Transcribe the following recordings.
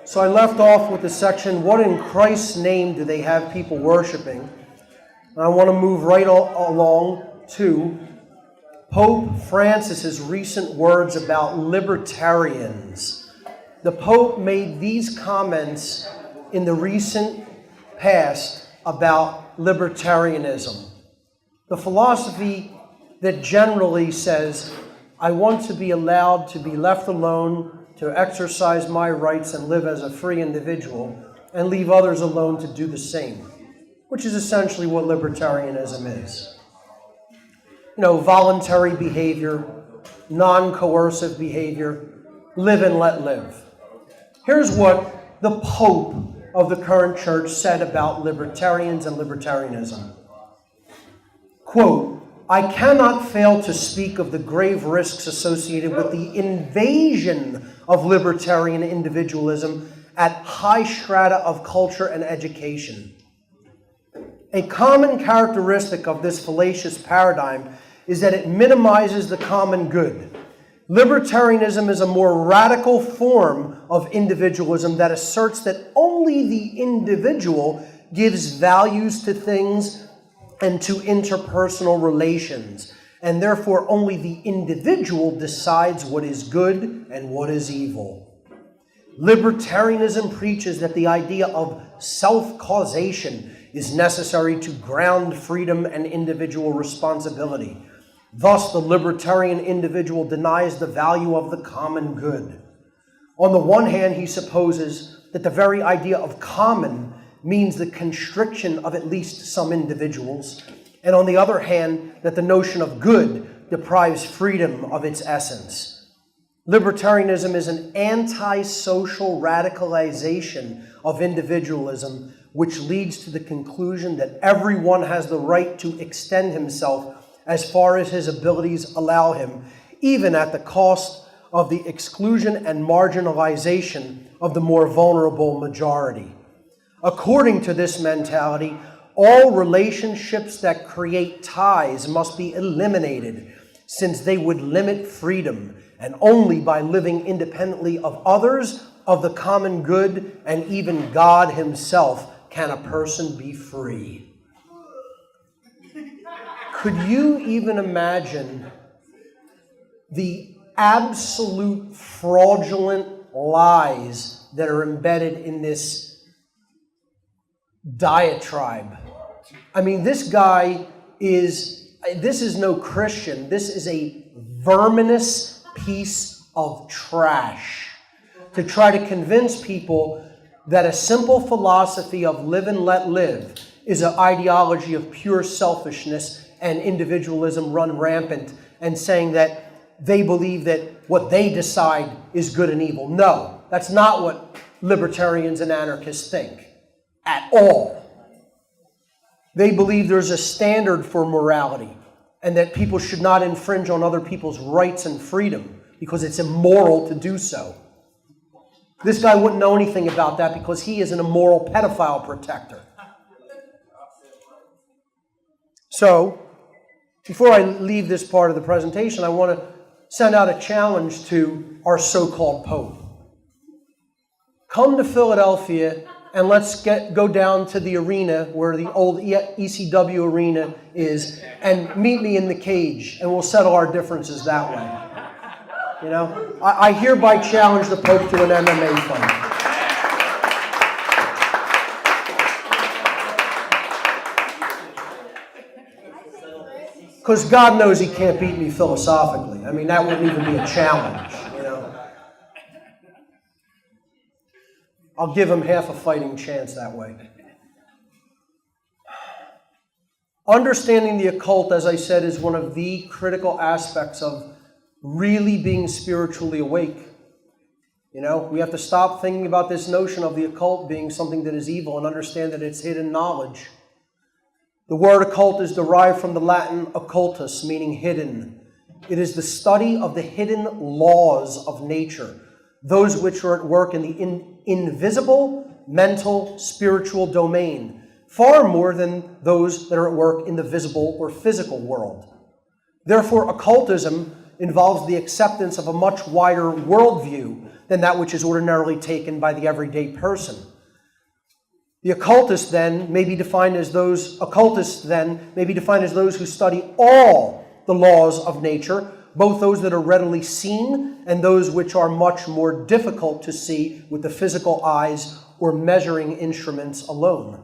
So I left off with the section, what in Christ's name do they have people worshiping? And I want to move right along to Pope Francis's recent words about libertarians. The Pope made these comments in the recent past about libertarianism. The philosophy that generally says, I want to be allowed to be left alone to exercise my rights and live as a free individual and leave others alone to do the same, which is essentially what libertarianism is. You know, voluntary behavior, non-coercive behavior, live and let live. Here's what the Pope of the current church said about libertarians and libertarianism. Quote, I cannot fail to speak of the grave risks associated with the invasion of libertarian individualism at high strata of culture and education. A common characteristic of this fallacious paradigm is that it minimizes the common good. Libertarianism is a more radical form of individualism that asserts that only the individual gives values to things and to interpersonal relations, and therefore only the individual decides what is good and what is evil. Libertarianism preaches that the idea of self-causation is necessary to ground freedom and individual responsibility. Thus, the libertarian individual denies the value of the common good. On the one hand, he supposes that the very idea of common means the constriction of at least some individuals, and on the other hand, that the notion of good deprives freedom of its essence. Libertarianism is an anti-social radicalization of individualism, which leads to the conclusion that everyone has the right to extend himself as far as his abilities allow him, even at the cost of the exclusion and marginalization of the more vulnerable majority. According to this mentality, all relationships that create ties must be eliminated, since they would limit freedom, and only by living independently of others, of the common good, and even God himself can a person be free. Could you even imagine the absolute fraudulent lies that are embedded in this diatribe? I mean, this is no Christian. This is a verminous piece of trash to try to convince people that a simple philosophy of live and let live is an ideology of pure selfishness and individualism run rampant, and saying that they believe that what they decide is good and evil. No, that's not what libertarians and anarchists think at all. They believe there's a standard for morality and that people should not infringe on other people's rights and freedom because it's immoral to do so. This guy wouldn't know anything about that because he is an immoral pedophile protector. So, before I leave this part of the presentation, I want to send out a challenge to our so-called Pope. Come to Philadelphia and let's go down to the arena where the old ECW arena is and meet me in the cage, and we'll settle our differences that way. You know, I hereby challenge the Pope to an MMA fight. Because God knows he can't beat me philosophically. I mean, that wouldn't even be a challenge, you know. I'll give him half a fighting chance that way. Understanding the occult, as I said, is one of the critical aspects of really being spiritually awake. You know, we have to stop thinking about this notion of the occult being something that is evil and understand that it's hidden knowledge. The word occult is derived from the Latin occultus, meaning hidden. It is the study of the hidden laws of nature, those which are at work in the invisible, mental, spiritual domain, far more than those that are at work in the visible or physical world. Therefore, occultism involves the acceptance of a much wider worldview than that which is ordinarily taken by the everyday person. The occultists then may be defined as those who study all the laws of nature, both those that are readily seen and those which are much more difficult to see with the physical eyes or measuring instruments alone.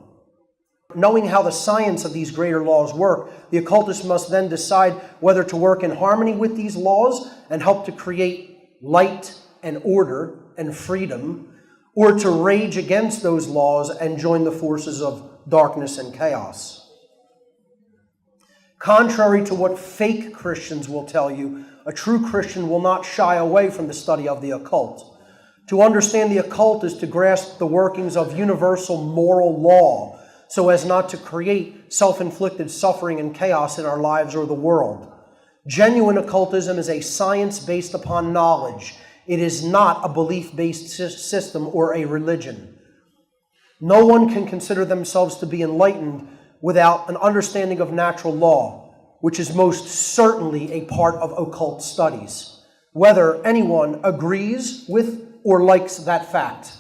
Knowing how the science of these greater laws work, the occultist must then decide whether to work in harmony with these laws and help to create light and order and freedom, or to rage against those laws and join the forces of darkness and chaos. Contrary to what fake Christians will tell you, a true Christian will not shy away from the study of the occult. To understand the occult is to grasp the workings of universal moral law, so as not to create self-inflicted suffering and chaos in our lives or the world. Genuine occultism is a science based upon knowledge. It is not a belief-based system or a religion. No one can consider themselves to be enlightened without an understanding of natural law, which is most certainly a part of occult studies, whether anyone agrees with or likes that fact.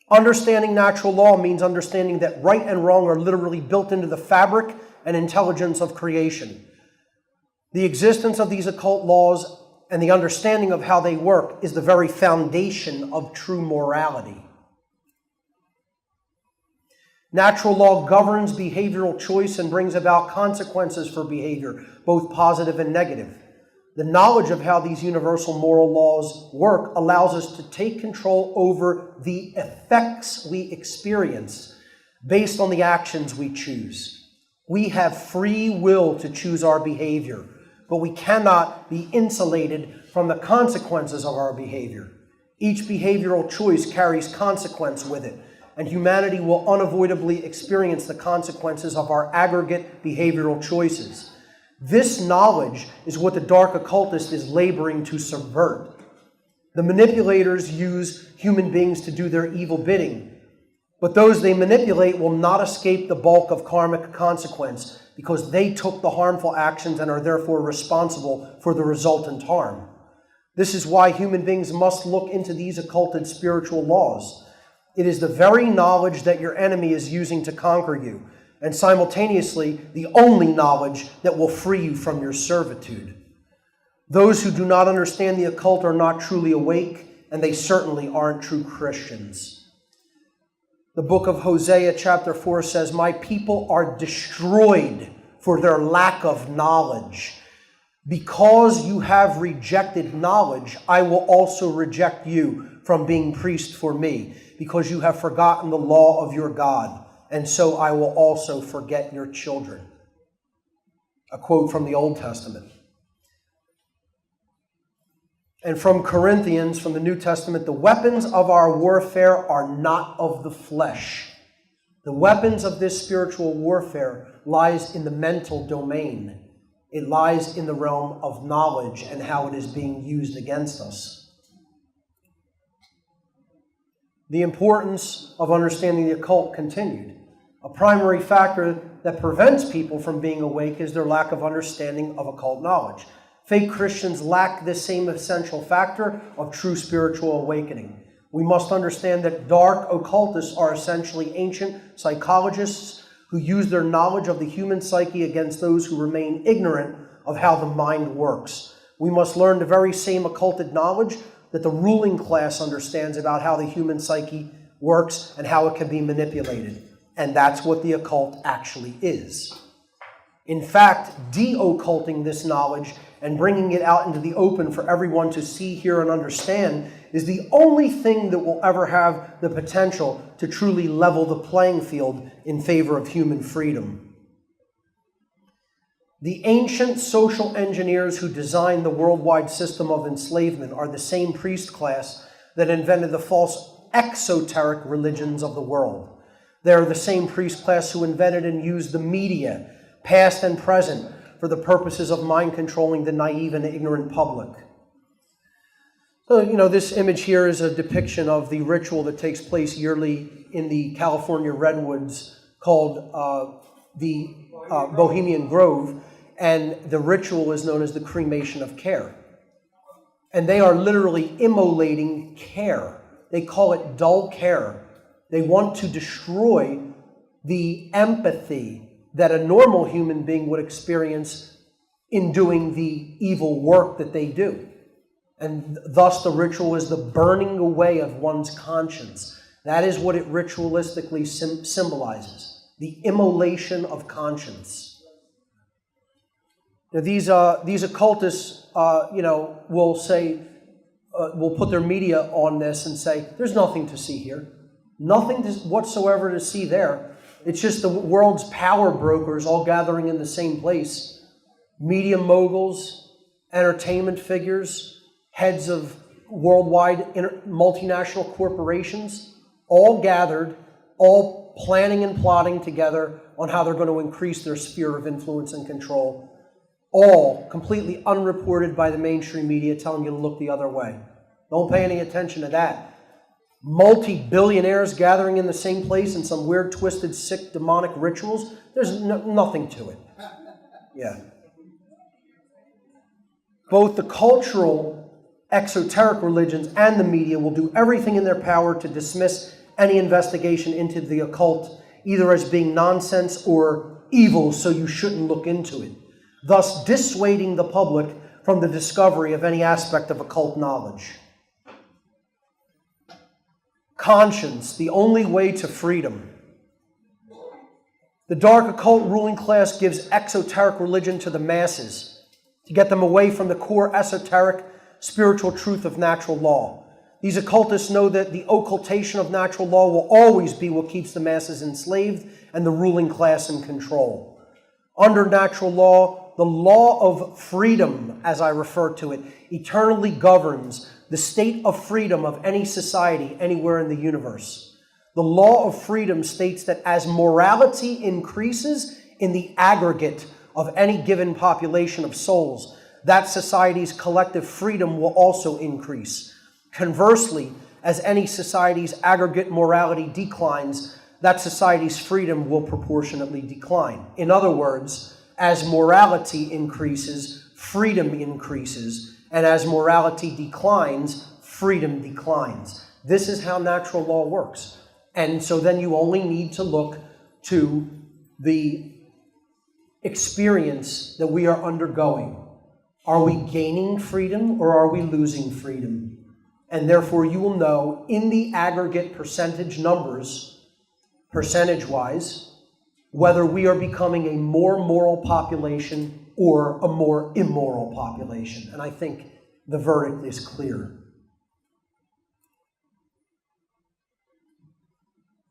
Understanding natural law means understanding that right and wrong are literally built into the fabric and intelligence of creation. The existence of these occult laws and the understanding of how they work is the very foundation of true morality. Natural law governs behavioral choice and brings about consequences for behavior, both positive and negative. The knowledge of how these universal moral laws work allows us to take control over the effects we experience based on the actions we choose. We have free will to choose our behavior, but we cannot be insulated from the consequences of our behavior. Each behavioral choice carries consequence with it, and humanity will unavoidably experience the consequences of our aggregate behavioral choices. This knowledge is what the dark occultist is laboring to subvert. The manipulators use human beings to do their evil bidding, but those they manipulate will not escape the bulk of karmic consequence because they took the harmful actions and are therefore responsible for the resultant harm. This is why human beings must look into these occulted spiritual laws. It is the very knowledge that your enemy is using to conquer you, and simultaneously the only knowledge that will free you from your servitude. Those who do not understand the occult are not truly awake, and they certainly aren't true Christians. The book of Hosea chapter 4 says, "My people are destroyed for their lack of knowledge. Because you have rejected knowledge, I will also reject you from being priest for me, because you have forgotten the law of your God. And so I will also forget your children." A quote from the Old Testament. And from Corinthians, from the New Testament, "The weapons of our warfare are not of the flesh." The weapons of this spiritual warfare lies in the mental domain. It lies in the realm of knowledge and how it is being used against us. The importance of understanding the occult continued. A primary factor that prevents people from being awake is their lack of understanding of occult knowledge. Fake Christians lack this same essential factor of true spiritual awakening. We must understand that dark occultists are essentially ancient psychologists who use their knowledge of the human psyche against those who remain ignorant of how the mind works. We must learn the very same occulted knowledge that the ruling class understands about how the human psyche works and how it can be manipulated. And that's what the occult actually is. In fact, de-occulting this knowledge and bringing it out into the open for everyone to see, hear, and understand is the only thing that will ever have the potential to truly level the playing field in favor of human freedom. The ancient social engineers who designed the worldwide system of enslavement are the same priest class that invented the false exoteric religions of the world. They are the same priest class who invented and used the media, past and present, for the purposes of mind controlling the naive and ignorant public. So, this image here is a depiction of the ritual that takes place yearly in the California redwoods called the Bohemian Grove, and the ritual is known as the cremation of care. And they are literally immolating care. They call it dull care. They want to destroy the empathy that a normal human being would experience in doing the evil work that they do. And thus the ritual is the burning away of one's conscience. That is what it ritualistically symbolizes, the immolation of conscience. Now, these occultists, will say, will put their media on this and say, there's nothing to see here. Nothing whatsoever to see there. It's just the world's power brokers all gathering in the same place. Media moguls, entertainment figures, heads of worldwide multinational corporations, all gathered, all planning and plotting together on how they're going to increase their sphere of influence and control. All completely unreported by the mainstream media, telling you to look the other way. Don't pay any attention to that. Multi-billionaires gathering in the same place in some weird, twisted, sick, demonic rituals. There's nothing to it. Yeah. Both the cultural, exoteric religions and the media will do everything in their power to dismiss any investigation into the occult, either as being nonsense or evil, so you shouldn't look into it, thus dissuading the public from the discovery of any aspect of occult knowledge. Conscience, the only way to freedom. The dark occult ruling class gives exoteric religion to the masses to get them away from the core esoteric spiritual truth of natural law. These occultists know that the occultation of natural law will always be what keeps the masses enslaved and the ruling class in control. Under natural law, the law of freedom, as I refer to it, eternally governs the state of freedom of any society anywhere in the universe. The law of freedom states that as morality increases in the aggregate of any given population of souls, that society's collective freedom will also increase. Conversely, as any society's aggregate morality declines, that society's freedom will proportionately decline. In other words, as morality increases, freedom increases, and as morality declines, freedom declines. This is how natural law works. And so then you only need to look to the experience that we are undergoing. Are we gaining freedom or are we losing freedom? And therefore you will know in the aggregate percentage numbers, percentage-wise, whether we are becoming a more moral population or a more immoral population. And I think the verdict is clear.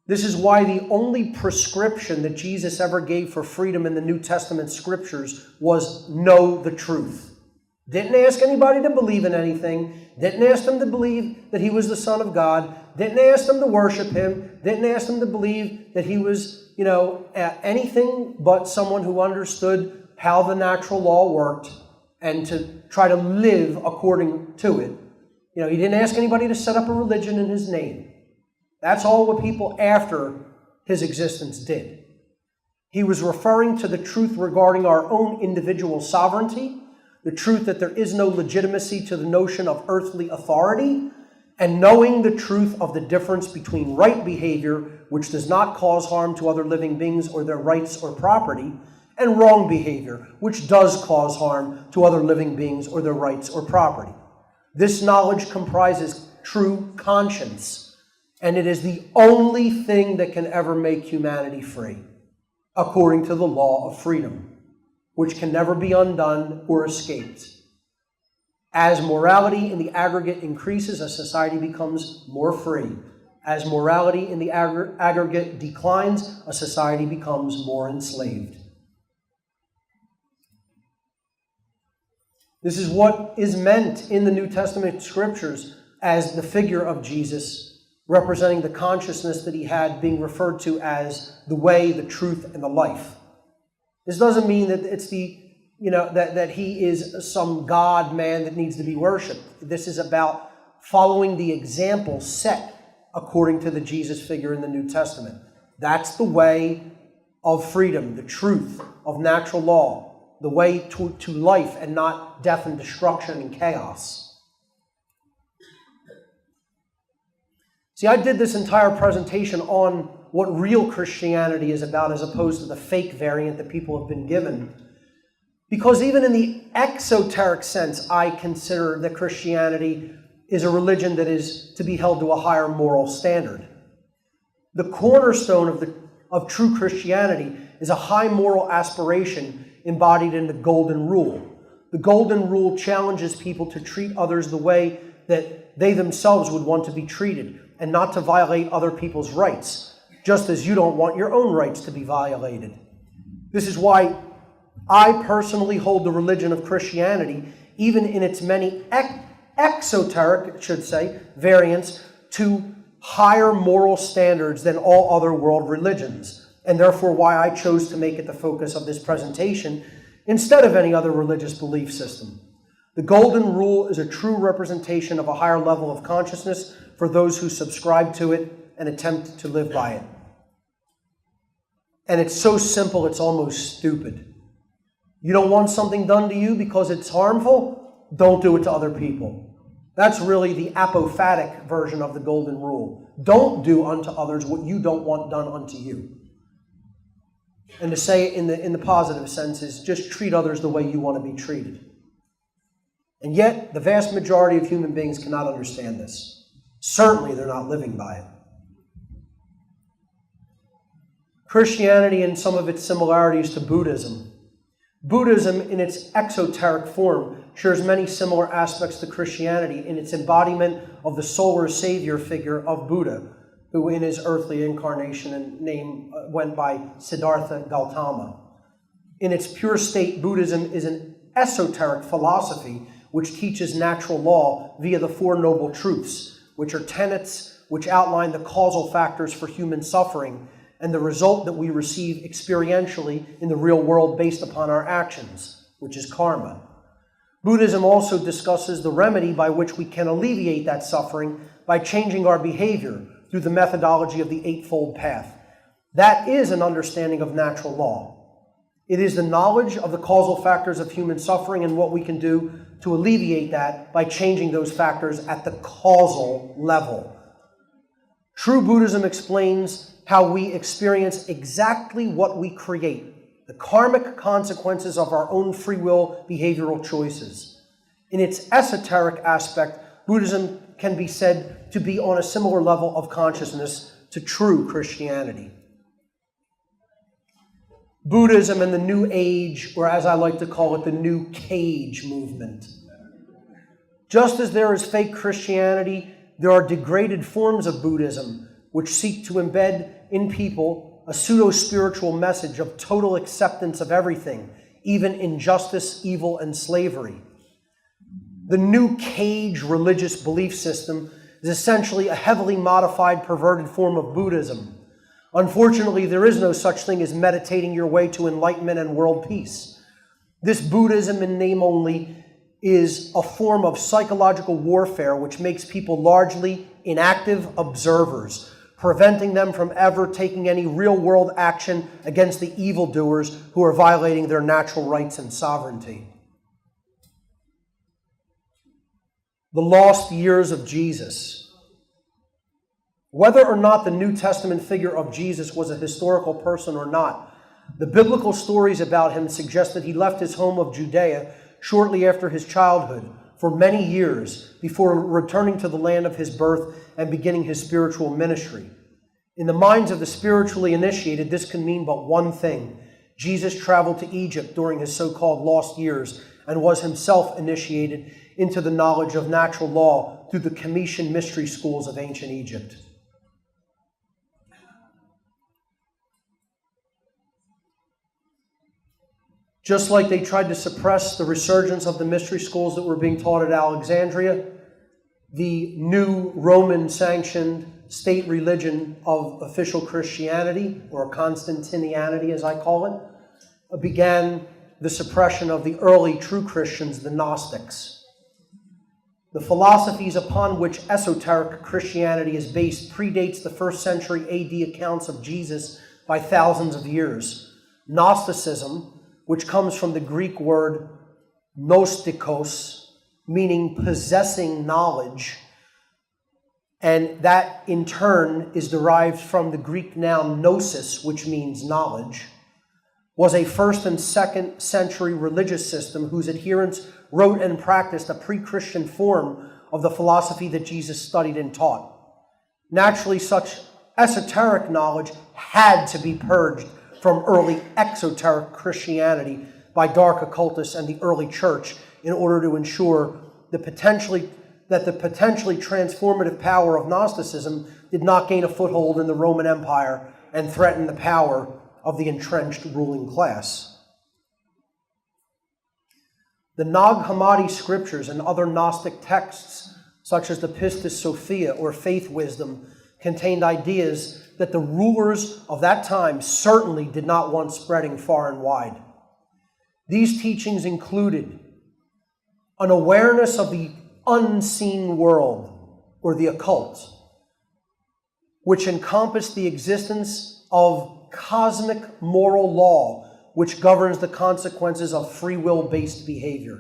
This is why the only prescription that Jesus ever gave for freedom in the New Testament scriptures was know the truth. Didn't ask anybody to believe in anything. Didn't ask them to believe that he was the Son of God. Didn't ask them to worship him. Didn't ask them to believe that he was, anything but someone who understood how the natural law worked and to try to live according to it. He didn't ask anybody to set up a religion in his name. That's all what people after his existence did. He was referring to the truth regarding our own individual sovereignty, the truth that there is no legitimacy to the notion of earthly authority, and knowing the truth of the difference between right behavior, which does not cause harm to other living beings or their rights or property, and wrong behavior, which does cause harm to other living beings or their rights or property. This knowledge comprises true conscience, and it is the only thing that can ever make humanity free, according to the law of freedom, which can never be undone or escaped. As morality in the aggregate increases, a society becomes more free. As morality in the aggregate declines, a society becomes more enslaved. This is what is meant in the New Testament scriptures as the figure of Jesus, representing the consciousness that he had, being referred to as the way, the truth, and the life. This doesn't mean that it's that he is some God man that needs to be worshipped. This is about following the example set according to the Jesus figure in the New Testament. That's the way of freedom, the truth of natural law, the way to life and not death and destruction and chaos. See, I did this entire presentation on what real Christianity is about as opposed to the fake variant that people have been given. Because even in the exoteric sense, I consider that Christianity is a religion that is to be held to a higher moral standard. The cornerstone of true Christianity is a high moral aspiration embodied in the Golden Rule. The Golden Rule challenges people to treat others the way that they themselves would want to be treated and not to violate other people's rights, just as you don't want your own rights to be violated. This is why I personally hold the religion of Christianity, even in its many exoteric, variants, to higher moral standards than all other world religions, and therefore why I chose to make it the focus of this presentation instead of any other religious belief system. The Golden Rule is a true representation of a higher level of consciousness for those who subscribe to it and attempt to live by it. And it's so simple, it's almost stupid. You don't want something done to you because it's harmful? Don't do it to other people. That's really the apophatic version of the Golden Rule. Don't do unto others what you don't want done unto you. And to say it in the positive sense is just treat others the way you want to be treated. And yet, the vast majority of human beings cannot understand this. Certainly, they're not living by it. Christianity and some of its similarities to Buddhism. Buddhism, in its exoteric form, shares many similar aspects to Christianity in its embodiment of the solar savior figure of Buddha, who in his earthly incarnation and name went by Siddhartha Gautama. In its pure state, Buddhism is an esoteric philosophy which teaches natural law via the Four Noble Truths, which are tenets which outline the causal factors for human suffering and the result that we receive experientially in the real world based upon our actions, which is karma. Buddhism also discusses the remedy by which we can alleviate that suffering by changing our behavior through the methodology of the Eightfold Path. That is an understanding of natural law. It is the knowledge of the causal factors of human suffering and what we can do to alleviate that by changing those factors at the causal level. True Buddhism explains how we experience exactly what we create, the karmic consequences of our own free will behavioral choices. In its esoteric aspect, Buddhism can be said to be on a similar level of consciousness to true Christianity. Buddhism and the New Age, or as I like to call it, the New Cage movement. Just as there is fake Christianity, there are degraded forms of Buddhism which seek to embed in people a pseudo-spiritual message of total acceptance of everything, even injustice, evil, and slavery. The New Cage religious belief system is essentially a heavily modified, perverted form of Buddhism. Unfortunately, there is no such thing as meditating your way to enlightenment and world peace. This Buddhism in name only is a form of psychological warfare which makes people largely inactive observers, preventing them from ever taking any real-world action against the evildoers who are violating their natural rights and sovereignty. The lost years of Jesus. Whether or not the New Testament figure of Jesus was a historical person or not, the biblical stories about him suggest that he left his home of Judea shortly after his childhood for many years before returning to the land of his birth and beginning his spiritual ministry. In the minds of the spiritually initiated, this can mean but one thing. Jesus traveled to Egypt during his so-called lost years and was himself initiated into the knowledge of natural law through the Commission mystery schools of ancient Egypt. Just like they tried to suppress the resurgence of the mystery schools that were being taught at Alexandria, the new Roman-sanctioned state religion of official Christianity, or Constantinianity as I call it, began the suppression of the early true Christians, the Gnostics. The philosophies upon which esoteric Christianity is based predates the 1st century AD accounts of Jesus by thousands of years. Gnosticism, which comes from the Greek word gnostikos, meaning possessing knowledge, and that in turn is derived from the Greek noun gnosis, which means knowledge, was a 1st and 2nd century religious system whose adherents wrote and practiced a pre-Christian form of the philosophy that Jesus studied and taught. Naturally, such esoteric knowledge had to be purged from early exoteric Christianity by dark occultists and the early church in order to ensure that the potentially transformative power of Gnosticism did not gain a foothold in the Roman Empire and threaten the power of the entrenched ruling class. The Nag Hammadi scriptures and other Gnostic texts, such as the Pistis Sophia or Faith Wisdom, contained ideas that the rulers of that time certainly did not want spreading far and wide. These teachings included an awareness of the unseen world, or the occult, which encompassed the existence of cosmic moral law, which governs the consequences of free will-based behavior.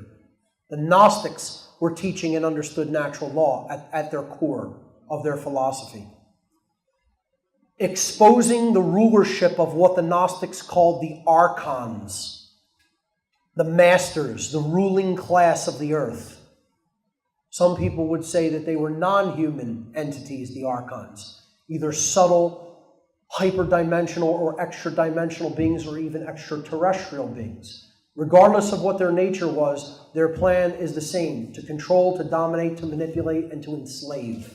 The Gnostics were teaching and understood natural law at their core of their philosophy. Exposing the rulership of what the Gnostics called the archons, the masters, the ruling class of the earth. Some people would say that they were non-human entities, the archons, either subtle, hyperdimensional or extra-dimensional beings, or even extraterrestrial beings. Regardless of what their nature was, their plan is the same: to control, to dominate, to manipulate, and to enslave.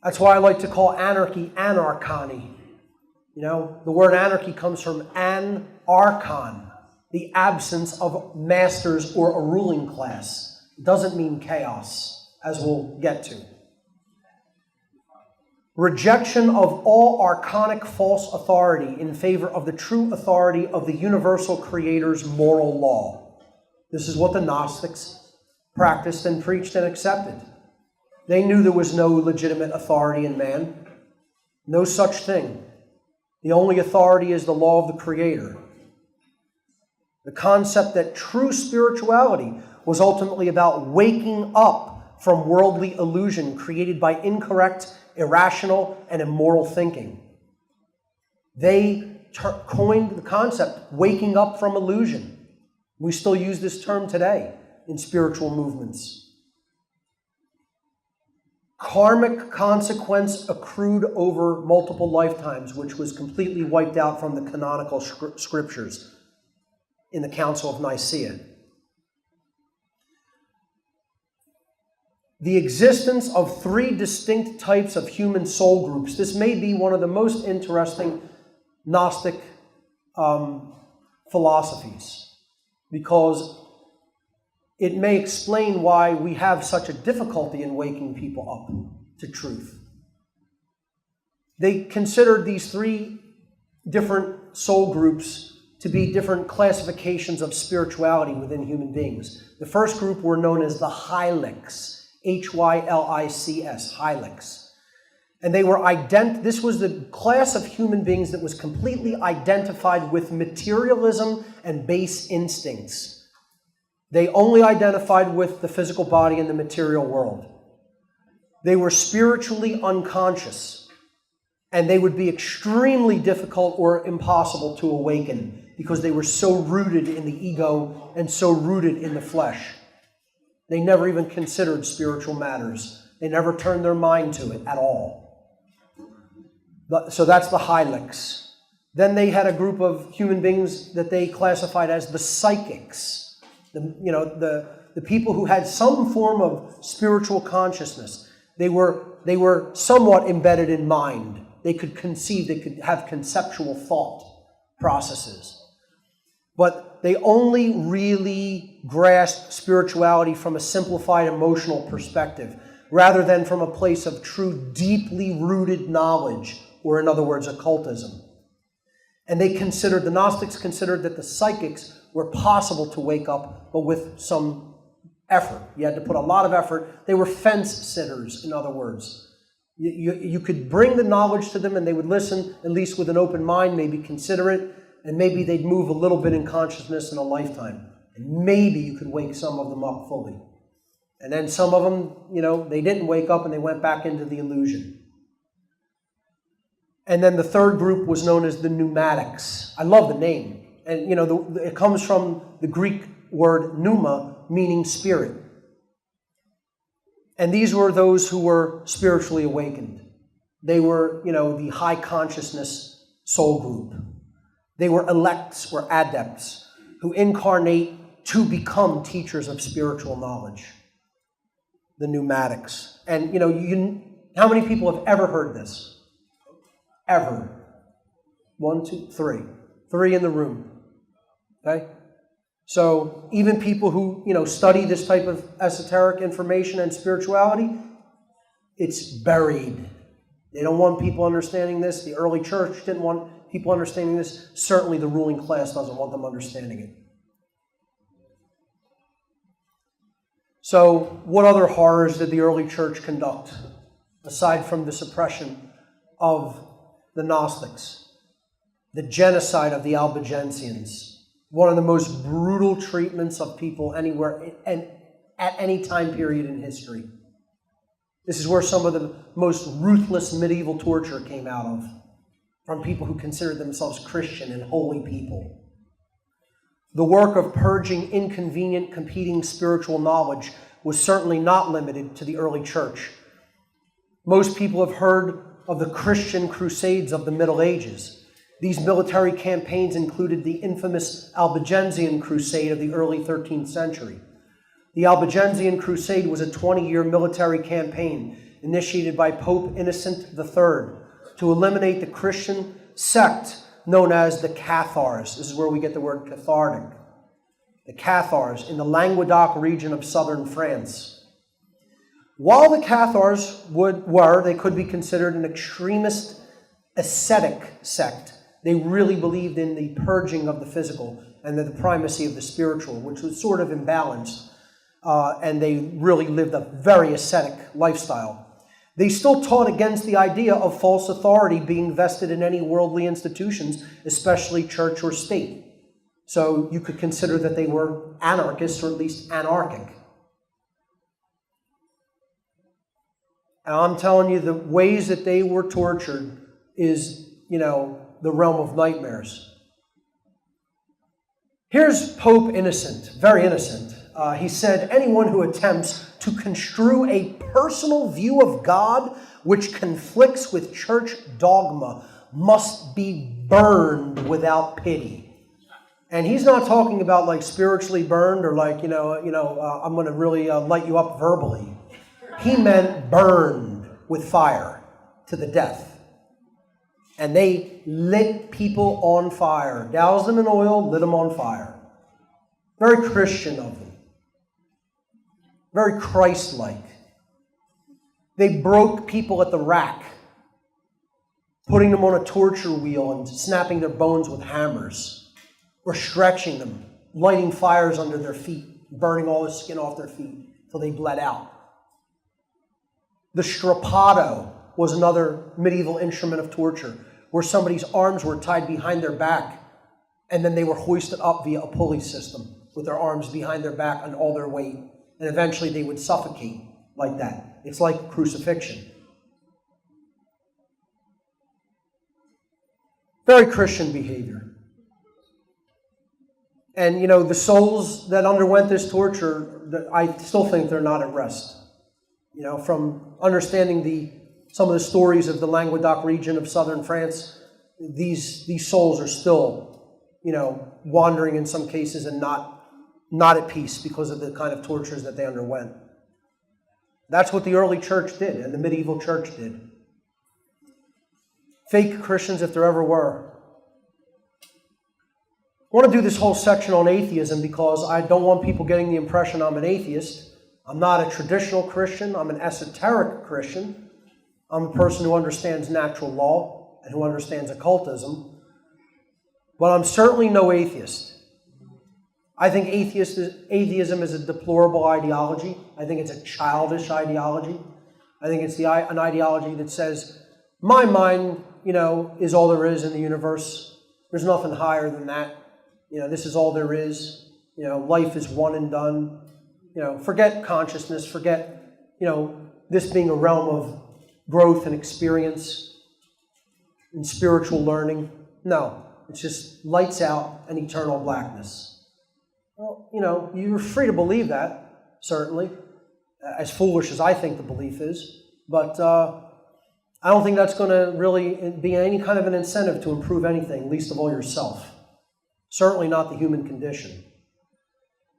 That's why I like to call anarchy anarchony. The word anarchy comes from anarchon, the absence of masters or a ruling class. It doesn't mean chaos, as we'll get to. Rejection of all archonic false authority in favor of the true authority of the universal Creator's moral law. This is what the Gnostics practiced and preached and accepted. They knew there was no legitimate authority in man. No such thing. The only authority is the law of the Creator. The concept that true spirituality was ultimately about waking up from worldly illusion created by incorrect, irrational, and immoral thinking. They coined the concept waking up from illusion. We still use this term today in spiritual movements. Karmic consequence accrued over multiple lifetimes, which was completely wiped out from the canonical scriptures in the Council of Nicaea. The existence of 3 distinct types of human soul groups. This may be one of the most interesting Gnostic philosophies, because it may explain why we have such a difficulty in waking people up to truth. They considered these 3 different soul groups to be different classifications of spirituality within human beings. The first group were known as the Hylics, Hylics, Hylics. And they were this was the class of human beings that was completely identified with materialism and base instincts. They only identified with the physical body and the material world. They were spiritually unconscious, and they would be extremely difficult or impossible to awaken because they were so rooted in the ego and so rooted in the flesh. They never even considered spiritual matters. They never turned their mind to it at all. So that's the Hylics. Then they had a group of human beings that they classified as the psychics. The people who had some form of spiritual consciousness. They were somewhat embedded in mind. They could conceive, they could have conceptual thought processes. But they only really grasped spirituality from a simplified emotional perspective, rather than from a place of true, deeply rooted knowledge, or in other words, occultism. And the Gnostics considered that the psychics were possible to wake up, but with some effort. You had to put a lot of effort. They were fence sitters, in other words. You could bring the knowledge to them and they would listen, at least with an open mind, maybe consider it, and maybe they'd move a little bit in consciousness in a lifetime. And maybe you could wake some of them up fully. And then some of them, they didn't wake up and they went back into the illusion. And then the third group was known as the pneumatics. I love the name. And, it comes from the Greek word pneuma, meaning spirit. And these were those who were spiritually awakened. They were, the high consciousness soul group. They were elects or adepts who incarnate to become teachers of spiritual knowledge. The pneumatics. And, how many people have ever heard this? Ever. 1, 2, 3. 3 in the room. Okay? So even people who, study this type of esoteric information and spirituality, it's buried. They don't want people understanding this. The early church didn't want people understanding this. Certainly the ruling class doesn't want them understanding it. So what other horrors did the early church conduct, aside from the suppression of the Gnostics? The genocide of the Albigensians, one of the most brutal treatments of people anywhere and at any time period in history. This is where some of the most ruthless medieval torture came out of, from people who considered themselves Christian and holy people. The work of purging inconvenient competing spiritual knowledge was certainly not limited to the early church. Most people have heard of the Christian crusades of the Middle Ages. These military campaigns included the infamous Albigensian Crusade of the early 13th century. The Albigensian Crusade was a 20-year military campaign initiated by Pope Innocent III to eliminate the Christian sect known as the Cathars. This is where we get the word cathartic. The Cathars in the Languedoc region of southern France. While the Cathars they could be considered an extremist ascetic sect. They really believed in the purging of the physical and the primacy of the spiritual, which was sort of imbalanced. And they really lived a very ascetic lifestyle. They still taught against the idea of false authority being vested in any worldly institutions, especially church or state. So you could consider that they were anarchists, or at least anarchic. And I'm telling you, the ways that they were tortured is, the realm of nightmares. Here's Pope Innocent, very innocent. He said, anyone who attempts to construe a personal view of God which conflicts with church dogma must be burned without pity. And he's not talking about like spiritually burned or like, I'm going to really light you up verbally. He meant burned with fire to the death. And they lit people on fire, doused them in oil, lit them on fire. Very Christian of them. Very Christ-like. They broke people at the rack, putting them on a torture wheel and snapping their bones with hammers, or stretching them, lighting fires under their feet, burning all the skin off their feet till they bled out. The strapado was another medieval instrument of torture, where somebody's arms were tied behind their back, and then they were hoisted up via a pulley system with their arms behind their back and all their weight. And eventually they would suffocate like that. It's like crucifixion. Very Christian behavior. And, the souls that underwent this torture, I still think they're not at rest. From understanding some of the stories of the Languedoc region of southern France, these souls are still, wandering in some cases and not at peace because of the kind of tortures that they underwent. That's what the early church did and the medieval church did. Fake Christians, if there ever were. I want to do this whole section on atheism because I don't want people getting the impression I'm an atheist. I'm not a traditional Christian. I'm an esoteric Christian. I'm a person who understands natural law and who understands occultism. But I'm certainly no atheist. I think atheism is a deplorable ideology. I think it's a childish ideology. I think it's an ideology that says, my mind, is all there is in the universe. There's nothing higher than that. This is all there is. Life is one and done. forget consciousness, forget, this being a realm of growth and experience and spiritual learning. No, it's just lights out and eternal blackness. Well, you're free to believe that, certainly, as foolish as I think the belief is, but I don't think that's going to really be any kind of an incentive to improve anything, least of all yourself. Certainly not the human condition.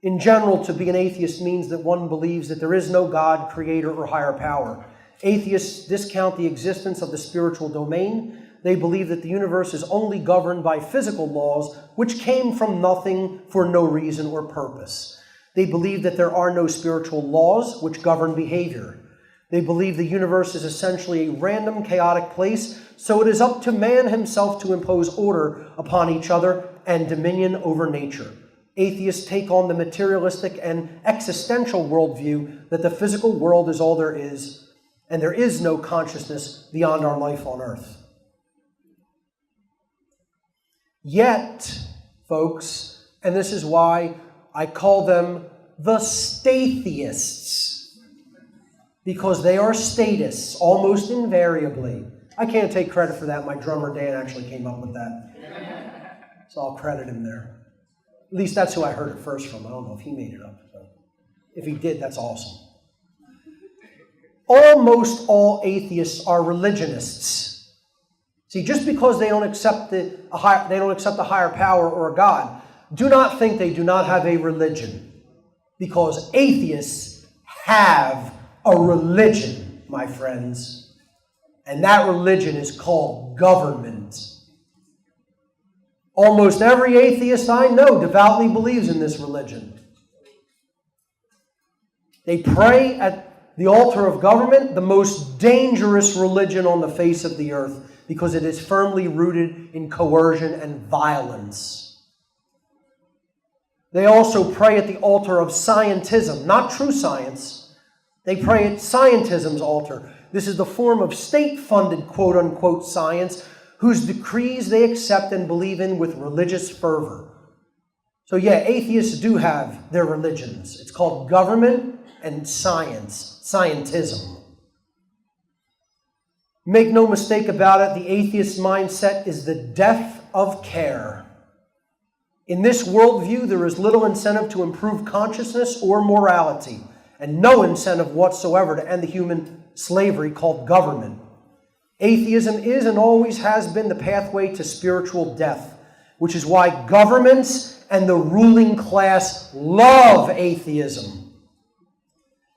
In general, to be an atheist means that one believes that there is no God, creator, or higher power. Atheists discount the existence of the spiritual domain. They believe that the universe is only governed by physical laws, which came from nothing for no reason or purpose. They believe that there are no spiritual laws which govern behavior. They believe the universe is essentially a random, chaotic place, so it is up to man himself to impose order upon each other and dominion over nature. Atheists take on the materialistic and existential worldview that the physical world is all there is, and there is no consciousness beyond our life on earth. Yet, folks, and this is why I call them the statheists, because they are statists, almost invariably. I can't take credit for that. My drummer, Dan, actually came up with that. So I'll credit him there. At least that's who I heard it first from. I don't know if he made it up. But if he did, that's awesome. Almost all atheists are religionists. See, just because they don't accept a higher power or a God, do not think they do not have a religion. Because atheists have a religion, my friends. And that religion is called government. Almost every atheist I know devoutly believes in this religion. They pray at the altar of government, the most dangerous religion on the face of the earth, because it is firmly rooted in coercion and violence. They also pray at the altar of scientism, not true science. They pray at scientism's altar. This is the form of state-funded, quote-unquote, science, whose decrees they accept and believe in with religious fervor. So yeah, atheists do have their religions. It's called government and science, scientism. Make no mistake about it, the atheist mindset is the death of care. In this worldview, there is little incentive to improve consciousness or morality, and no incentive whatsoever to end the human slavery called government. Atheism is and always has been the pathway to spiritual death, which is why governments and the ruling class love atheism.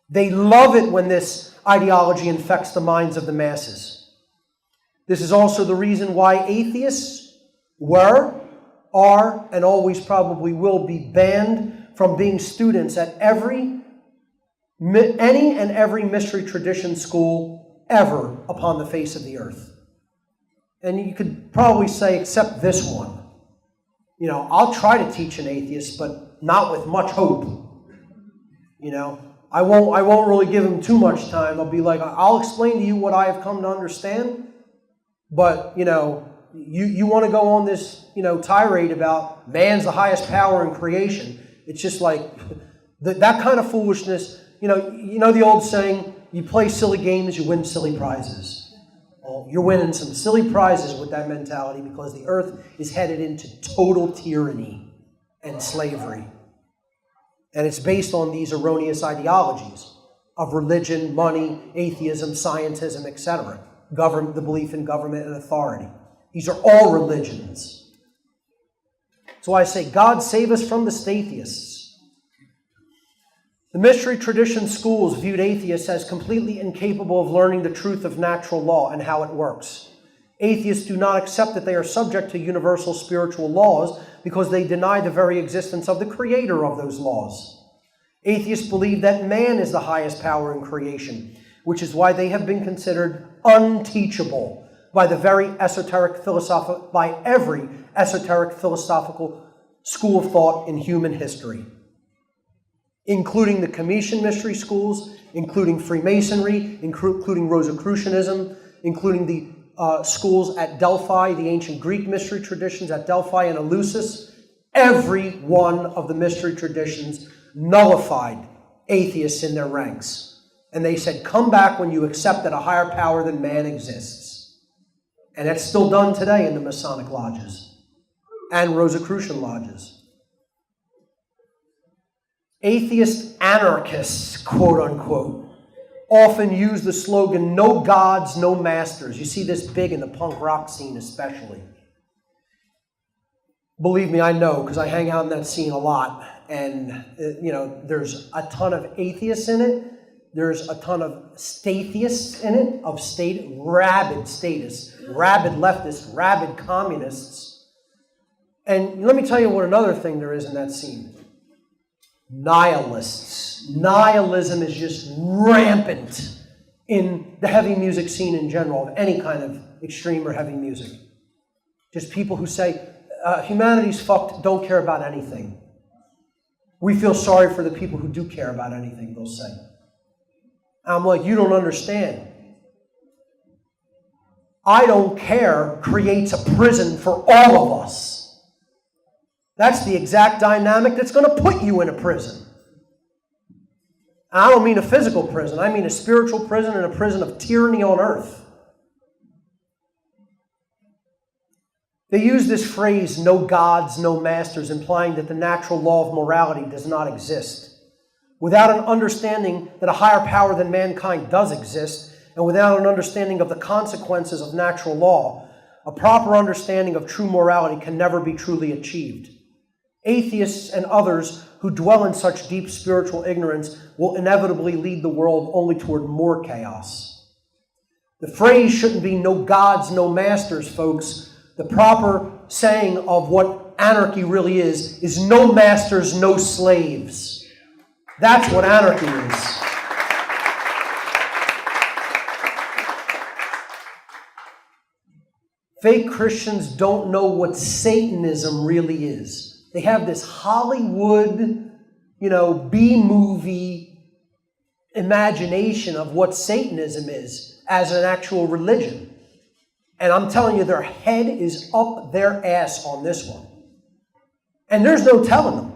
They love it when this ideology infects the minds of the masses. This is also the reason why atheists were, are, and always probably will be banned from being students at any and every mystery tradition school ever upon the face of the earth. And you could probably say, except this one. I'll try to teach an atheist, but not with much hope. I won't really give him too much time. I'll be like, I'll explain to you what I have come to understand, but, you want to go on this, tirade about man's the highest power in creation. It's just like, that kind of foolishness. The old saying, you play silly games, you win silly prizes. Well, you're winning some silly prizes with that mentality because the earth is headed into total tyranny and slavery. And it's based on these erroneous ideologies of religion, money, atheism, scientism, etc. The belief in government and authority. These are all religions. So I say, God save us from the statheists. The mystery tradition schools viewed atheists as completely incapable of learning the truth of natural law and how it works. Atheists do not accept that they are subject to universal spiritual laws because they deny the very existence of the creator of those laws. Atheists believe that man is the highest power in creation, which is why they have been considered unteachable by every esoteric philosophical school of thought in human history, including the Commission mystery schools, including Freemasonry, including Rosicrucianism, including the schools at Delphi, the ancient Greek mystery traditions at Delphi and Eleusis. Every one of the mystery traditions nullified atheists in their ranks. And they said, come back when you accept that a higher power than man exists. And that's still done today in the Masonic lodges and Rosicrucian lodges. Atheist anarchists, quote unquote, often use the slogan, no gods, no masters. You see this big in the punk rock scene especially. Believe me, I know, because I hang out in that scene a lot. And, there's a ton of atheists in it. There's a ton of stateists in it, rabid statists, rabid leftists, rabid communists. And let me tell you what another thing there is in that scene. Nihilists. Nihilism is just rampant in the heavy music scene in general, of any kind of extreme or heavy music. Just people who say, humanity's fucked, don't care about anything. We feel sorry for the people who do care about anything, they'll say. I'm like, you don't understand. I don't care creates a prison for all of us. That's the exact dynamic that's going to put you in a prison. And I don't mean a physical prison. I mean a spiritual prison and a prison of tyranny on earth. They use this phrase, no gods, no masters, implying that the natural law of morality does not exist. Without an understanding that a higher power than mankind does exist, and without an understanding of the consequences of natural law, a proper understanding of true morality can never be truly achieved. Atheists and others who dwell in such deep spiritual ignorance will inevitably lead the world only toward more chaos. The phrase shouldn't be no gods, no masters, folks. The proper saying of what anarchy really is no masters, no slaves. That's what anarchy is. Fake Christians don't know what Satanism really is. They have this Hollywood, B-movie imagination of what Satanism is as an actual religion. And I'm telling you, their head is up their ass on this one. And there's no telling them.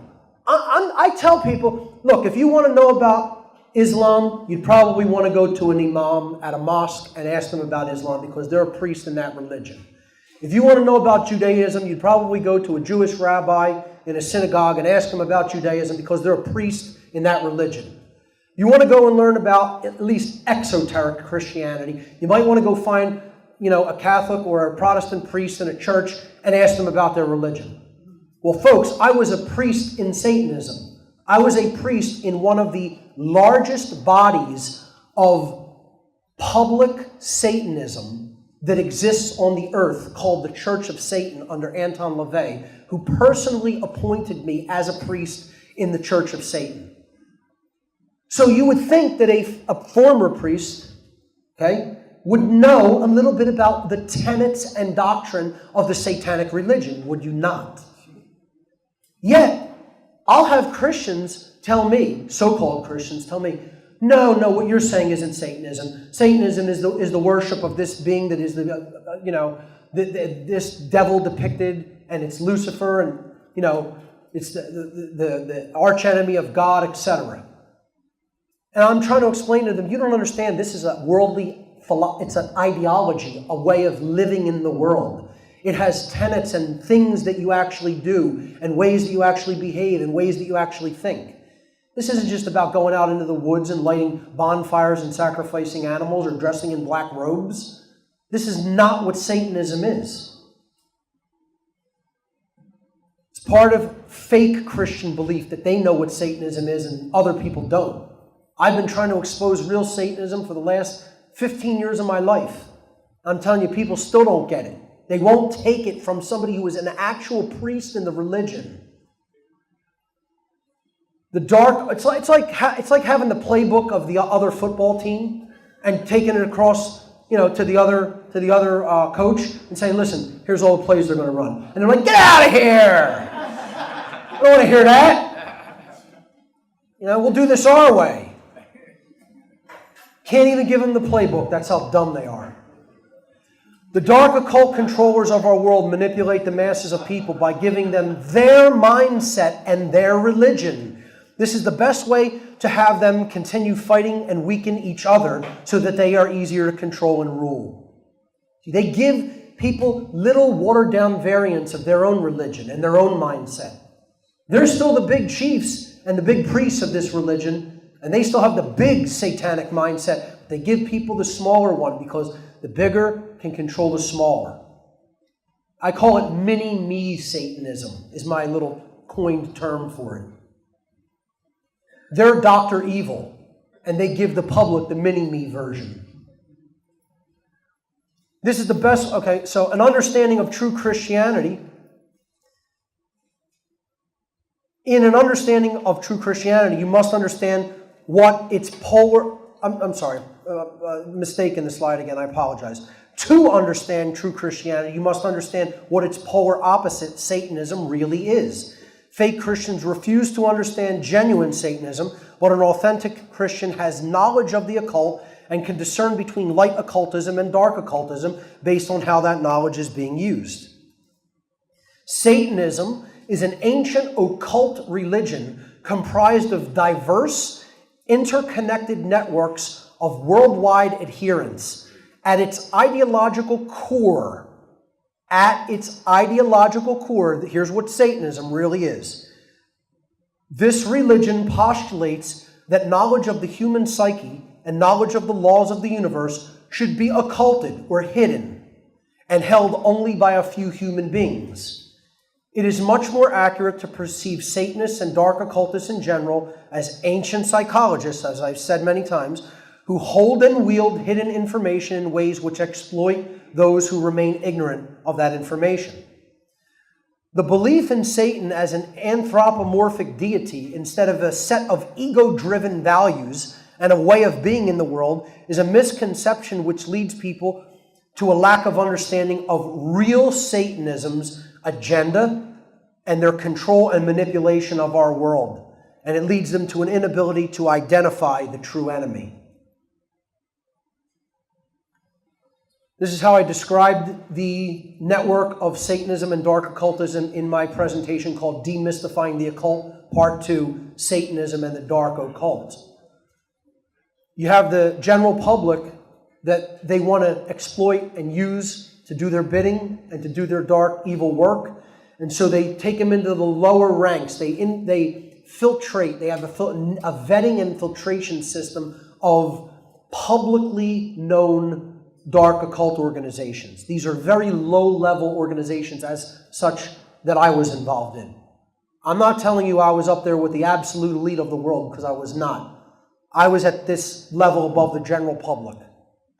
I tell people, look, if you want to know about Islam, you'd probably want to go to an imam at a mosque and ask them about Islam because they're a priest in that religion. If you want to know about Judaism, you'd probably go to a Jewish rabbi in a synagogue and ask them about Judaism because they're a priest in that religion. You want to go and learn about at least exoteric Christianity, you might want to go find, a Catholic or a Protestant priest in a church and ask them about their religion. Well, folks, I was a priest in Satanism. I was a priest in one of the largest bodies of public Satanism that exists on the earth, called the Church of Satan under Anton LaVey, who personally appointed me as a priest in the Church of Satan. So you would think that a former priest, would know a little bit about the tenets and doctrine of the satanic religion, would you not? Yet, I'll have Christians tell me, so-called Christians tell me, no, what you're saying isn't Satanism. Satanism is the worship of this being that is this devil depicted, and it's Lucifer, and it's the archenemy of God, etc. And I'm trying to explain to them, you don't understand. This is a worldly, it's an ideology, a way of living in the world. It has tenets and things that you actually do, and ways that you actually behave, and ways that you actually think. This isn't just about going out into the woods and lighting bonfires and sacrificing animals or dressing in black robes. This is not what Satanism is. It's part of fake Christian belief that they know what Satanism is and other people don't. I've been trying to expose real Satanism for the last 15 years of my life. I'm telling you, people still don't get it. They won't take it from somebody who is an actual priest in the religion. It's like having the playbook of the other football team and taking it across, to the other coach and saying, "Listen, here's all the plays they're going to run," and they're like, "Get out of here! I don't want to hear that. We'll do this our way." Can't even give them the playbook. That's how dumb they are. The dark occult controllers of our world manipulate the masses of people by giving them their mindset and their religion. This is the best way to have them continue fighting and weaken each other so that they are easier to control and rule. See, they give people little watered-down variants of their own religion and their own mindset. They're still the big chiefs and the big priests of this religion, and they still have the big satanic mindset. They give people the smaller one because the bigger can control the smaller. I call it mini-me Satanism, is my little coined term for it. They're Dr. Evil, and they give the public the mini-me version. This is the best, okay, so an understanding of true Christianity. In an understanding of true Christianity, you must understand what its polar, mistake in the slide again, I apologize. To understand true Christianity, you must understand what its polar opposite, Satanism, really is. Fake Christians refuse to understand genuine Satanism, but an authentic Christian has knowledge of the occult and can discern between light occultism and dark occultism based on how that knowledge is being used. Satanism is an ancient occult religion comprised of diverse, interconnected networks of worldwide adherents. At its ideological core, here's what Satanism really is. This religion postulates that knowledge of the human psyche and knowledge of the laws of the universe should be occulted or hidden and held only by a few human beings. It is much more accurate to perceive Satanists and dark occultists in general as ancient psychologists, as I've said many times, who hold and wield hidden information in ways which exploit those who remain ignorant of that information. The belief in Satan as an anthropomorphic deity instead of a set of ego-driven values and a way of being in the world is a misconception which leads people to a lack of understanding of real Satanism's agenda and their control and manipulation of our world. And it leads them to an inability to identify the true enemy. This is how I described the network of Satanism and dark occultism in my presentation called Demystifying the Occult, Part 2, Satanism and the Dark Occult. You have the general public that they want to exploit and use to do their bidding and to do their dark, evil work. And so they take them into the lower ranks. They filtrate. They have a vetting and filtration system of publicly known dark occult organizations. These are very low-level organizations as such that I was involved in. I'm not telling you I was up there with the absolute elite of the world, because I was not. I was at this level above the general public,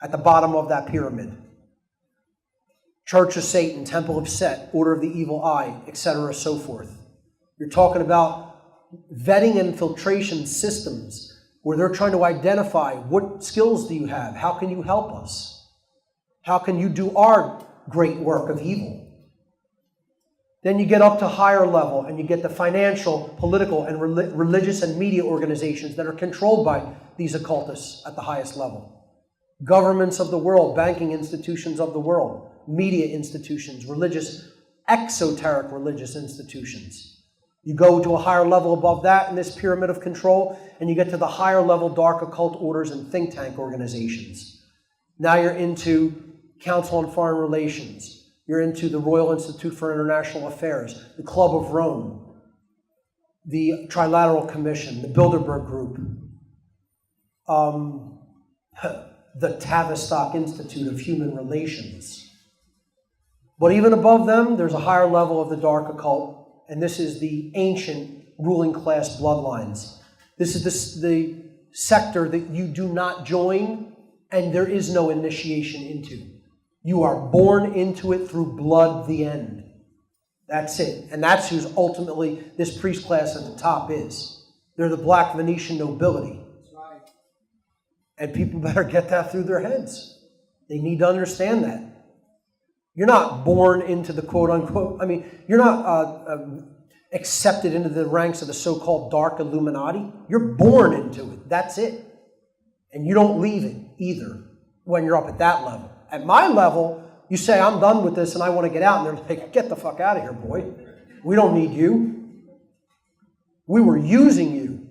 at the bottom of that pyramid. Church of Satan, Temple of Set, Order of the Evil Eye, etc., so forth. You're talking about vetting and filtration systems where they're trying to identify what skills do you have, how can you help us? How can you do our great work of evil? Then you get up to higher level and you get the financial, political, and religious and media organizations that are controlled by these occultists at the highest level. Governments of the world, banking institutions of the world, media institutions, exoteric religious institutions. You go to a higher level above that in this pyramid of control, and you get to the higher level dark occult orders and think tank organizations. Now you're into Council on Foreign Relations. You're into the Royal Institute for International Affairs, the Club of Rome, the Trilateral Commission, the Bilderberg Group, the Tavistock Institute of Human Relations. But even above them, there's a higher level of the dark occult, and this is the ancient ruling class bloodlines. This is the sector that you do not join, and there is no initiation into. You are born into it through blood, the end. That's it. And that's who's ultimately this priest class at the top is. They're the black Venetian nobility. That's right. And people better get that through their heads. They need to understand that. You're not born into the quote-unquote, you're not accepted into the ranks of the so-called dark Illuminati. You're born into it. That's it. And you don't leave it either when you're up at that level. At my level, you say, I'm done with this and I want to get out. And they're like, get the fuck out of here, boy. We don't need you. We were using you.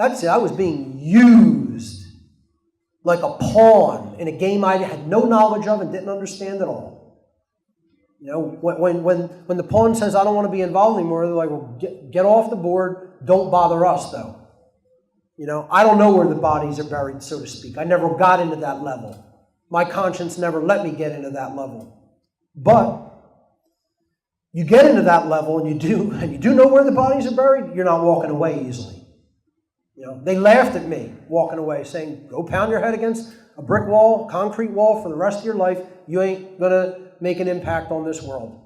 That's it. I was being used like a pawn in a game I had no knowledge of and didn't understand at all. You know, when the pawn says, I don't want to be involved anymore, they're like, well, get off the board. Don't bother us, though. You know, I don't know where the bodies are buried, so to speak. I never got into that level. My conscience never let me get into that level. But you get into that level and you do know where the bodies are buried, you're not walking away easily. You know, they laughed at me walking away, saying, go pound your head against a brick wall, concrete wall for the rest of your life. You ain't going to make an impact on this world.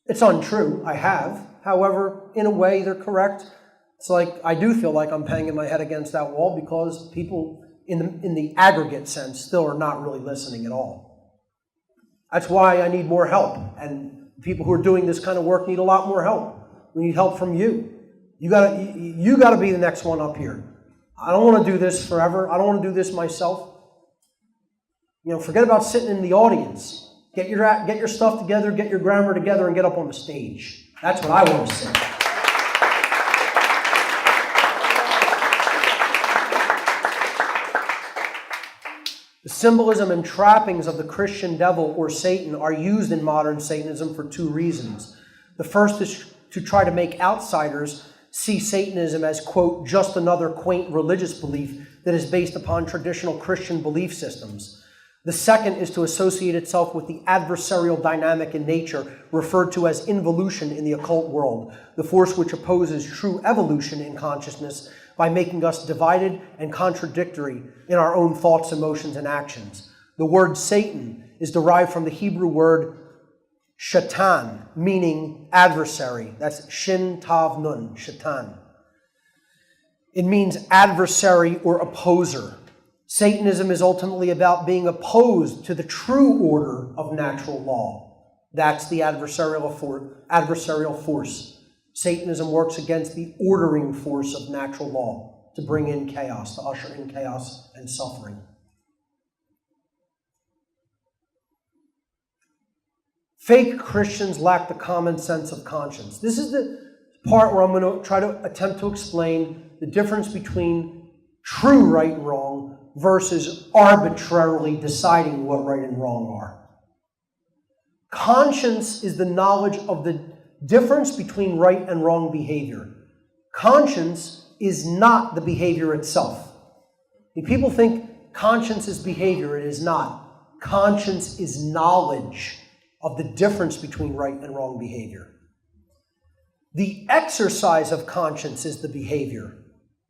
It's untrue. I have. However, in a way, they're correct. It's like I do feel like I'm banging my head against that wall because people in the aggregate sense still are not really listening at all. That's why I need more help. And people who are doing this kind of work need a lot more help. We need help from you. You gotta be the next one up here. I don't want to do this forever. I don't want to do this myself. You know, forget about sitting in the audience. Get your stuff together, get your grammar together, and get up on the stage. That's what I want to say. The symbolism and trappings of the Christian devil or Satan are used in modern Satanism for two reasons. The first is to try to make outsiders see Satanism as, quote, just another quaint religious belief that is based upon traditional Christian belief systems. The second is to associate itself with the adversarial dynamic in nature, referred to as involution in the occult world, the force which opposes true evolution in consciousness by making us divided and contradictory in our own thoughts, emotions, and actions. The word Satan is derived from the Hebrew word shaitan, meaning adversary. That's shin tav nun, shaitan. It means adversary or opposer. Satanism is ultimately about being opposed to the true order of natural law. That's the adversarial force. Satanism works against the ordering force of natural law to bring in chaos, to usher in chaos and suffering. Fake Christians lack the common sense of conscience. This is the part where I'm going to try to attempt to explain the difference between true right and wrong versus arbitrarily deciding what right and wrong are. Conscience is the knowledge of the difference between right and wrong behavior. Conscience is not the behavior itself. People think conscience is behavior. It is not. Conscience is knowledge of the difference between right and wrong behavior. The exercise of conscience is the behavior.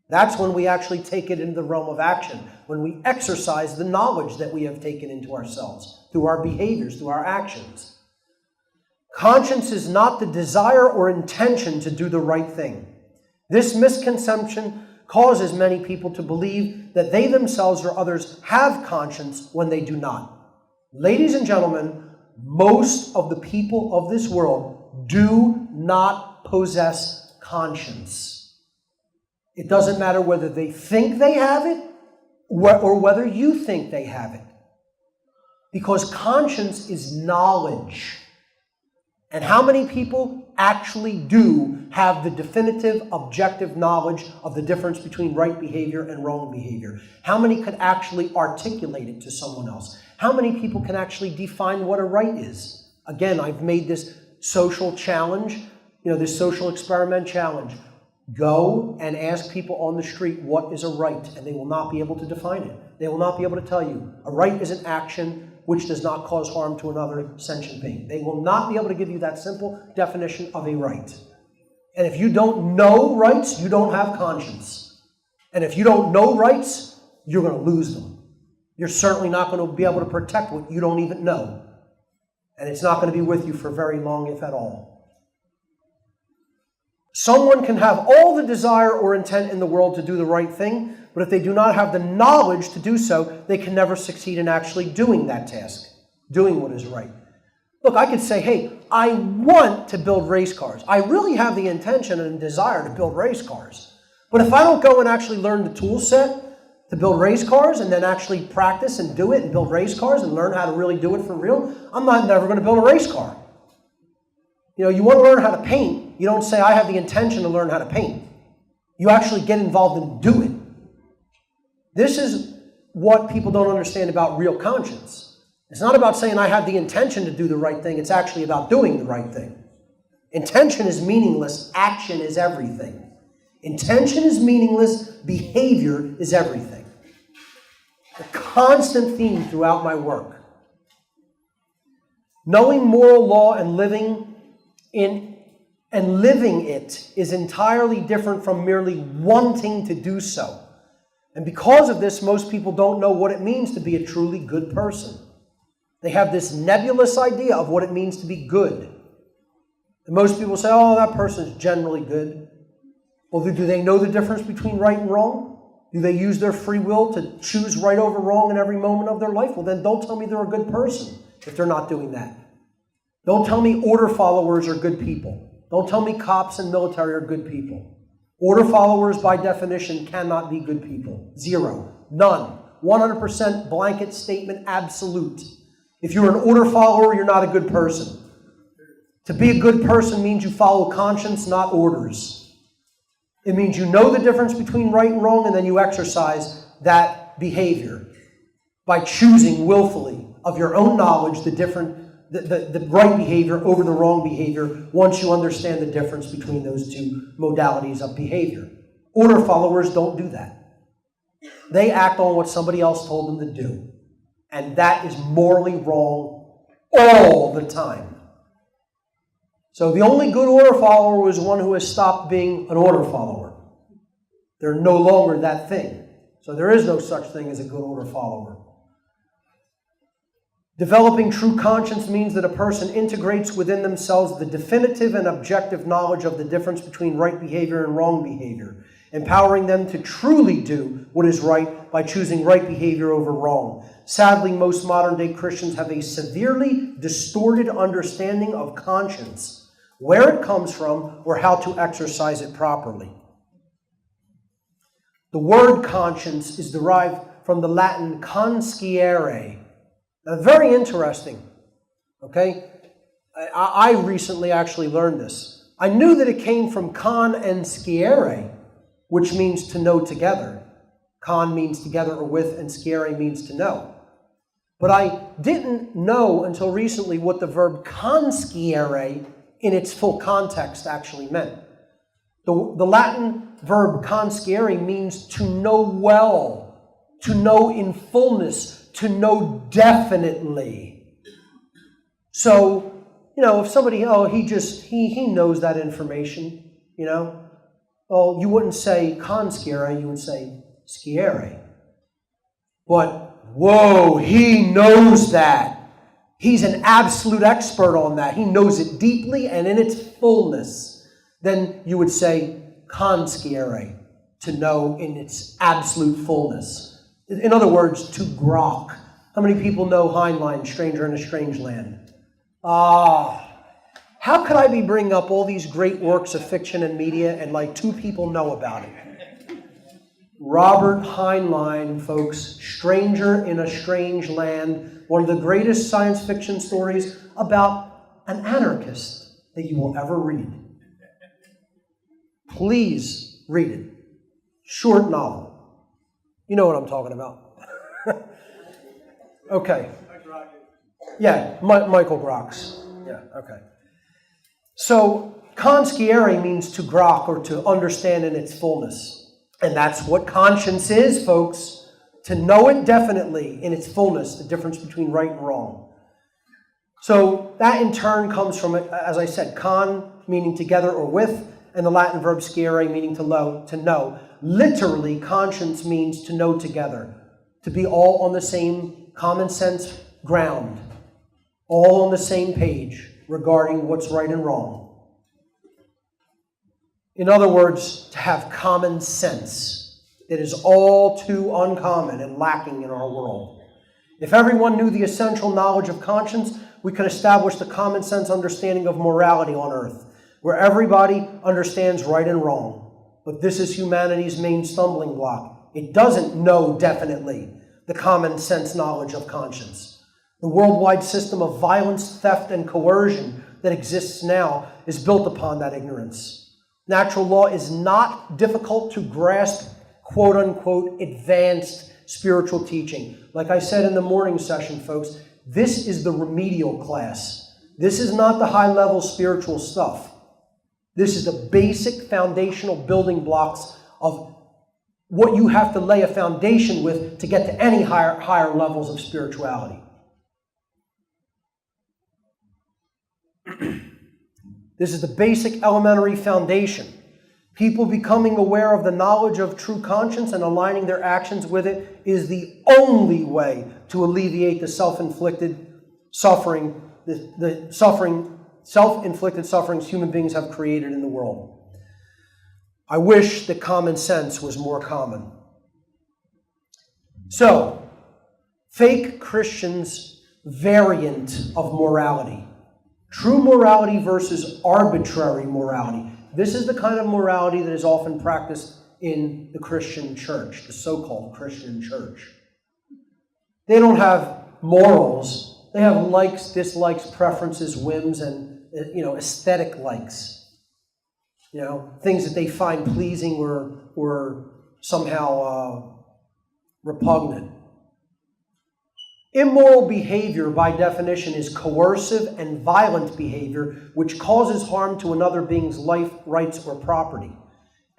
That's when we actually take it into the realm of action, when we exercise the knowledge that we have taken into ourselves through our behaviors, through our actions. Conscience is not the desire or intention to do the right thing. This misconception causes many people to believe that they themselves or others have conscience when they do not. Ladies and gentlemen, most of the people of this world do not possess conscience. It doesn't matter whether they think they have it or whether you think they have it. Because conscience is knowledge. And how many people actually do have the definitive, objective knowledge of the difference between right behavior and wrong behavior? How many could actually articulate it to someone else? How many people can actually define what a right is? Again, I've made this social challenge, this social experiment challenge. Go and ask people on the street what is a right, and they will not be able to define it. They will not be able to tell you. A right is an action which does not cause harm to another sentient being. They will not be able to give you that simple definition of a right. And if you don't know rights, you don't have conscience. And if you don't know rights, you're going to lose them. You're certainly not going to be able to protect what you don't even know. And it's not going to be with you for very long, if at all. Someone can have all the desire or intent in the world to do the right thing, but if they do not have the knowledge to do so, they can never succeed in actually doing that task, doing what is right. Look, I could say, hey, I want to build race cars. I really have the intention and desire to build race cars. But if I don't go and actually learn the tool set to build race cars and then actually practice and do it and build race cars and learn how to really do it for real, I'm never going to build a race car. You want to learn how to paint. You don't say, I have the intention to learn how to paint. You actually get involved and do it. This is what people don't understand about real conscience. It's not about saying I have the intention to do the right thing. It's actually about doing the right thing. Intention is meaningless. Action is everything. Intention is meaningless. Behavior is everything. A constant theme throughout my work. Knowing moral law and living it is entirely different from merely wanting to do so. And because of this, most people don't know what it means to be a truly good person. They have this nebulous idea of what it means to be good. And most people say, oh, that person is generally good. Well, do they know the difference between right and wrong? Do they use their free will to choose right over wrong in every moment of their life? Well, then don't tell me they're a good person if they're not doing that. Don't tell me order followers are good people. Don't tell me cops and military are good people. Order followers, by definition, cannot be good people. Zero. None. 100% blanket statement, absolute. If you're an order follower, you're not a good person. To be a good person means you follow conscience, not orders. It means you know the difference between right and wrong, and then you exercise that behavior by choosing willfully of your own knowledge the right behavior over the wrong behavior once you understand the difference between those two modalities of behavior. Order followers don't do that. They act on what somebody else told them to do. And that is morally wrong all the time. So the only good order follower was one who has stopped being an order follower. They're no longer that thing. So there is no such thing as a good order follower. Developing true conscience means that a person integrates within themselves the definitive and objective knowledge of the difference between right behavior and wrong behavior, empowering them to truly do what is right by choosing right behavior over wrong. Sadly, most modern-day Christians have a severely distorted understanding of conscience, where it comes from, or how to exercise it properly. The word conscience is derived from the Latin consciere. Very interesting, okay? I recently actually learned this. I knew that it came from con and sciere, which means to know together. Con means together or with, and sciere means to know. But I didn't know until recently what the verb consciere in its full context actually meant. The Latin verb consciere means to know well, to know in fullness, to know definitely. So, if somebody, he knows that information, well, you wouldn't say consciere, you would say sciere. But, whoa, he knows that. He's an absolute expert on that. He knows it deeply and in its fullness. Then you would say consciere, to know in its absolute fullness. In other words, to grok. How many people know Heinlein, Stranger in a Strange Land? How could I be bringing up all these great works of fiction and media and like two people know about it? Robert Heinlein, folks, Stranger in a Strange Land, one of the greatest science fiction stories about an anarchist that you will ever read. Please read it. Short novel. You know what I'm talking about. Okay. Yeah, Michael Grox. Yeah, okay. So, consciere means to grok or to understand in its fullness. And that's what conscience is, folks. To know it definitely in its fullness, the difference between right and wrong. So, that in turn comes from, as I said, con meaning together or with, and the Latin verb sciere meaning to know. Literally, conscience means to know together, to be all on the same common sense ground, all on the same page regarding what's right and wrong. In other words, to have common sense. It is all too uncommon and lacking in our world. If everyone knew the essential knowledge of conscience, we could establish the common sense understanding of morality on earth, where everybody understands right and wrong. But this is humanity's main stumbling block. It doesn't know definitely the common sense knowledge of conscience. The worldwide system of violence, theft, and coercion that exists now is built upon that ignorance. Natural law is not difficult to grasp, quote unquote, advanced spiritual teaching. Like I said in the morning session, folks, this is the remedial class. This is not the high-level spiritual stuff. This is the basic foundational building blocks of what you have to lay a foundation with to get to any higher levels of spirituality. This is the basic elementary foundation. People becoming aware of the knowledge of true conscience and aligning their actions with it is the only way to alleviate the self-inflicted suffering, the self-inflicted sufferings human beings have created in the world. I wish that common sense was more common. So, fake Christians' variant of morality. True morality versus arbitrary morality. This is the kind of morality that is often practiced in the Christian church, the so-called Christian church. They don't have morals. They have likes, dislikes, preferences, whims, and aesthetic likes. Things that they find pleasing or somehow repugnant. Immoral behavior, by definition, is coercive and violent behavior which causes harm to another being's life, rights, or property.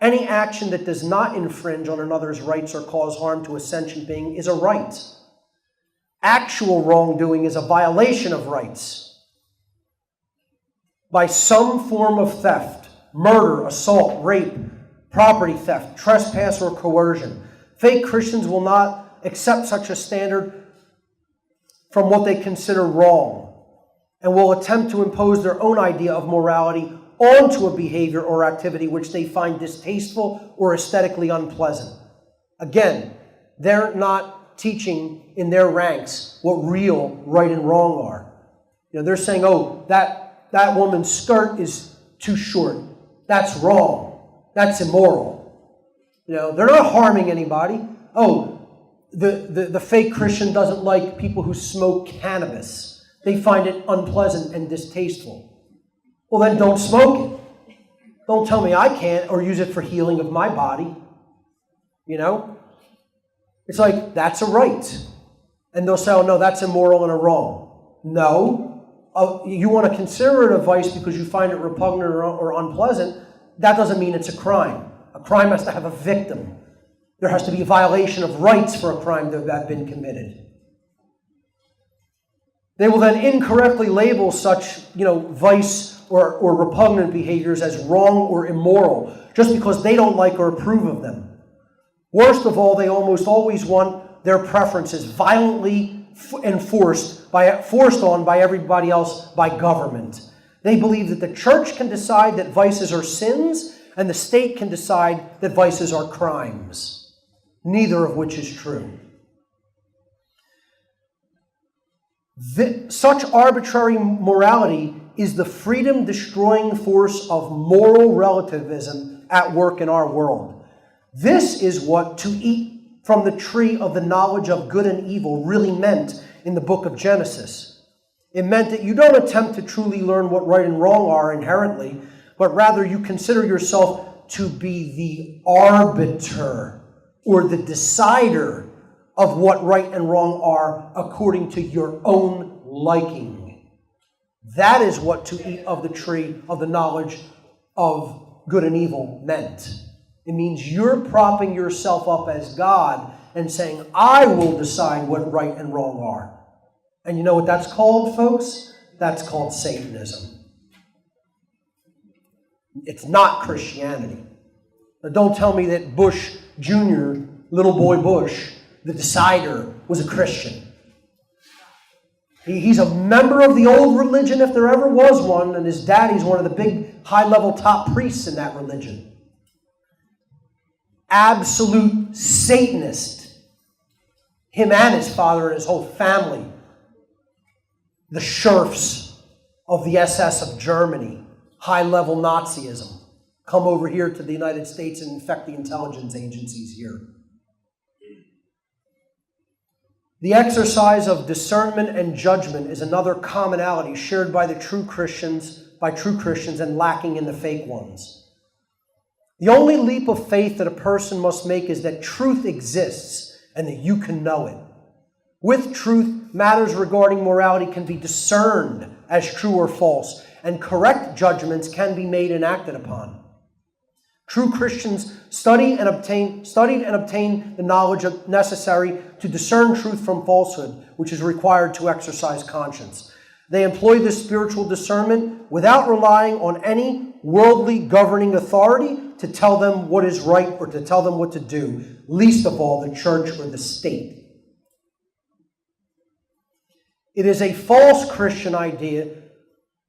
Any action that does not infringe on another's rights or cause harm to a sentient being is a right. Actual wrongdoing is a violation of rights by some form of theft, murder, assault, rape, property theft, trespass, or coercion. Fake Christians will not accept such a standard from what they consider wrong, and will attempt to impose their own idea of morality onto a behavior or activity which they find distasteful or aesthetically unpleasant. Again, they're not teaching in their ranks what real right and wrong are. They're saying, oh, that woman's skirt is too short. That's wrong. That's immoral. They're not harming anybody. Oh, the fake Christian doesn't like people who smoke cannabis. They find it unpleasant and distasteful. Well, then don't smoke it. Don't tell me I can't or use it for healing of my body. It's like, that's a right. And they'll say, oh, no, that's immoral and a wrong. No. You want to consider it a vice because you find it repugnant or unpleasant. That doesn't mean it's a crime. A crime has to have a victim. There has to be a violation of rights for a crime to have been committed. They will then incorrectly label such, vice or repugnant behaviors as wrong or immoral just because they don't like or approve of them. Worst of all, they almost always want their preferences violently forced on by everybody else, by government. They believe that the church can decide that vices are sins and the state can decide that vices are crimes. Neither of which is true. Such arbitrary morality is the freedom-destroying force of moral relativism at work in our world. This is what to eat from the tree of the knowledge of good and evil really meant in the book of Genesis. It meant that you don't attempt to truly learn what right and wrong are inherently, but rather you consider yourself to be the arbiter or the decider of what right and wrong are according to your own liking. That is what to eat of the tree of the knowledge of good and evil meant. It means you're propping yourself up as God and saying, I will decide what right and wrong are. And you know what that's called, folks? That's called Satanism. It's not Christianity. Now, don't tell me that Bush Jr., little boy Bush, the decider, was a Christian. He's a member of the old religion, if there ever was one, and his daddy's one of the big, high-level top priests in that religion. Absolute Satanist. Him and his father and his whole family. The sheriffs of the SS of Germany. High-level Nazism. Come over here to the United States and infect the intelligence agencies here. The exercise of discernment and judgment is another commonality shared by true Christians and lacking in the fake ones. The only leap of faith that a person must make is that truth exists and that you can know it. With truth, matters regarding morality can be discerned as true or false, and correct judgments can be made and acted upon. True Christians studied and obtained the knowledge necessary to discern truth from falsehood, which is required to exercise conscience. They employ this spiritual discernment without relying on any worldly governing authority to tell them what is right or to tell them what to do, least of all the church or the state. It is a false Christian idea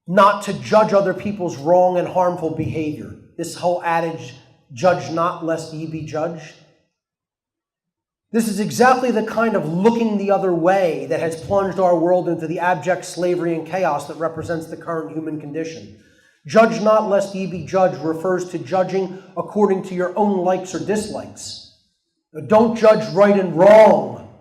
not to judge other people's wrong and harmful behavior. This whole adage, judge not lest ye be judged. This is exactly the kind of looking the other way that has plunged our world into the abject slavery and chaos that represents the current human condition. Judge not lest ye be judged refers to judging according to your own likes or dislikes. Now, don't judge right and wrong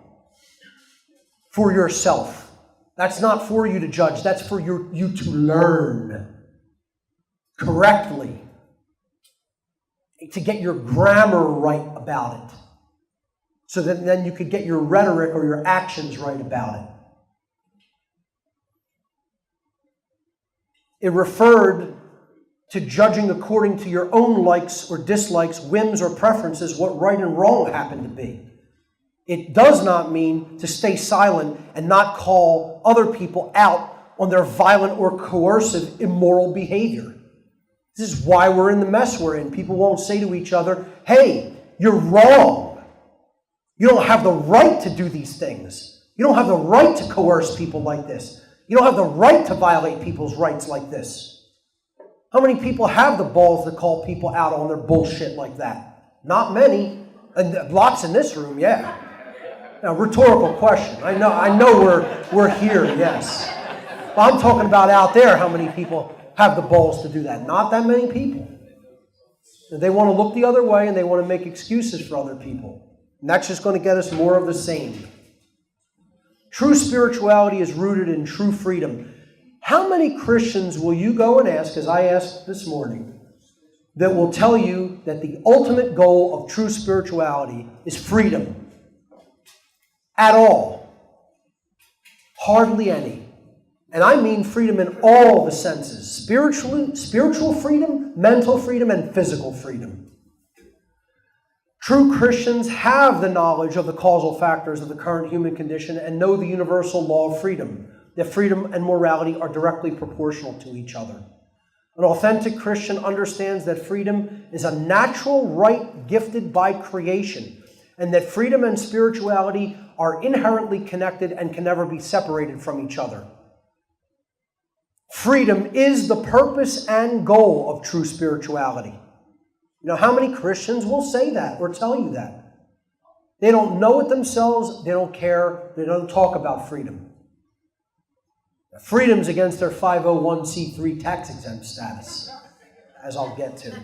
for yourself. That's not for you to judge. That's for you to learn correctly, to get your grammar right about it, so that then you could get your rhetoric or your actions right about it. It referred to judging according to your own likes or dislikes, whims or preferences, what right and wrong happen to be. It does not mean to stay silent and not call other people out on their violent or coercive immoral behavior. This is why we're in the mess we're in. People won't say to each other, hey, you're wrong. You don't have the right to do these things. You don't have the right to coerce people like this. You don't have the right to violate people's rights like this. How many people have the balls to call people out on their bullshit like that? Not many. And lots in this room, yeah. Now, rhetorical question. I know we're here, yes. But I'm talking about out there, how many people have the balls to do that? Not that many people. They want to look the other way and they want to make excuses for other people. And that's just going to get us more of the same. True spirituality is rooted in true freedom. How many Christians will you go and ask, as I asked this morning, that will tell you that the ultimate goal of true spirituality is freedom? At all. Hardly any. And I mean freedom in all the senses. Spiritual freedom, mental freedom, and physical freedom. True Christians have the knowledge of the causal factors of the current human condition and know the universal law of freedom, that freedom and morality are directly proportional to each other. An authentic Christian understands that freedom is a natural right gifted by creation, and that freedom and spirituality are inherently connected and can never be separated from each other. Freedom is the purpose and goal of true spirituality. You know, how many Christians will say that or tell you that? They don't know it themselves, they don't care, they don't talk about freedom. Freedom's against their 501c3 tax-exempt status, as I'll get to.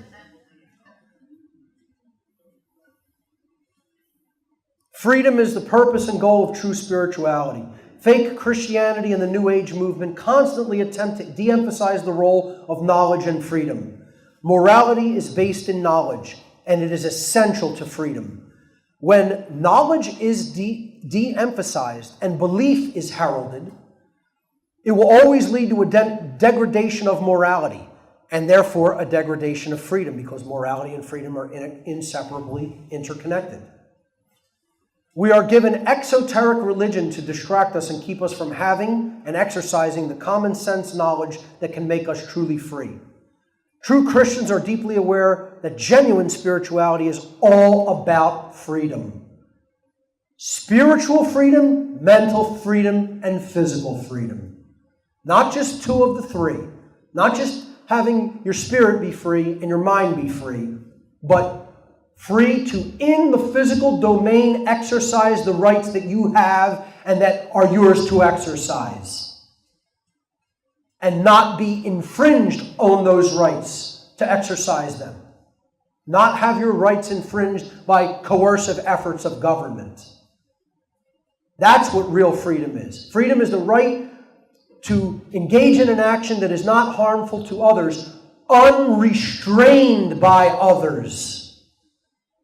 Freedom is the purpose and goal of true spirituality. Fake Christianity and the New Age movement constantly attempt to de-emphasize the role of knowledge and freedom. Morality is based in knowledge, and it is essential to freedom. When knowledge is de-emphasized and belief is heralded, it will always lead to a degradation of morality, and therefore a degradation of freedom, because morality and freedom are inseparably interconnected. We are given exoteric religion to distract us and keep us from having and exercising the common sense knowledge that can make us truly free. True Christians are deeply aware that genuine spirituality is all about freedom. Spiritual freedom, mental freedom, and physical freedom. Not just two of the three. Not just having your spirit be free and your mind be free, but free to, in the physical domain, exercise the rights that you have and that are yours to exercise. And not be infringed on those rights to exercise them. Not have your rights infringed by coercive efforts of government. That's what real freedom is. Freedom is the right to engage in an action that is not harmful to others unrestrained by others.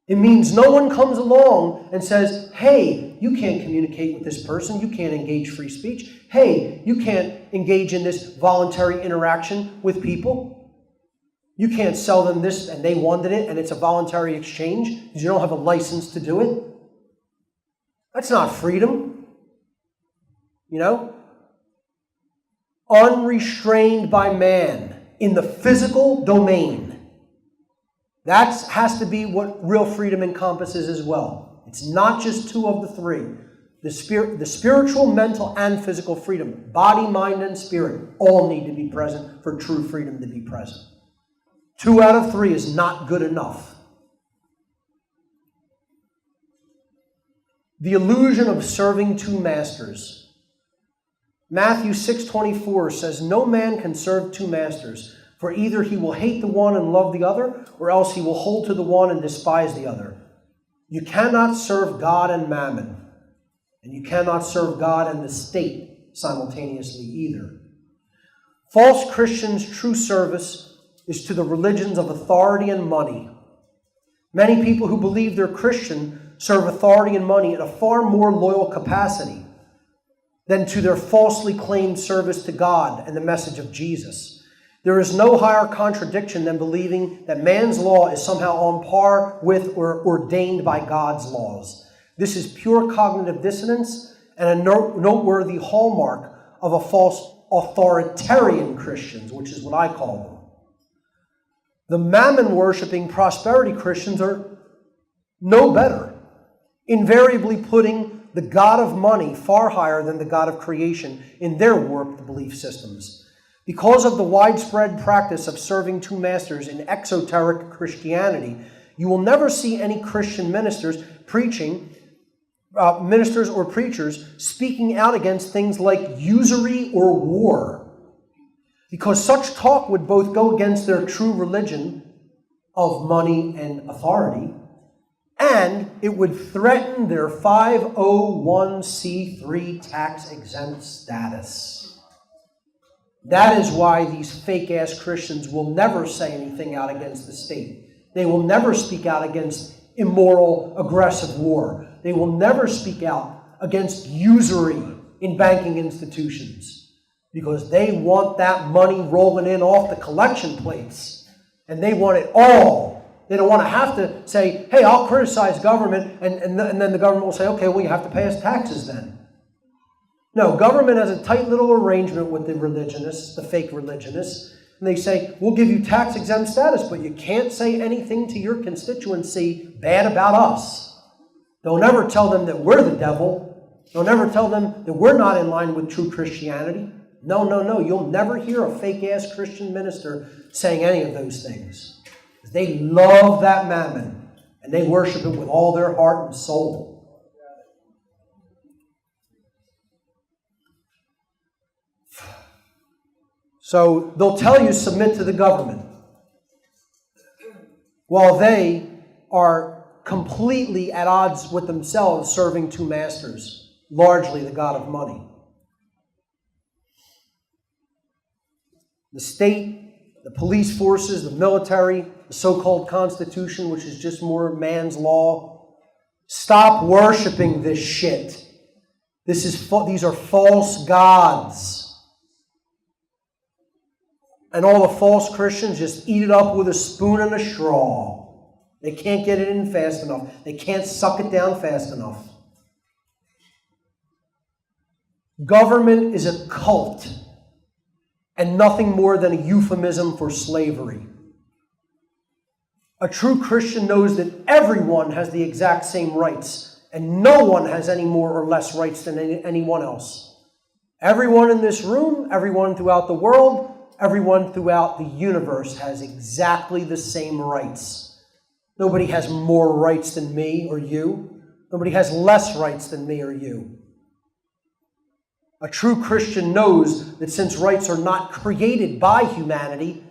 It means no one comes along and says, hey, you can't communicate with this person. You can't engage free speech. Hey, you can't engage in this voluntary interaction with people. You can't sell them this and they wanted it and it's a voluntary exchange because you don't have a license to do it. That's not freedom. You know? Unrestrained by man in the physical domain. That has to be what real freedom encompasses as well. It's not just two of the three. The spiritual, mental, and physical freedom, body, mind, and spirit, all need to be present for true freedom to be present. 2 out of 3 is not good enough. The illusion of serving two masters. Matthew 6:24 says, no man can serve two masters, for either he will hate the one and love the other, or else he will hold to the one and despise the other. You cannot serve God and mammon, and you cannot serve God and the state simultaneously either. False Christians' true service is to the religions of authority and money. Many people who believe they're Christian serve authority and money in a far more loyal capacity than to their falsely claimed service to God and the message of Jesus. There is no higher contradiction than believing that man's law is somehow on par with or ordained by God's laws. This is pure cognitive dissonance and a noteworthy hallmark of a false authoritarian Christians, which is what I call them. The mammon-worshipping prosperity Christians are no better, invariably putting the God of money far higher than the God of creation in their warped belief systems. Because of the widespread practice of serving two masters in exoteric Christianity, you will never see any Christian ministers or preachers speaking out against things like usury or war, because such talk would both go against their true religion of money and authority, and it would threaten their 501c3 tax-exempt status. That is why these fake-ass Christians will never say anything out against the state. They will never speak out against immoral, aggressive war. They will never speak out against usury in banking institutions because they want that money rolling in off the collection plates, and they want it all. They don't want to have to say, hey, I'll criticize government, and then the government will say, okay, well, you have to pay us taxes then. No, government has a tight little arrangement with the religionists, the fake religionists, and they say, we'll give you tax-exempt status, but you can't say anything to your constituency bad about us. Don't ever tell them that we're the devil. Don't ever tell them that we're not in line with true Christianity. No. You'll never hear a fake-ass Christian minister saying any of those things. They love that mammon, and they worship it with all their heart and soul. So they'll tell you submit to the government, while they are completely at odds with themselves serving two masters, largely the God of money. The state, the police forces, the military, the so-called Constitution, which is just more man's law. Stop worshiping this shit. These are false gods. And all the false Christians just eat it up with a spoon and a straw. They can't get it in fast enough. They can't suck it down fast enough. Government is a cult and nothing more than a euphemism for slavery. A true Christian knows that everyone has the exact same rights, and no one has any more or less rights than anyone else. Everyone in this room, everyone throughout the world, everyone throughout the universe has exactly the same rights. Nobody has more rights than me or you. Nobody has less rights than me or you. A true Christian knows that since rights are not created by humanity,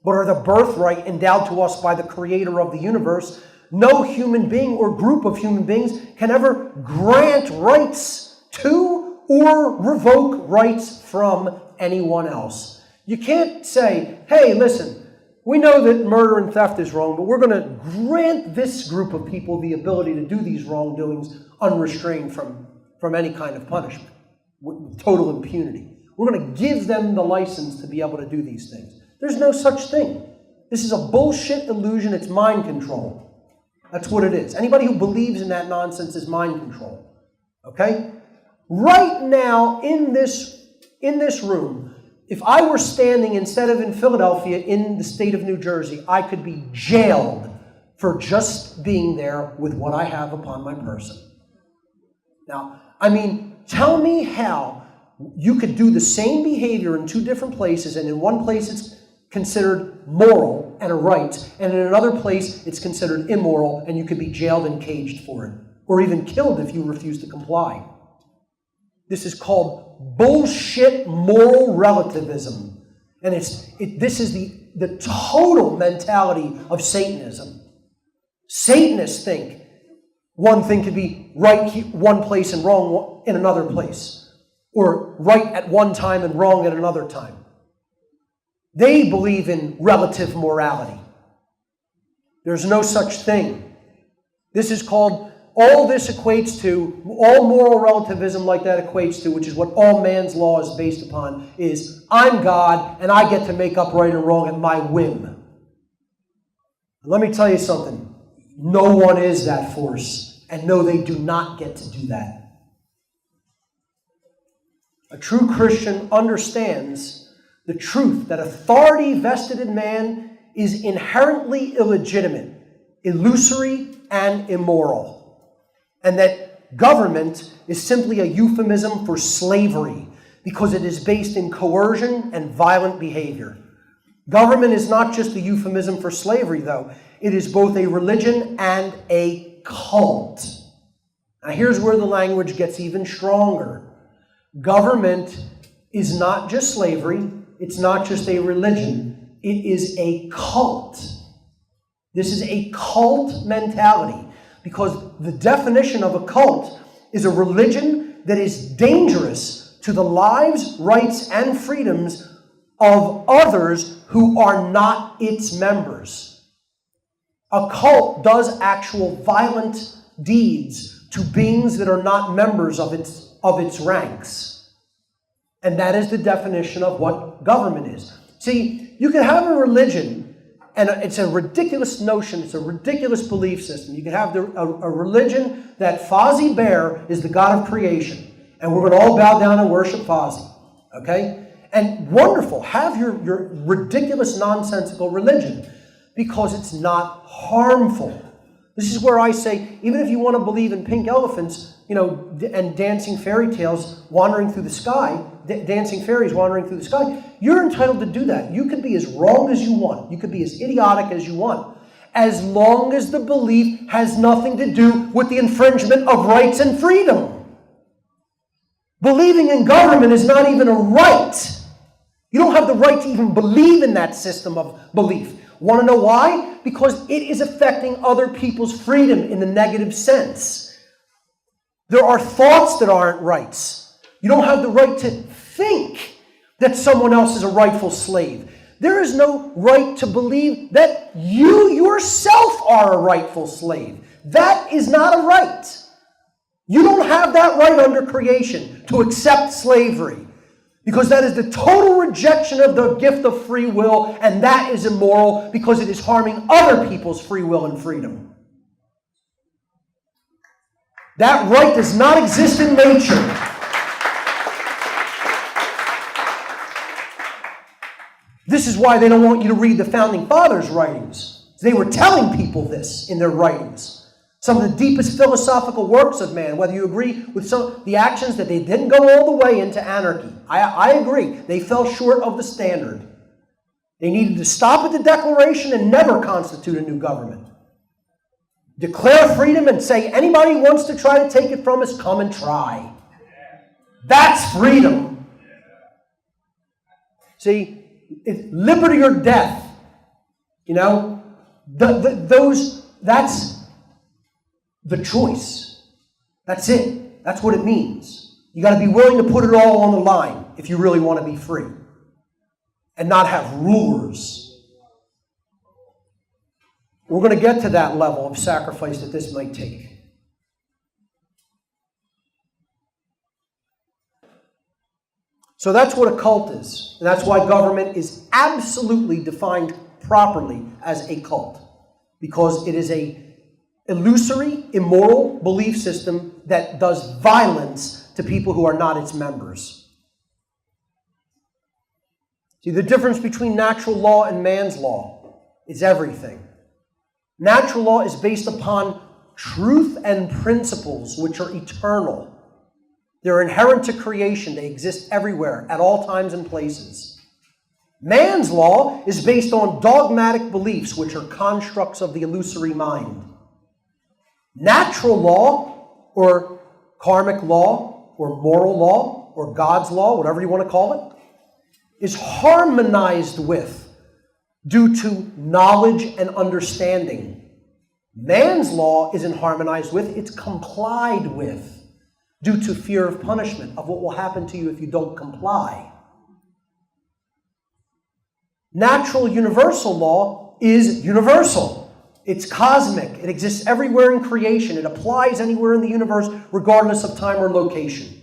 but are the birthright endowed to us by the creator of the universe, no human being or group of human beings can ever grant rights to or revoke rights from anyone else. You can't say, hey, listen, We know that murder and theft is wrong, but we're going to grant this group of people the ability to do these wrongdoings unrestrained from any kind of punishment, with total impunity. We're going to give them the license to be able to do these things. There's no such thing. This is a bullshit illusion. It's mind control. That's what it is. Anybody who believes in that nonsense is mind control. Okay? Right now, in this room, if I were standing instead of in Philadelphia in the state of New Jersey, I could be jailed for just being there with what I have upon my person. Now, I mean, tell me how you could do the same behavior in two different places, and in one place it's considered moral and a right, and in another place it's considered immoral, and you could be jailed and caged for it, or even killed if you refuse to comply. This is called bullshit moral relativism, and this is the total mentality of Satanism. Satanists think one thing could be right one place and wrong in another place, or right at one time and wrong at another time. They believe in relative morality. There's no such thing. This is called, all this equates to, all moral relativism like that equates to, which is what all man's law is based upon, is I'm God and I get to make up right and wrong at my whim. Let me tell you something. No one is that force, and no, they do not get to do that. A true Christian understands the truth that authority vested in man is inherently illegitimate, illusory, and immoral, and that government is simply a euphemism for slavery because it is based in coercion and violent behavior. Government is not just a euphemism for slavery, though. It is both a religion and a cult. Now, here's where the language gets even stronger. Government is not just slavery. It's not just a religion. It is a cult. This is a cult mentality, because the definition of a cult is a religion that is dangerous to the lives, rights, and freedoms of others who are not its members. A cult does actual violent deeds to beings that are not members of its ranks. And that is the definition of what government is. See, you can have a religion, and it's a ridiculous notion, it's a ridiculous belief system. You can have a religion that Fozzie Bear is the God of creation, and we're going to all bow down and worship Fozzie. Okay? And wonderful, have your ridiculous, nonsensical religion, because it's not harmful. This is where I say, even if you want to believe in pink elephants, and dancing fairy tales wandering through the sky, dancing fairies wandering through the sky, you're entitled to do that. You can be as wrong as you want. You can be as idiotic as you want, as long as the belief has nothing to do with the infringement of rights and freedom. Believing in government is not even a right. You don't have the right to even believe in that system of belief. Want to know why? Because it is affecting other people's freedom in the negative sense. There are thoughts that aren't rights. You don't have the right to think that someone else is a rightful slave. There is no right to believe that you yourself are a rightful slave. That is not a right. You don't have that right under creation to accept slavery, because that is the total rejection of the gift of free will, and that is immoral because it is harming other people's free will and freedom. That right does not exist in nature. This is why they don't want you to read the Founding Fathers' writings. They were telling people this in their writings. Some of the deepest philosophical works of man, whether you agree with some of the actions that they didn't go all the way into anarchy. I agree. They fell short of the standard. They needed to stop at the Declaration and never constitute a new government. Declare freedom and say anybody who wants to try to take it from us, come and try. That's freedom. See, it's liberty or death. That's the choice. That's it. That's what it means. You got to be willing to put it all on the line if you really want to be free and not have rulers. We're going to get to that level of sacrifice that this might take. So that's what a cult is. And that's why government is absolutely defined properly as a cult. Because it is a illusory, immoral belief system that does violence to people who are not its members. See, the difference between natural law and man's law is everything. Natural law is based upon truth and principles which are eternal. They're inherent to creation. They exist everywhere, at all times and places. Man's law is based on dogmatic beliefs, which are constructs of the illusory mind. Natural law, or karmic law, or moral law, or God's law, whatever you want to call it, is harmonized with due to knowledge and understanding. Man's law isn't harmonized with, it's complied with due to fear of punishment, of what will happen to you if you don't comply. Natural universal law is universal. It's cosmic. It exists everywhere in creation. It applies anywhere in the universe, regardless of time or location.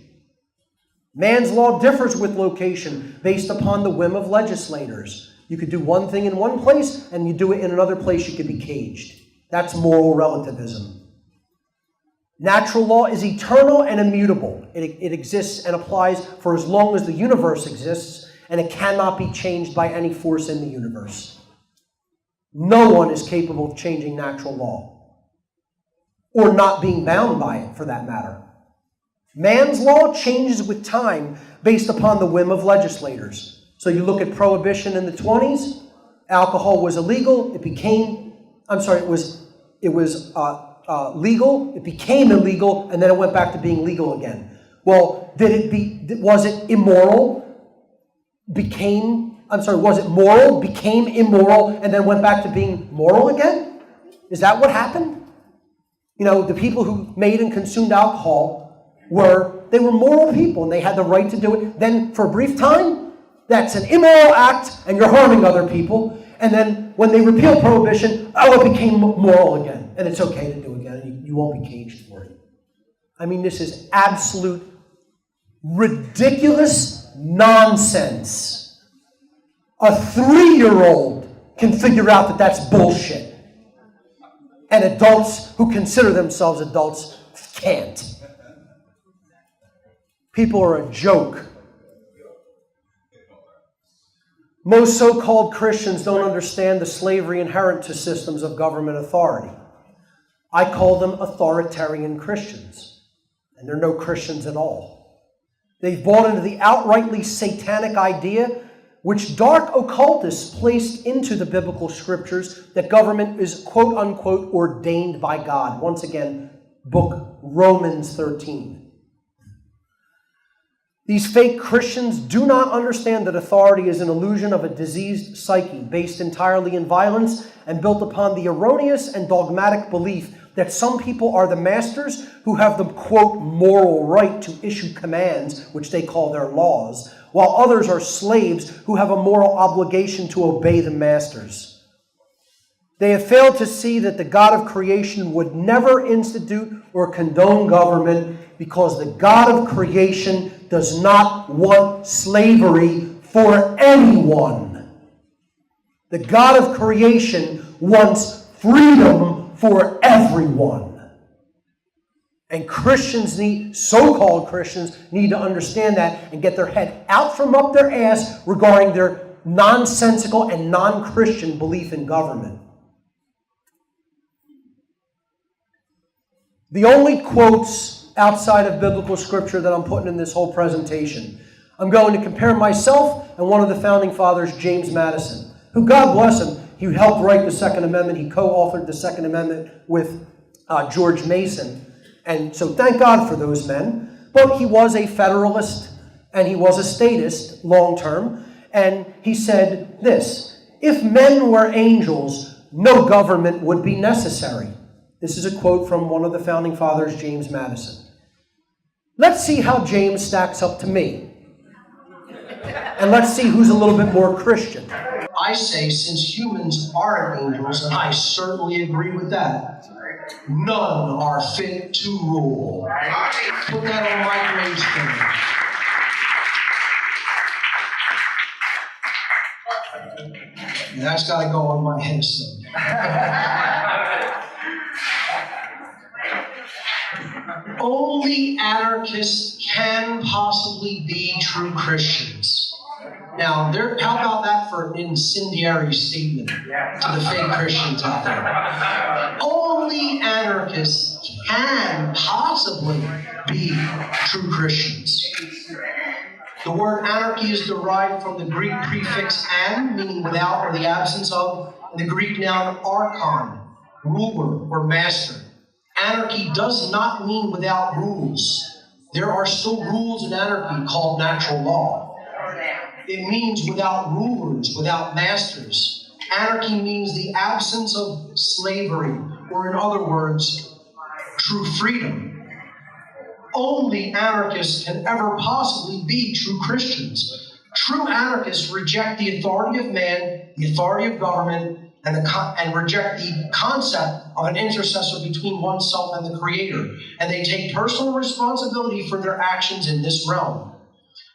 Man's law differs with location based upon the whim of legislators. You could do one thing in one place, and you do it in another place, you could be caged. That's moral relativism. Natural law is eternal and immutable. It exists and applies for as long as the universe exists, and it cannot be changed by any force in the universe. No one is capable of changing natural law, or not being bound by it, for that matter. Man's law changes with time based upon the whim of legislators. So you look at prohibition in the 20s, alcohol was illegal, it was legal, it became illegal, and then it went back to being legal again. Well, was it immoral? Was it moral, became immoral, and then went back to being moral again? Is that what happened? You know, the people who made and consumed alcohol were moral people, and they had the right to do it. Then, for a brief time, that's an immoral act, and you're harming other people. And then, when they repealed prohibition, it became moral again, and it's okay to do it again, and you won't be caged for it. I mean, this is absolute ridiculous nonsense. A 3-year-old can figure out that that's bullshit. And adults who consider themselves adults can't. People are a joke. Most so-called Christians don't understand the slavery inherent to systems of government authority. I call them authoritarian Christians, and they're no Christians at all. They've bought into the outrightly satanic idea, which dark occultists placed into the biblical scriptures, that government is quote-unquote ordained by God. Once again, book Romans 13. These fake Christians do not understand that authority is an illusion of a diseased psyche based entirely in violence and built upon the erroneous and dogmatic belief that some people are the masters who have the, quote, moral right to issue commands, which they call their laws, while others are slaves who have a moral obligation to obey the masters. They have failed to see that the God of creation would never institute or condone government, because the God of creation does not want slavery for anyone. The God of creation wants freedom for everyone. And so-called Christians, need to understand that and get their head out from up their ass regarding their nonsensical and non-Christian belief in government. The only quotes outside of biblical scripture that I'm putting in this whole presentation, I'm going to compare myself and one of the founding fathers, James Madison, who, God bless him, he helped write the Second Amendment. He co-authored the Second Amendment with George Mason. And so thank God for those men. But he was a Federalist and he was a statist long term. And he said this: if men were angels, no government would be necessary. This is a quote from one of the founding fathers, James Madison. Let's see how James stacks up to me. And let's see who's a little bit more Christian. I say, since humans aren't angels, and I certainly agree with that, none are fit to rule. Put that on my gravestone. That's got to go on my headstone. Only anarchists can possibly be true Christians. Now, how about that for an incendiary statement to the fake Christians out there? Only anarchists can possibly be true Christians. The word anarchy is derived from the Greek prefix an, meaning without or the absence of, and the Greek noun archon, ruler or master. Anarchy does not mean without rules. There are still rules in anarchy called natural law. It means without rulers, without masters. Anarchy means the absence of slavery, or in other words, true freedom. Only anarchists can ever possibly be true Christians. True anarchists reject the authority of man, the authority of government, and reject the concept of an intercessor between oneself and the Creator. And they take personal responsibility for their actions in this realm.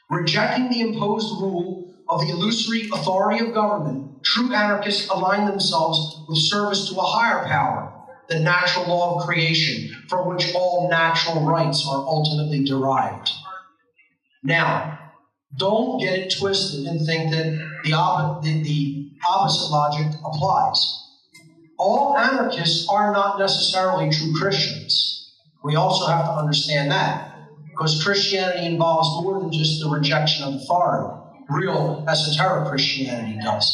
Rejecting the imposed rule of the illusory authority of government, true anarchists align themselves with service to a higher power, the natural law of creation, from which all natural rights are ultimately derived. Now, don't get it twisted and think that the opposite logic applies. All anarchists are not necessarily true Christians. We also have to understand that, because Christianity involves more than just the rejection of authority. Real esoteric Christianity does.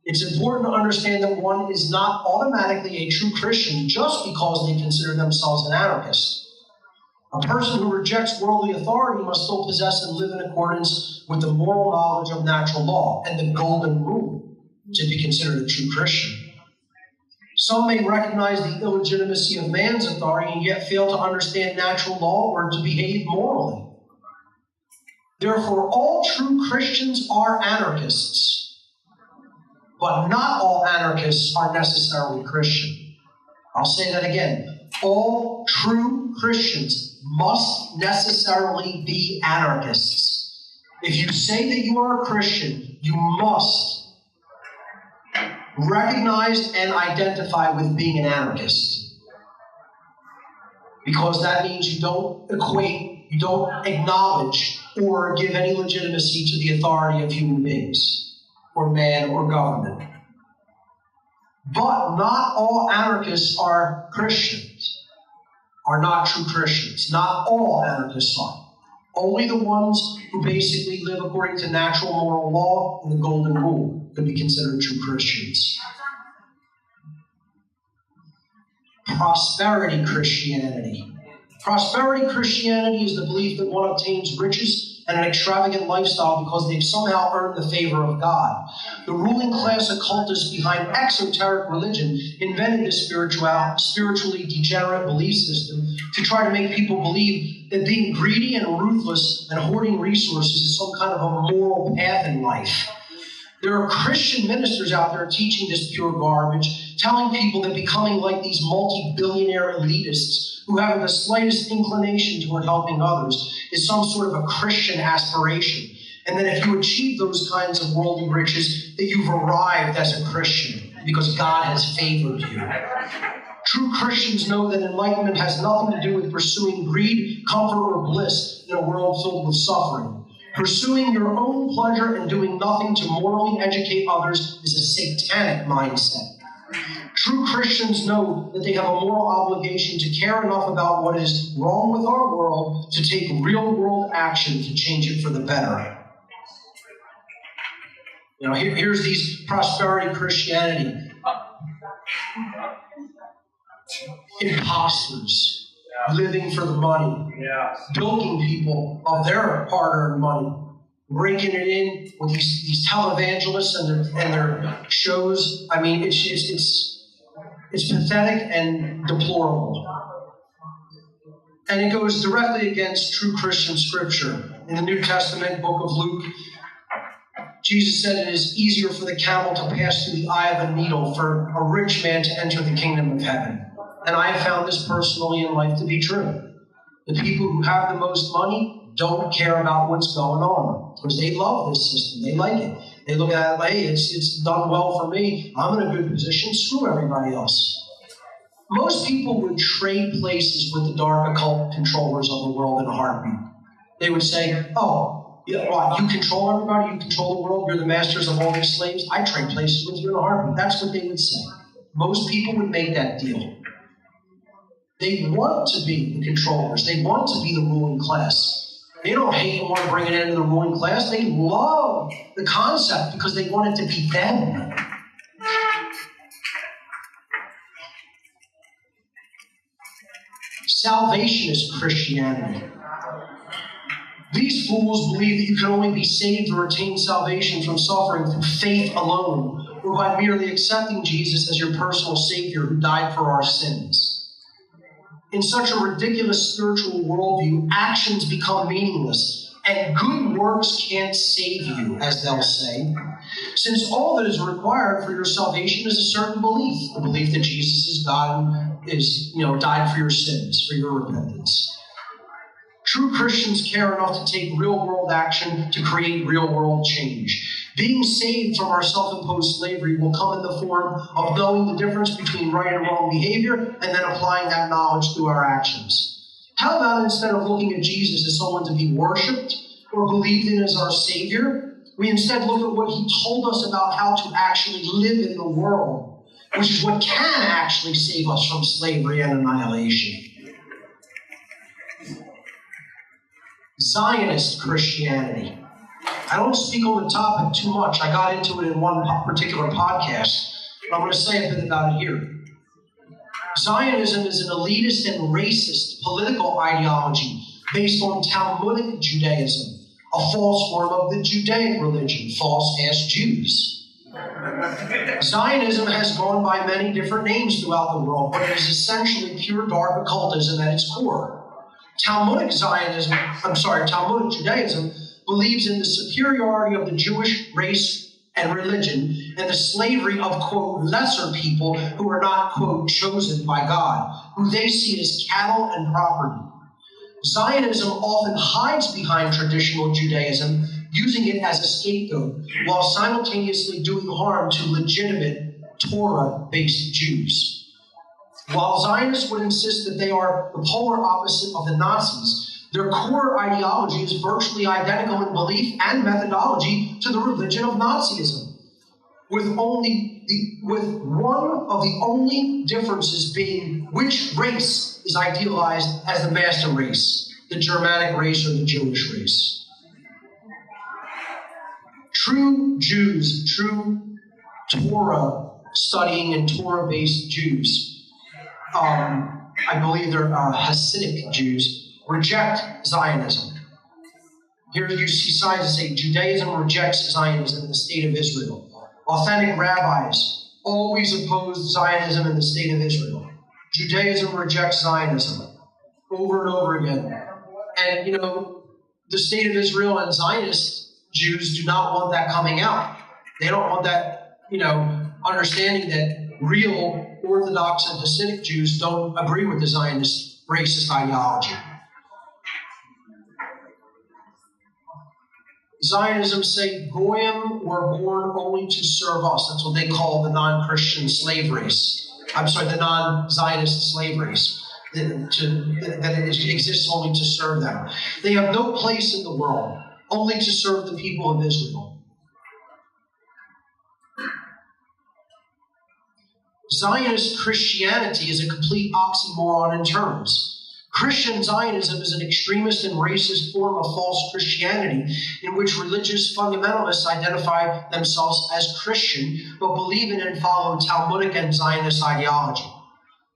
It's important to understand that one is not automatically a true Christian just because they consider themselves an anarchist. A person who rejects worldly authority must still possess and live in accordance with the moral knowledge of natural law and the golden rule to be considered a true Christian. Some may recognize the illegitimacy of man's authority and yet fail to understand natural law or to behave morally. Therefore, all true Christians are anarchists, but not all anarchists are necessarily Christian. I'll say that again. All true Christians must necessarily be anarchists. If you say that you are a Christian, you must recognize and identify with being an anarchist. Because that means you don't equate, you don't acknowledge or give any legitimacy to the authority of human beings, or man, or government. But not all anarchists are Christians, are not true Christians. Not all anarchists are. Only the ones who basically live according to natural moral law and the golden rule could be considered true Christians. Prosperity Christianity. Prosperity Christianity is the belief that one obtains riches and an extravagant lifestyle because they've somehow earned the favor of God. The ruling class occultists behind exoteric religion invented this spiritually degenerate belief system to try to make people believe that being greedy and ruthless and hoarding resources is some kind of a moral path in life. There are Christian ministers out there teaching this pure garbage, telling people that becoming like these multi-billionaire elitists who have the slightest inclination toward helping others is some sort of a Christian aspiration. And that if you achieve those kinds of worldly riches, that you've arrived as a Christian because God has favored you. True Christians know that enlightenment has nothing to do with pursuing greed, comfort, or bliss in a world filled with suffering. Pursuing your own pleasure and doing nothing to morally educate others is a satanic mindset. True Christians know that they have a moral obligation to care enough about what is wrong with our world to take real-world action to change it for the better. You know, here's these prosperity Christianity. Imposters, living for the money, bilking people of their hard-earned money, breaking it in with these televangelists and their shows. I mean, it's pathetic and deplorable. And it goes directly against true Christian scripture. In the New Testament, book of Luke, Jesus said it is easier for the camel to pass through the eye of a needle for a rich man to enter the kingdom of heaven. And I have found this personally in life to be true. The people who have the most money don't care about what's going on because they love this system. They like it. They look at it like, hey, it's done well for me. I'm in a good position. Screw everybody else. Most people would trade places with the dark occult controllers of the world in a heartbeat. They would say, oh, you control everybody, you control the world, you're the masters of all these slaves. I trade places with you in a heartbeat. That's what they would say. Most people would make that deal. They want to be the controllers. They want to be the ruling class. They don't hate and want to bring it into the ruling class. They love the concept because they want it to be them. Salvation is Christianity. These fools believe that you can only be saved or attain salvation from suffering through faith alone, or by merely accepting Jesus as your personal Savior who died for our sins. In such a ridiculous spiritual worldview, actions become meaningless, and good works can't save you, as they'll say, since all that is required for your salvation is a certain belief, the belief that Jesus is God and died for your sins, for your repentance. True Christians care enough to take real-world action to create real-world change. Being saved from our self-imposed slavery will come in the form of knowing the difference between right and wrong behavior and then applying that knowledge through our actions. How about instead of looking at Jesus as someone to be worshipped or believed in as our Savior, we instead look at what He told us about how to actually live in the world, which is what can actually save us from slavery and annihilation. Zionist Christianity. I don't speak on the topic too much. I got into it in one particular podcast, but I'm going to say a bit about it here. Zionism is an elitist and racist political ideology based on Talmudic Judaism, a false form of the Judaic religion, false as Jews. Zionism has gone by many different names throughout the world, but it is essentially pure dark occultism at its core. Talmudic Judaism believes in the superiority of the Jewish race and religion and the slavery of, quote, lesser people who are not, quote, chosen by God, who they see as cattle and property. Zionism often hides behind traditional Judaism, using it as a scapegoat, while simultaneously doing harm to legitimate Torah-based Jews. While Zionists would insist that they are the polar opposite of the Nazis, their core ideology is virtually identical in belief and methodology to the religion of Nazism, with one of the only differences being which race is idealized as the master race, the Germanic race or the Jewish race. True Jews, true Torah studying and Torah-based Jews, I believe they're Hasidic Jews, reject Zionism. Here you see signs that say Judaism rejects Zionism in the state of Israel. Authentic rabbis always opposed Zionism in the state of Israel. Judaism rejects Zionism over and over again. And, the state of Israel and Zionist Jews do not want that coming out. They don't want that, understanding that real Orthodox and Hasidic Jews don't agree with the Zionist racist ideology. Zionism say Goyim were born only to serve us. That's what they call the non-Christian slave race. The non-Zionist slave race. That it exists only to serve them. They have no place in the world, only to serve the people of Israel. Zionist Christianity is a complete oxymoron in terms. Christian Zionism is an extremist and racist form of false Christianity in which religious fundamentalists identify themselves as Christian but believe in and follow Talmudic and Zionist ideology.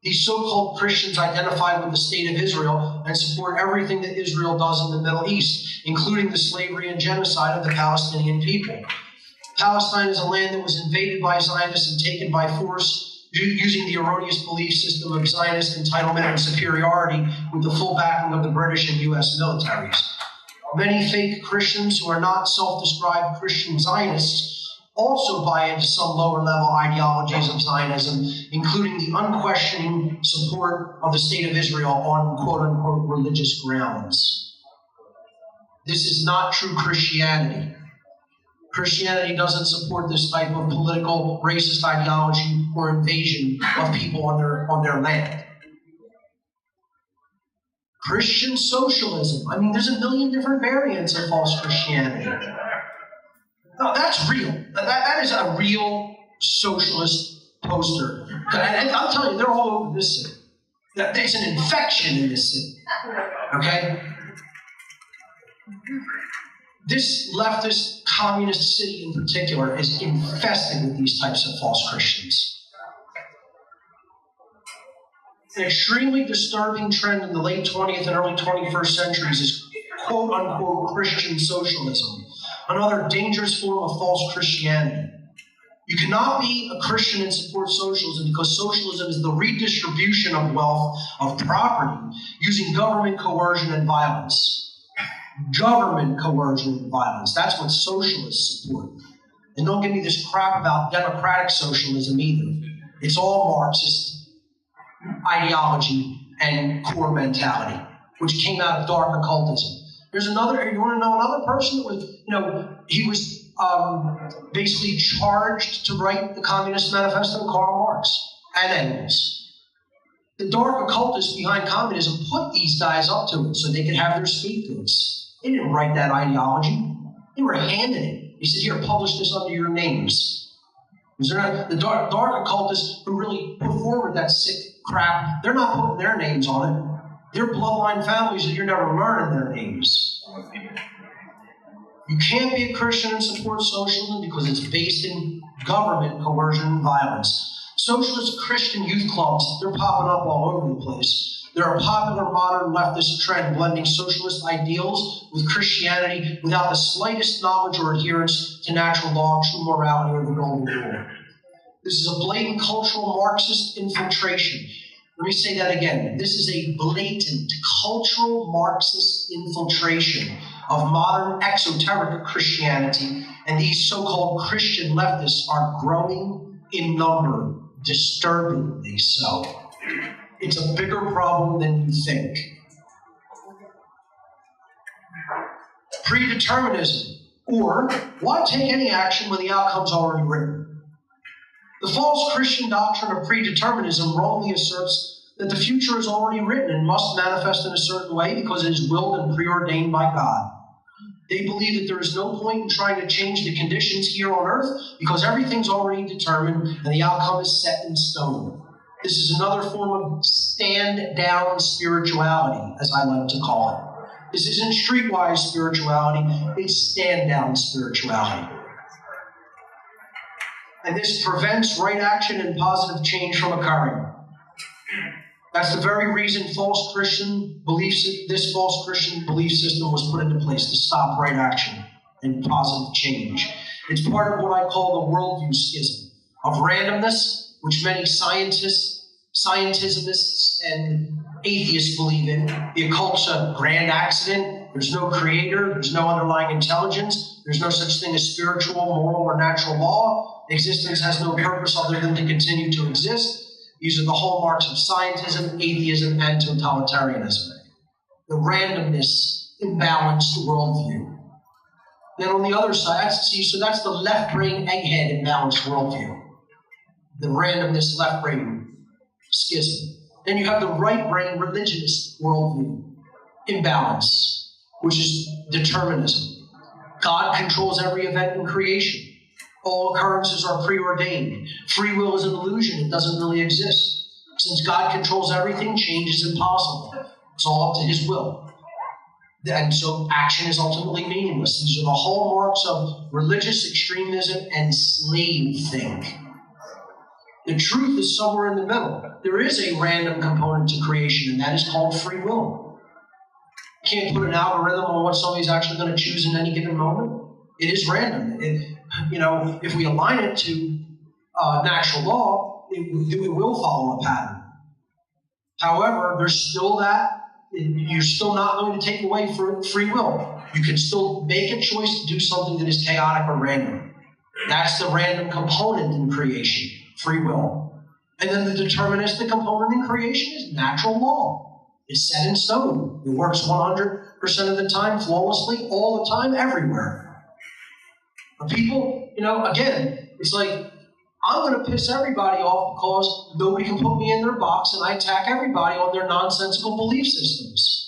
These so-called Christians identify with the state of Israel and support everything that Israel does in the Middle East, including the slavery and genocide of the Palestinian people. Palestine is a land that was invaded by Zionists and taken by force, using the erroneous belief system of Zionist entitlement and superiority with the full backing of the British and U.S. militaries. Many fake Christians who are not self-described Christian Zionists also buy into some lower-level ideologies of Zionism, including the unquestioning support of the State of Israel on quote-unquote religious grounds. This is not true Christianity. Christianity doesn't support this type of political, racist ideology or invasion of people on their land. Christian socialism. I mean, there's a million different variants of false Christianity. No, that's real. That is a real socialist poster. And I'll tell you, they're all over this city. There's an infection in this city. Okay? This leftist communist city in particular is infested with these types of false Christians. An extremely disturbing trend in the late 20th and early 21st centuries is quote-unquote Christian socialism, another dangerous form of false Christianity. You cannot be a Christian and support socialism because socialism is the redistribution of wealth, of property, using government coercion and violence. Government coercion and violence. That's what socialists support. And don't give me this crap about democratic socialism either. It's all Marxist ideology and core mentality, which came out of dark occultism. There's another, you want to know another person that was, he was basically charged to write the Communist Manifesto, Karl Marx and Engels. The dark occultists behind communism put these guys up to it so they could have their scapegoats. They didn't write that ideology. They were handed it. He said, here, publish this under your names. Was there not, the dark occultists who really put forward that sick crap, they're not putting their names on it. They're bloodline families that you're never learning their names. You can't be a Christian and support socialism because it's based in government coercion and violence. Socialist Christian youth clubs, they're popping up all over the place. They're a popular modern leftist trend blending socialist ideals with Christianity without the slightest knowledge or adherence to natural law, true morality, or the golden rule. This is a blatant cultural Marxist infiltration. Let me say that again. This is a blatant cultural Marxist infiltration of modern exoteric Christianity, and these so-called Christian leftists are growing in number, disturbingly so. It's a bigger problem than you think. Predeterminism, or why take any action when the outcome's already written? The false Christian doctrine of predeterminism wrongly asserts that the future is already written and must manifest in a certain way because it is willed and preordained by God. They believe that there is no point in trying to change the conditions here on earth because everything's already determined and the outcome is set in stone. This is another form of stand-down spirituality, as I like to call it. This isn't streetwise spirituality, it's stand-down spirituality. And this prevents right action and positive change from occurring. That's the very reason this false Christian belief system was put into place, to stop right action and positive change. It's part of what I call the worldview schism of randomness, which many scientists, scientismists, and atheists believe in. The occult's a grand accident. There's no creator. There's no underlying intelligence. There's no such thing as spiritual, moral, or natural law. Existence has no purpose other than to continue to exist. These are the hallmarks of scientism, atheism, and totalitarianism. The randomness, imbalanced worldview. Then on the other side, so that's the left brain egghead imbalanced worldview. The randomness left brain schism. Then you have the right brain religionist worldview imbalance, which is determinism. God controls every event in creation. All occurrences are preordained. Free will is an illusion. It doesn't really exist. Since God controls everything, change is impossible. It's all up to his will. And so action is ultimately meaningless. These are the hallmarks of religious extremism and slave think. The truth is somewhere in the middle. There is a random component to creation, and that is called free will. You can't put an algorithm on what somebody's actually going to choose in any given moment. It is random. If we align it to natural law, it will follow a pattern. However, there's still that. You're still not going to take away free will. You can still make a choice to do something that is chaotic or random. That's the random component in creation, free will. And then the deterministic component in creation is natural law. It's set in stone. It works 100% of the time, flawlessly, all the time, everywhere. But people, again, it's like, I'm going to piss everybody off because nobody can put me in their box, and I attack everybody on their nonsensical belief systems.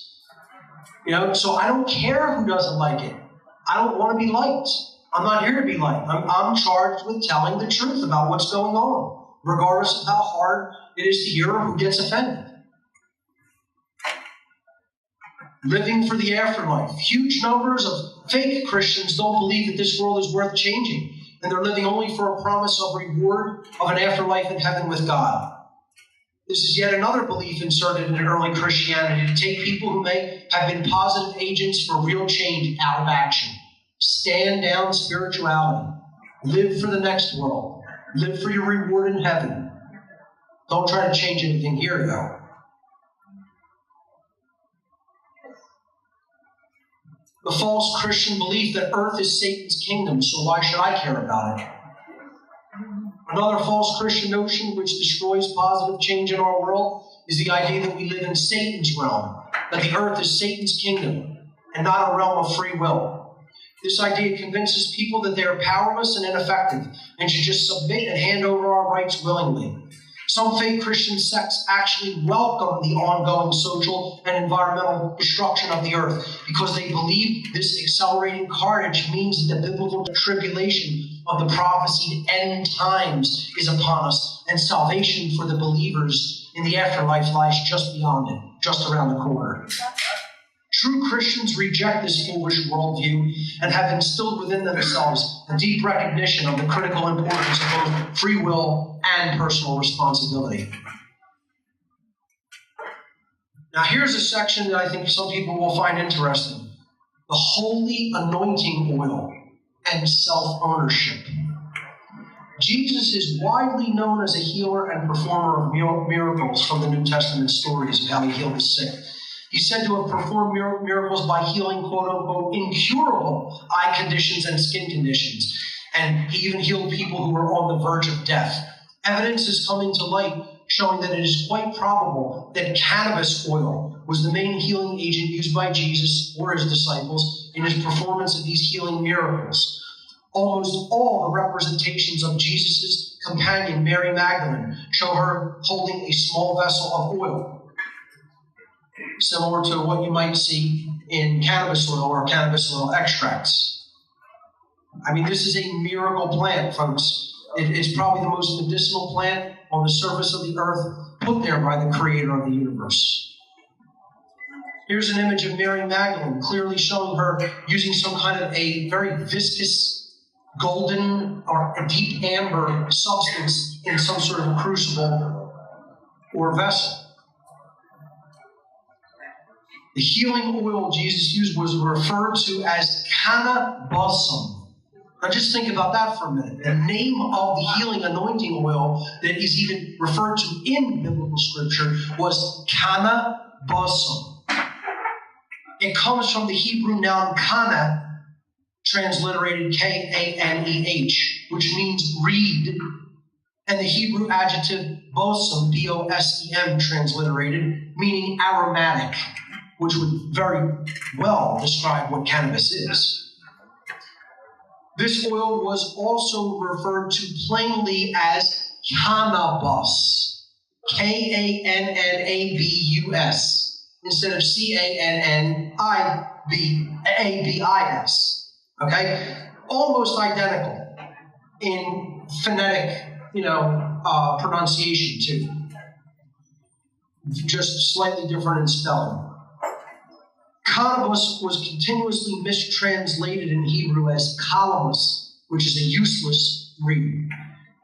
So I don't care who doesn't like it. I don't want to be liked. I'm not here to be liked. I'm charged with telling the truth about what's going on, regardless of how hard it is to hear or who gets offended. Living for the afterlife. Huge numbers of fake Christians don't believe that this world is worth changing, and they're living only for a promise of reward of an afterlife in heaven with God. This is yet another belief inserted in early Christianity to take people who may have been positive agents for real change out of action. Stand down spirituality. Live for the next world. Live for your reward in heaven. Don't try to change anything here, though. The false Christian belief that earth is Satan's kingdom, so why should I care about it? Another false Christian notion which destroys positive change in our world is the idea that we live in Satan's realm, that the earth is Satan's kingdom and not a realm of free will. This idea convinces people that they are powerless and ineffective and should just submit and hand over our rights willingly. Some fake Christian sects actually welcome the ongoing social and environmental destruction of the earth because they believe this accelerating carnage means that the biblical tribulation of the prophesied end times is upon us, and salvation for the believers in the afterlife lies just beyond it, just around the corner. True Christians reject this foolish worldview and have instilled within themselves a deep recognition of the critical importance of both free will and personal responsibility. Now here's a section that I think some people will find interesting. The holy anointing oil and self-ownership. Jesus is widely known as a healer and performer of miracles from the New Testament stories of how he healed the sick. He's said to have performed miracles by healing, quote-unquote, incurable eye conditions and skin conditions. And he even healed people who were on the verge of death. Evidence is coming to light showing that it is quite probable that cannabis oil was the main healing agent used by Jesus or his disciples in his performance of these healing miracles. Almost all the representations of Jesus' companion, Mary Magdalene, show her holding a small vessel of oil, similar to what you might see in cannabis oil or cannabis oil extracts. I mean, this is a miracle plant, folks. It's probably the most medicinal plant on the surface of the earth, put there by the creator of the universe. Here's an image of Mary Magdalene, clearly showing her using some kind of a very viscous golden or a deep amber substance in some sort of crucible or vessel. The healing oil Jesus used was referred to as cannabisum. Now just think about that for a minute. The name of the healing anointing oil that is even referred to in biblical scripture was cannabisum. It comes from the Hebrew noun kana, transliterated K-A-N-E-H, which means reed, and the Hebrew adjective bosem, B-O-S-E-M, transliterated, meaning aromatic, which would very well describe what cannabis is. This oil was also referred to plainly as cannabis, K-A-N-N-A-B-U-S, instead of C-A-N-N-I-B-A-B-I-S. Okay? Almost identical in phonetic, pronunciation too. Just slightly different in spelling. Cannabis was continuously mistranslated in Hebrew as calamus, which is a useless reed.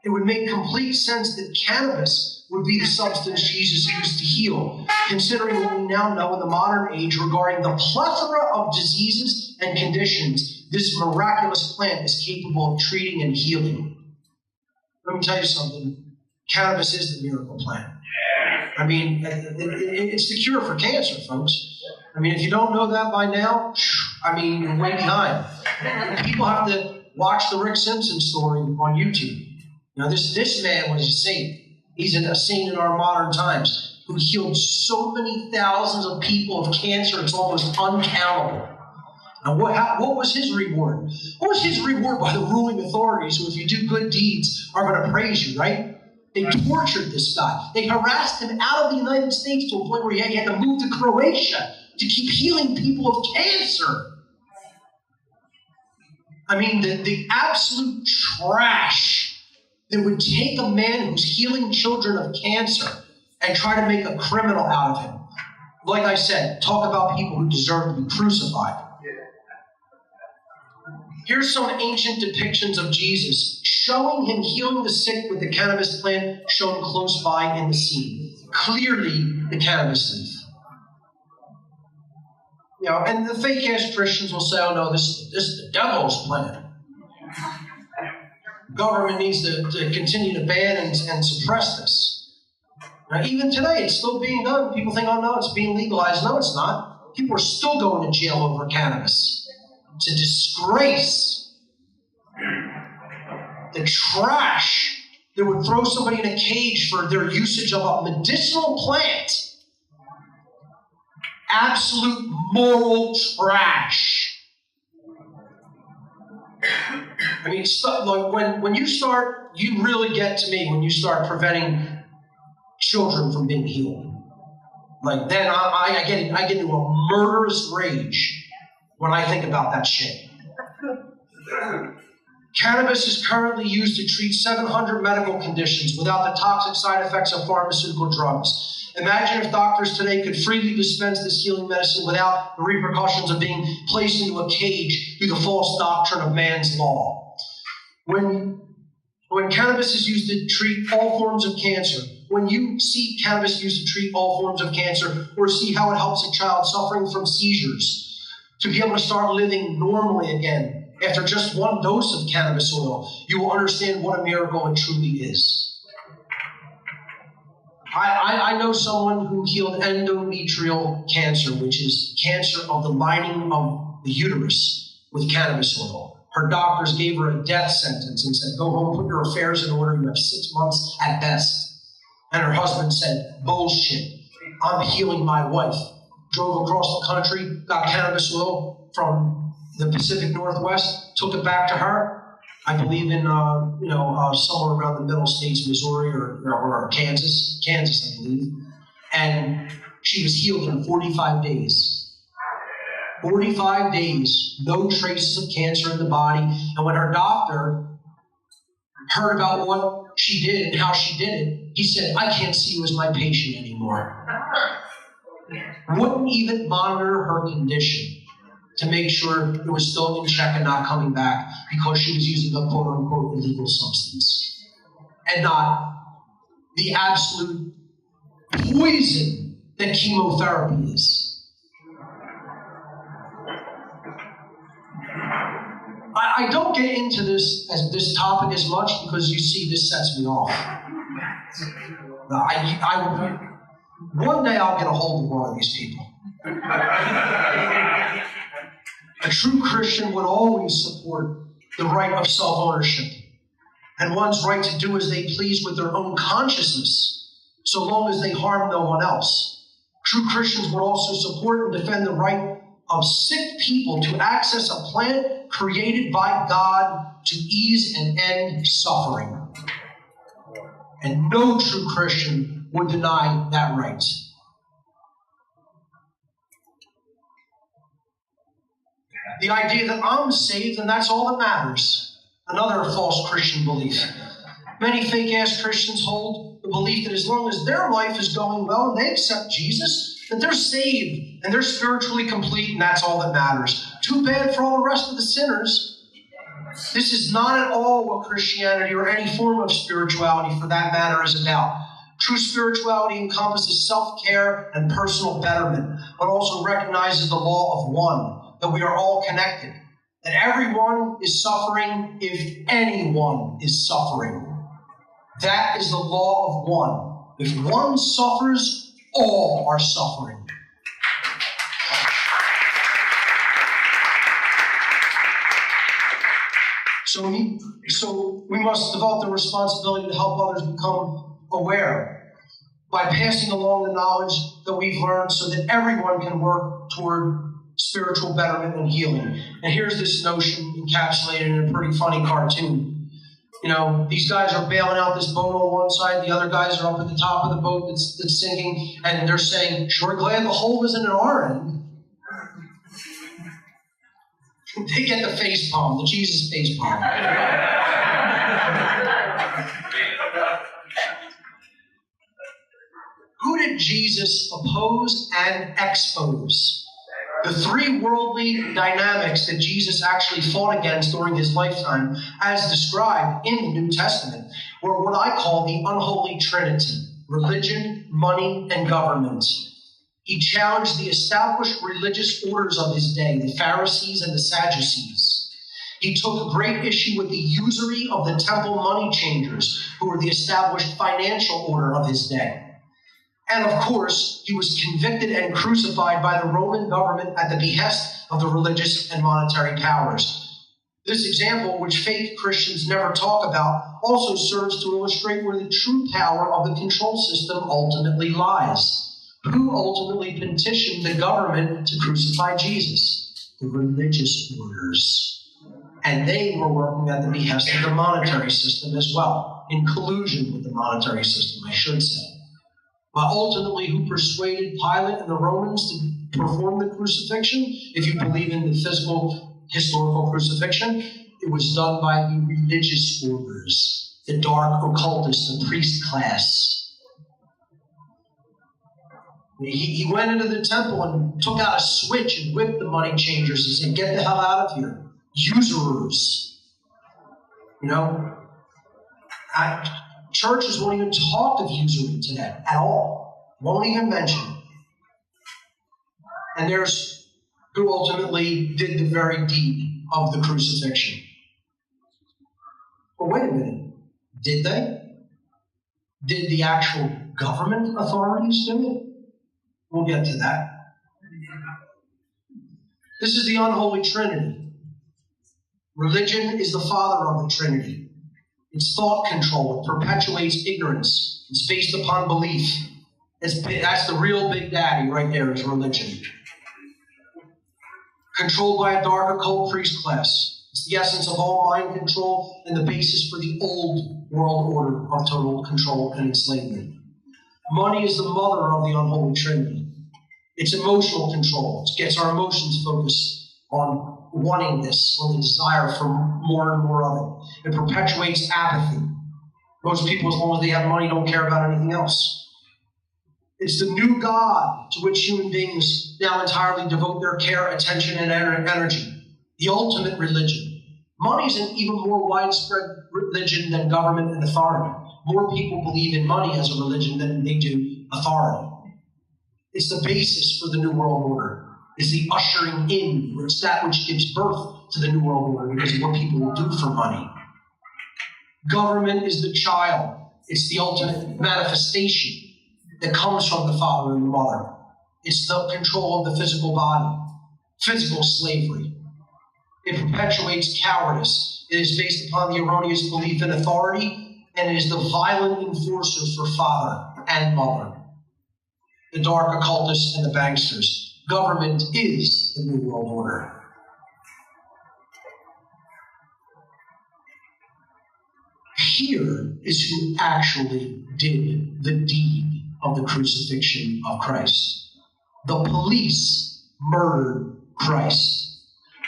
It would make complete sense that cannabis would be the substance Jesus used to heal, considering what we now know in the modern age regarding the plethora of diseases and conditions this miraculous plant is capable of treating and healing. Let me tell you something. Cannabis is the miracle plant. I mean, it's the cure for cancer, folks. I mean, if you don't know that by now, I mean, you're way behind. People have to watch the Rick Simpson story on YouTube. Now, this man was a saint. He's a saint in our modern times who healed so many thousands of people of cancer, it's almost uncountable. And what was his reward? What was his reward by the ruling authorities who, if you do good deeds, are going to praise you, right? They tortured this guy. They harassed him out of the United States to a point where he had to move to Croatia to keep healing people of cancer. I mean, the absolute trash that would take a man who's healing children of cancer and try to make a criminal out of him. Like I said, talk about people who deserve to be crucified. Here's some ancient depictions of Jesus showing him healing the sick with the cannabis plant shown close by in the scene. Clearly, the cannabis leaf. You know, and the fake-ass Christians will say, oh no, this is the devil's plan. Government needs to continue to ban and suppress this. Now, even today, it's still being done. People think, oh no, it's being legalized. No, it's not. People are still going to jail over cannabis. It's a disgrace. The trash that would throw somebody in a cage for their usage of a medicinal plant. Absolute moral trash. I mean, like when you start, you really get to me when you start preventing children from being healed. Like then I get into a murderous rage when I think about that shit. Cannabis is currently used to treat 700 medical conditions without the toxic side effects of pharmaceutical drugs. Imagine if doctors today could freely dispense this healing medicine without the repercussions of being placed into a cage through the false doctrine of man's law. When cannabis is used to treat all forms of cancer, when you see cannabis used to treat all forms of cancer, or see how it helps a child suffering from seizures to be able to start living normally again after just one dose of cannabis oil, you will understand what a miracle it truly is. I know someone who healed endometrial cancer, which is cancer of the lining of the uterus, with cannabis oil. Her doctors gave her a death sentence and said, go home, put your affairs in order, you have 6 months at best. And her husband said, bullshit, I'm healing my wife. Drove across the country, got cannabis oil from the Pacific Northwest, took it back to her. I believe in, somewhere around the middle states, Missouri or Kansas, I believe. And she was healed in 45 days. 45 days, no traces of cancer in the body. And when her doctor heard about what she did and how she did it, he said, I can't see you as my patient anymore. Wouldn't even monitor her condition to make sure it was still in check and not coming back because she was using a quote-unquote illegal substance. And not the absolute poison that chemotherapy is. I don't get into this topic as much because you see this sets me off. One day I'll get a hold of one of these people. A true Christian would always support the right of self-ownership and one's right to do as they please with their own consciousness, so long as they harm no one else. True Christians would also support and defend the right of sick people to access a plant created by God to ease and end suffering. And no true Christian would deny that right. The idea that I'm saved and that's all that matters. Another false Christian belief. Many fake-ass Christians hold the belief that as long as their life is going well and they accept Jesus, that they're saved and they're spiritually complete and that's all that matters. Too bad for all the rest of the sinners. This is not at all what Christianity or any form of spirituality for that matter is about. True spirituality encompasses self-care and personal betterment, but also recognizes the law of one, that we are all connected, that everyone is suffering if anyone is suffering. That is the law of one. If one suffers, all are suffering. So we must develop the responsibility to help others become aware by passing along the knowledge that we've learned so that everyone can work toward spiritual betterment and healing. And here's this notion encapsulated in a pretty funny cartoon. You know, these guys are bailing out this boat on one side, the other guys are up at the top of the boat that's sinking, and they're saying, "Sure glad the hole isn't at our end." They get the face palm, the Jesus face palm. Who did Jesus oppose and expose? The three worldly dynamics that Jesus actually fought against during his lifetime, as described in the New Testament, were what I call the unholy trinity: religion, money, and government. He challenged the established religious orders of his day, the Pharisees and the Sadducees. He took great issue with the usury of the temple money changers, who were the established financial order of his day. And of course, he was convicted and crucified by the Roman government at the behest of the religious and monetary powers. This example, which faith Christians never talk about, also serves to illustrate where the true power of the control system ultimately lies. Who ultimately petitioned the government to crucify Jesus? The religious orders. And they were working at the behest of the monetary system as well, in collusion with the monetary system, I should say. But ultimately, who persuaded Pilate and the Romans to perform the crucifixion? If you believe in the physical, historical crucifixion, it was done by the religious orders, the dark occultists, the priest class. He went into the temple and took out a switch and whipped the money changers and said, "Get the hell out of here, usurers." You know, churches won't even talk of usury today at all. Won't even mention it. And there's who ultimately did the very deed of the crucifixion. But wait a minute. Did they? Did the actual government authorities do it? We'll get to that. This is the unholy trinity. Religion is the father of the trinity. It's thought control. It perpetuates ignorance. It's based upon belief. That's the real big daddy right there, is religion. Controlled by a dark occult priest class. It's the essence of all mind control and the basis for the old world order of total control and enslavement. Money is the mother of the unholy trinity. It's emotional control. It gets our emotions focused on wanting this, on the desire for more and more of it. It perpetuates apathy. Most people, as long as they have money, don't care about anything else. It's the new God to which human beings now entirely devote their care, attention, and energy. The ultimate religion. Money is an even more widespread religion than government and authority. More people believe in money as a religion than they do authority. It's the basis for the New World Order. It's the ushering in, or it's that which gives birth to the New World Order because of what people will do for money. Government is the child. It's the ultimate manifestation that comes from the father and the mother. It's the control of the physical body, physical slavery. It perpetuates cowardice. It is based upon the erroneous belief in authority, and it is the violent enforcer for father and mother. The dark occultists and the banksters. Government is the New World Order. Here is who actually did the deed of the crucifixion of Christ. The police murdered Christ.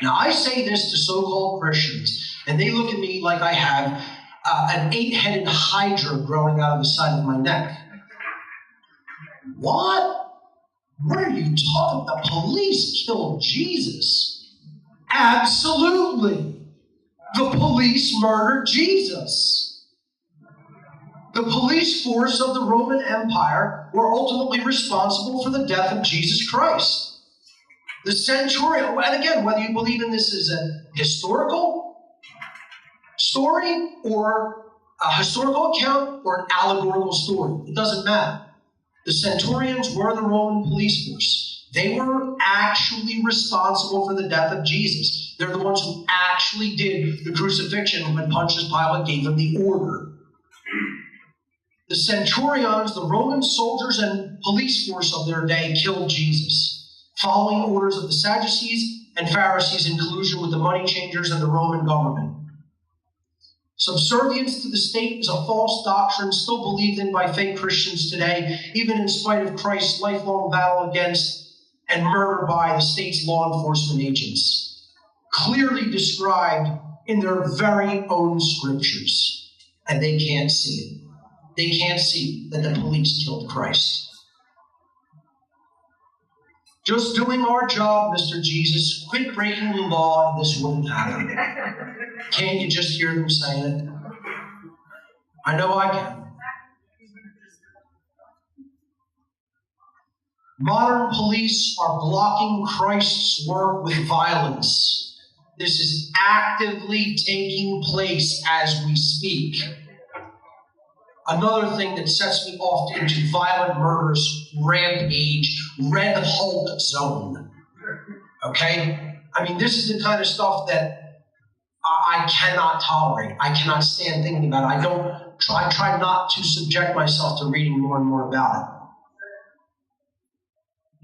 Now, I say this to so-called Christians, and they look at me like I have an 8-headed hydra growing out of the side of my neck. What? What are you talking about? The police killed Jesus. Absolutely. The police murdered Jesus. The police force of the Roman Empire were ultimately responsible for the death of Jesus Christ. The centurion, and again, whether you believe in this as a historical story or a historical account or an allegorical story, it doesn't matter. The centurions were the Roman police force. They were actually responsible for the death of Jesus. They're the ones who actually did the crucifixion. crucifixion when Pontius Pilate gave him the order. The centurions, the Roman soldiers and police force of their day, killed Jesus, following orders of the Sadducees and Pharisees in collusion with the money changers and the Roman government. Subservience to the state is a false doctrine still believed in by fake Christians today, even in spite of Christ's lifelong battle against and murder by the state's law enforcement agents, clearly described in their very own scriptures. And they can't see it. They can't see that the police killed Christ. Just doing our job, Mr. Jesus. Quit breaking the law and this wouldn't happen. Can't you just hear them saying it? I know I can. Modern police are blocking Christ's work with violence. This is actively taking place as we speak. Another thing that sets me off into violent murders, rampage, red Hulk zone. Okay? I mean, this is the kind of stuff that I cannot tolerate. I cannot stand thinking about it. I try not to subject myself to reading more and more about it.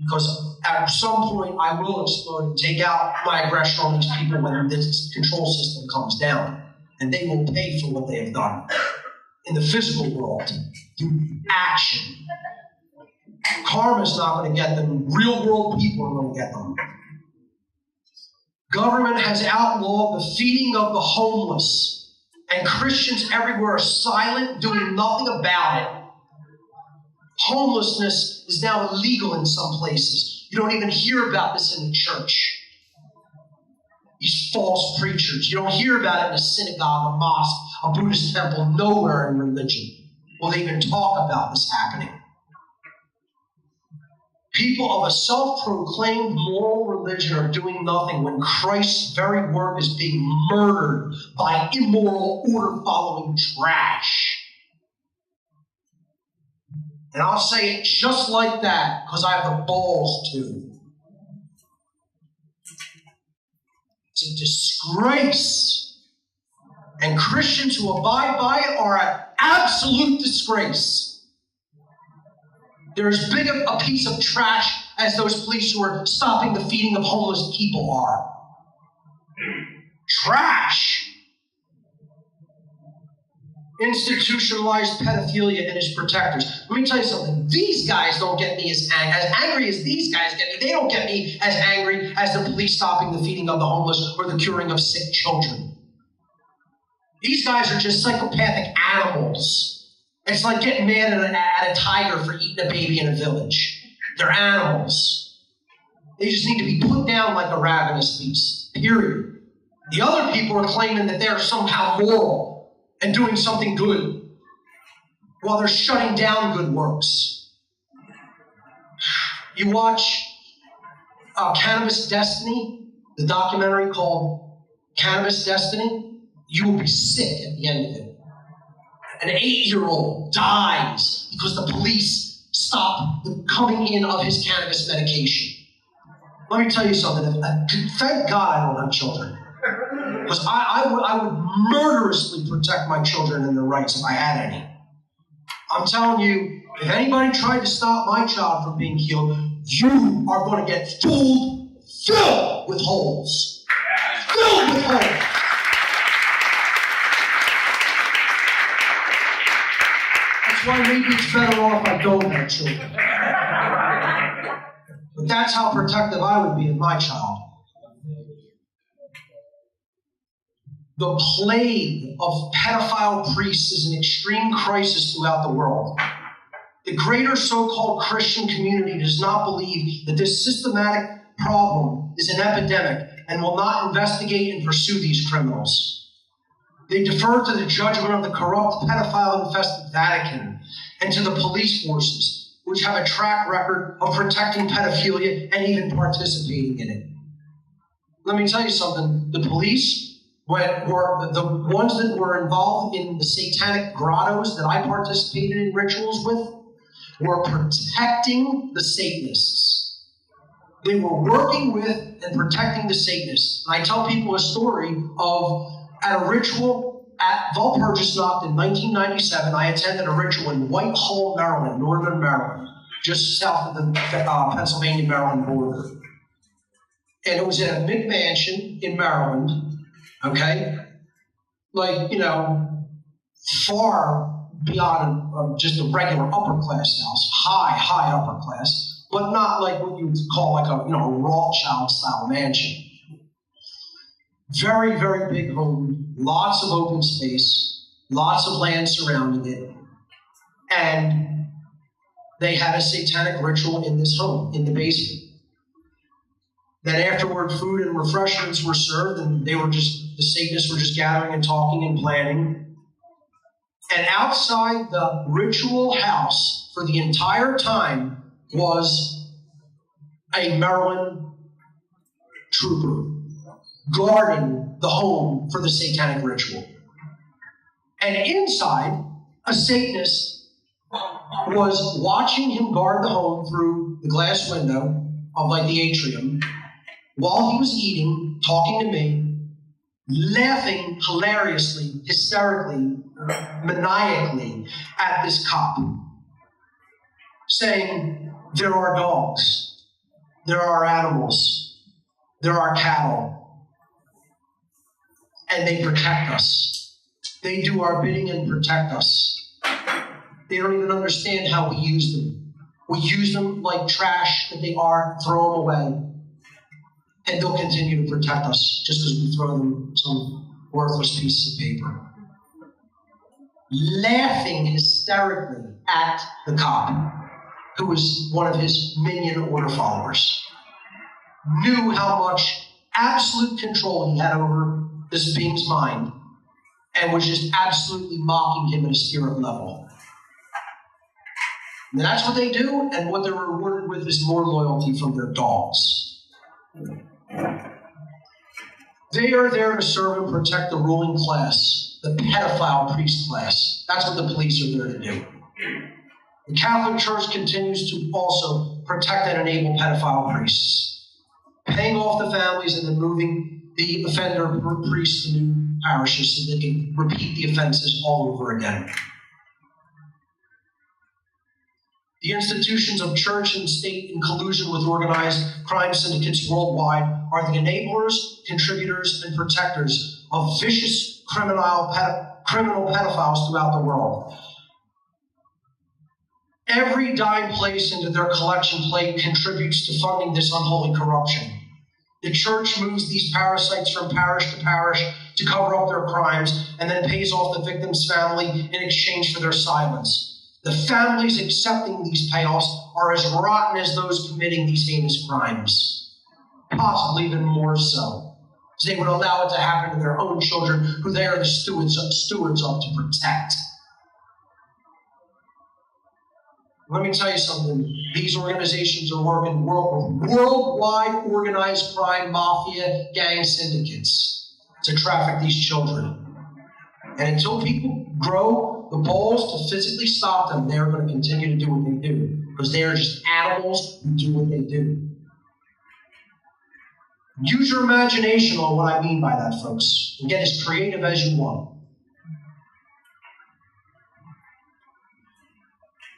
Because at some point I will explode and take out my aggression on these people when this control system comes down. And they will pay for what they have done. In the physical world, through action. Karma's not going to get them. Real world people are going to get them. Government has outlawed the feeding of the homeless, and Christians everywhere are silent, doing nothing about it. Homelessness is now illegal in some places. You don't even hear about this in the church. These false preachers. You don't hear about it in a synagogue, a mosque, a Buddhist temple, nowhere in religion will they even talk about this happening. People of a self-proclaimed moral religion are doing nothing when Christ's very word is being murdered by immoral, order-following trash. And I'll say it just like that because I have the balls to. It's a disgrace. And Christians who abide by it are an absolute disgrace. They're as big a piece of trash as those police who are stopping the feeding of homeless people are. Trash. Institutionalized pedophilia and its protectors. Let me tell you something. These guys don't get me as angry as these guys get me. They don't get me as angry as the police stopping the feeding of the homeless or the curing of sick children. These guys are just psychopathic animals. It's like getting mad at a tiger for eating a baby in a village. They're animals. They just need to be put down like a ravenous beast, period. The other people are claiming that they're somehow moral and doing something good while they're shutting down good works. You watch Cannabis Destiny, the documentary called Cannabis Destiny, you will be sick at the end of it. An 8-year-old dies because the police stop the coming in of his cannabis medication. Let me tell you something. Thank God I don't have children. Because I would murderously protect my children and their rights if I had any. I'm telling you, if anybody tried to stop my child from being healed, you are going to get filled with holes. Filled with holes. That's why maybe it's better off I don't have children. But that's how protective I would be of my child. The plague of pedophile priests is an extreme crisis throughout the world. The greater so-called Christian community does not believe that this systematic problem is an epidemic and will not investigate and pursue these criminals. They defer to the judgment of the corrupt, pedophile-infested Vatican and to the police forces, which have a track record of protecting pedophilia and even participating in it. Let me tell you something. The police were the ones that were involved in the satanic grottos that I participated in rituals with were protecting the Satanists. They were working with and protecting the Satanists. And I tell people a story of At a ritual at Valpurgisnacht in 1997, I attended a ritual in Whitehall, Maryland, northern Maryland, just south of the Pennsylvania-Maryland border. And it was in a McMansion in Maryland, okay? Like, far beyond just a regular upper-class house, high upper-class, but not like what you would call like a Rothschild-style mansion. Very, very big home, lots of open space, lots of land surrounding it, and they had a satanic ritual in this home, in the basement. Then afterward, food and refreshments were served, and the Satanists were just gathering and talking and planning. And outside the ritual house for the entire time was a Maryland trooper guarding the home for the satanic ritual. And inside, a Satanist was watching him guard the home through the glass window of like the atrium while he was eating, talking to me, laughing hilariously, hysterically, maniacally at this cop, saying, there are dogs, there are animals, there are cattle, and they protect us. They do our bidding and protect us. They don't even understand how we use them. We use them like trash that they are, throw them away. And they'll continue to protect us just because we throw them some worthless pieces of paper. Laughing hysterically at the cop, who was one of his minion order followers, knew how much absolute control he had over this being's mind and was just absolutely mocking him at a spirit level. And that's what they do, and what they're rewarded with is more loyalty from their dogs. They are there to serve and protect the ruling class, the pedophile priest class. That's what the police are there to do. The Catholic Church continues to also protect and enable pedophile priests, paying off the families and then moving the offender priests to new parishes so they can repeat the offenses all over again. The institutions of church and state in collusion with organized crime syndicates worldwide are the enablers, contributors, and protectors of vicious criminal pedophiles throughout the world. Every dime placed into their collection plate contributes to funding this unholy corruption. The church moves these parasites from parish to parish to cover up their crimes and then pays off the victim's family in exchange for their silence. The families accepting these payoffs are as rotten as those committing these heinous crimes, possibly even more so, because they would allow it to happen to their own children, who they are the stewards of to protect. Let me tell you something. These organizations are working worldwide organized crime, mafia, gang syndicates to traffic these children. And until people grow the balls to physically stop them, they're going to continue to do what they do, because they are just animals who do what they do. Use your imagination on what I mean by that, folks, and get as creative as you want.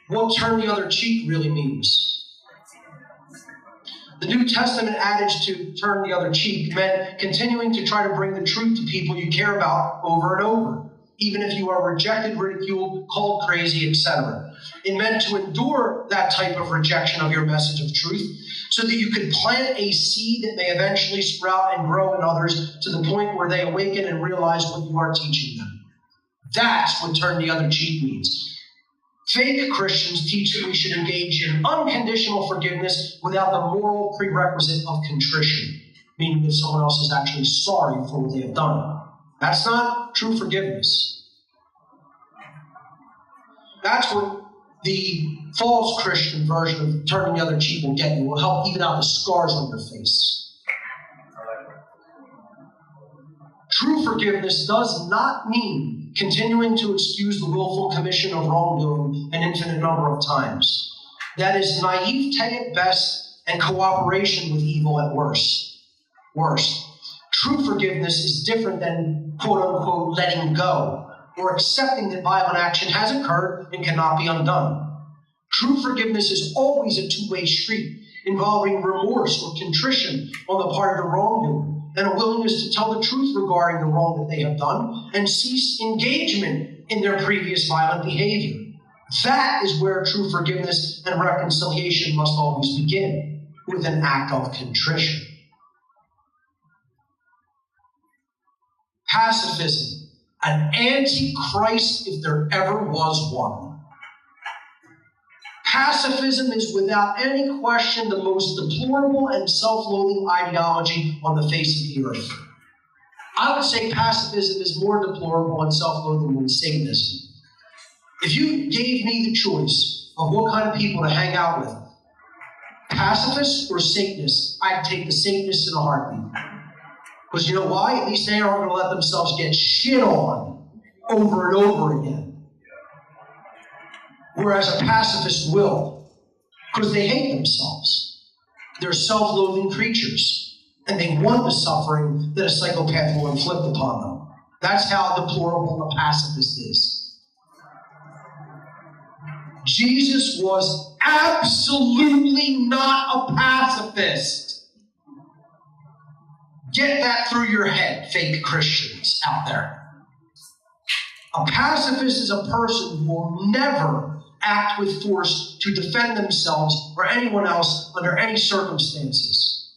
What turn the other cheek really means. The New Testament adage to turn the other cheek meant continuing to try to bring the truth to people you care about over and over, even if you are rejected, ridiculed, called crazy, etc. It meant to endure that type of rejection of your message of truth so that you could plant a seed that may eventually sprout and grow in others to the point where they awaken and realize what you are teaching them. That's what turn the other cheek means. Fake Christians teach that we should engage in unconditional forgiveness without the moral prerequisite of contrition, meaning that someone else is actually sorry for what they have done. That's not true forgiveness. That's what the false Christian version of turning the other cheek will get you. It will help even out the scars on your face. True forgiveness does not mean continuing to excuse the willful commission of wrongdoing an infinite number of times. That is naivete at best and cooperation with evil at worst. True forgiveness is different than quote-unquote letting go or accepting that violent action has occurred and cannot be undone. True forgiveness is always a two-way street, involving remorse or contrition on the part of the wrongdoer, and a willingness to tell the truth regarding the wrong that they have done and cease engagement in their previous violent behavior. That is where true forgiveness and reconciliation must always begin, with an act of contrition. Pacifism, an antichrist if there ever was one. Pacifism is without any question the most deplorable and self-loathing ideology on the face of the earth. I would say pacifism is more deplorable and self-loathing than Satanism. If you gave me the choice of what kind of people to hang out with, pacifists or Satanists, I'd take the Satanists in a heartbeat. Because you know why? At least they aren't going to let themselves get shit on over and over again. Whereas a pacifist will, because they hate themselves. They're self-loathing creatures, and they want the suffering that a psychopath will inflict upon them. That's how deplorable a pacifist is. Jesus was absolutely not a pacifist. Get that through your head, fake Christians out there. A pacifist is a person who will never act with force to defend themselves or anyone else under any circumstances.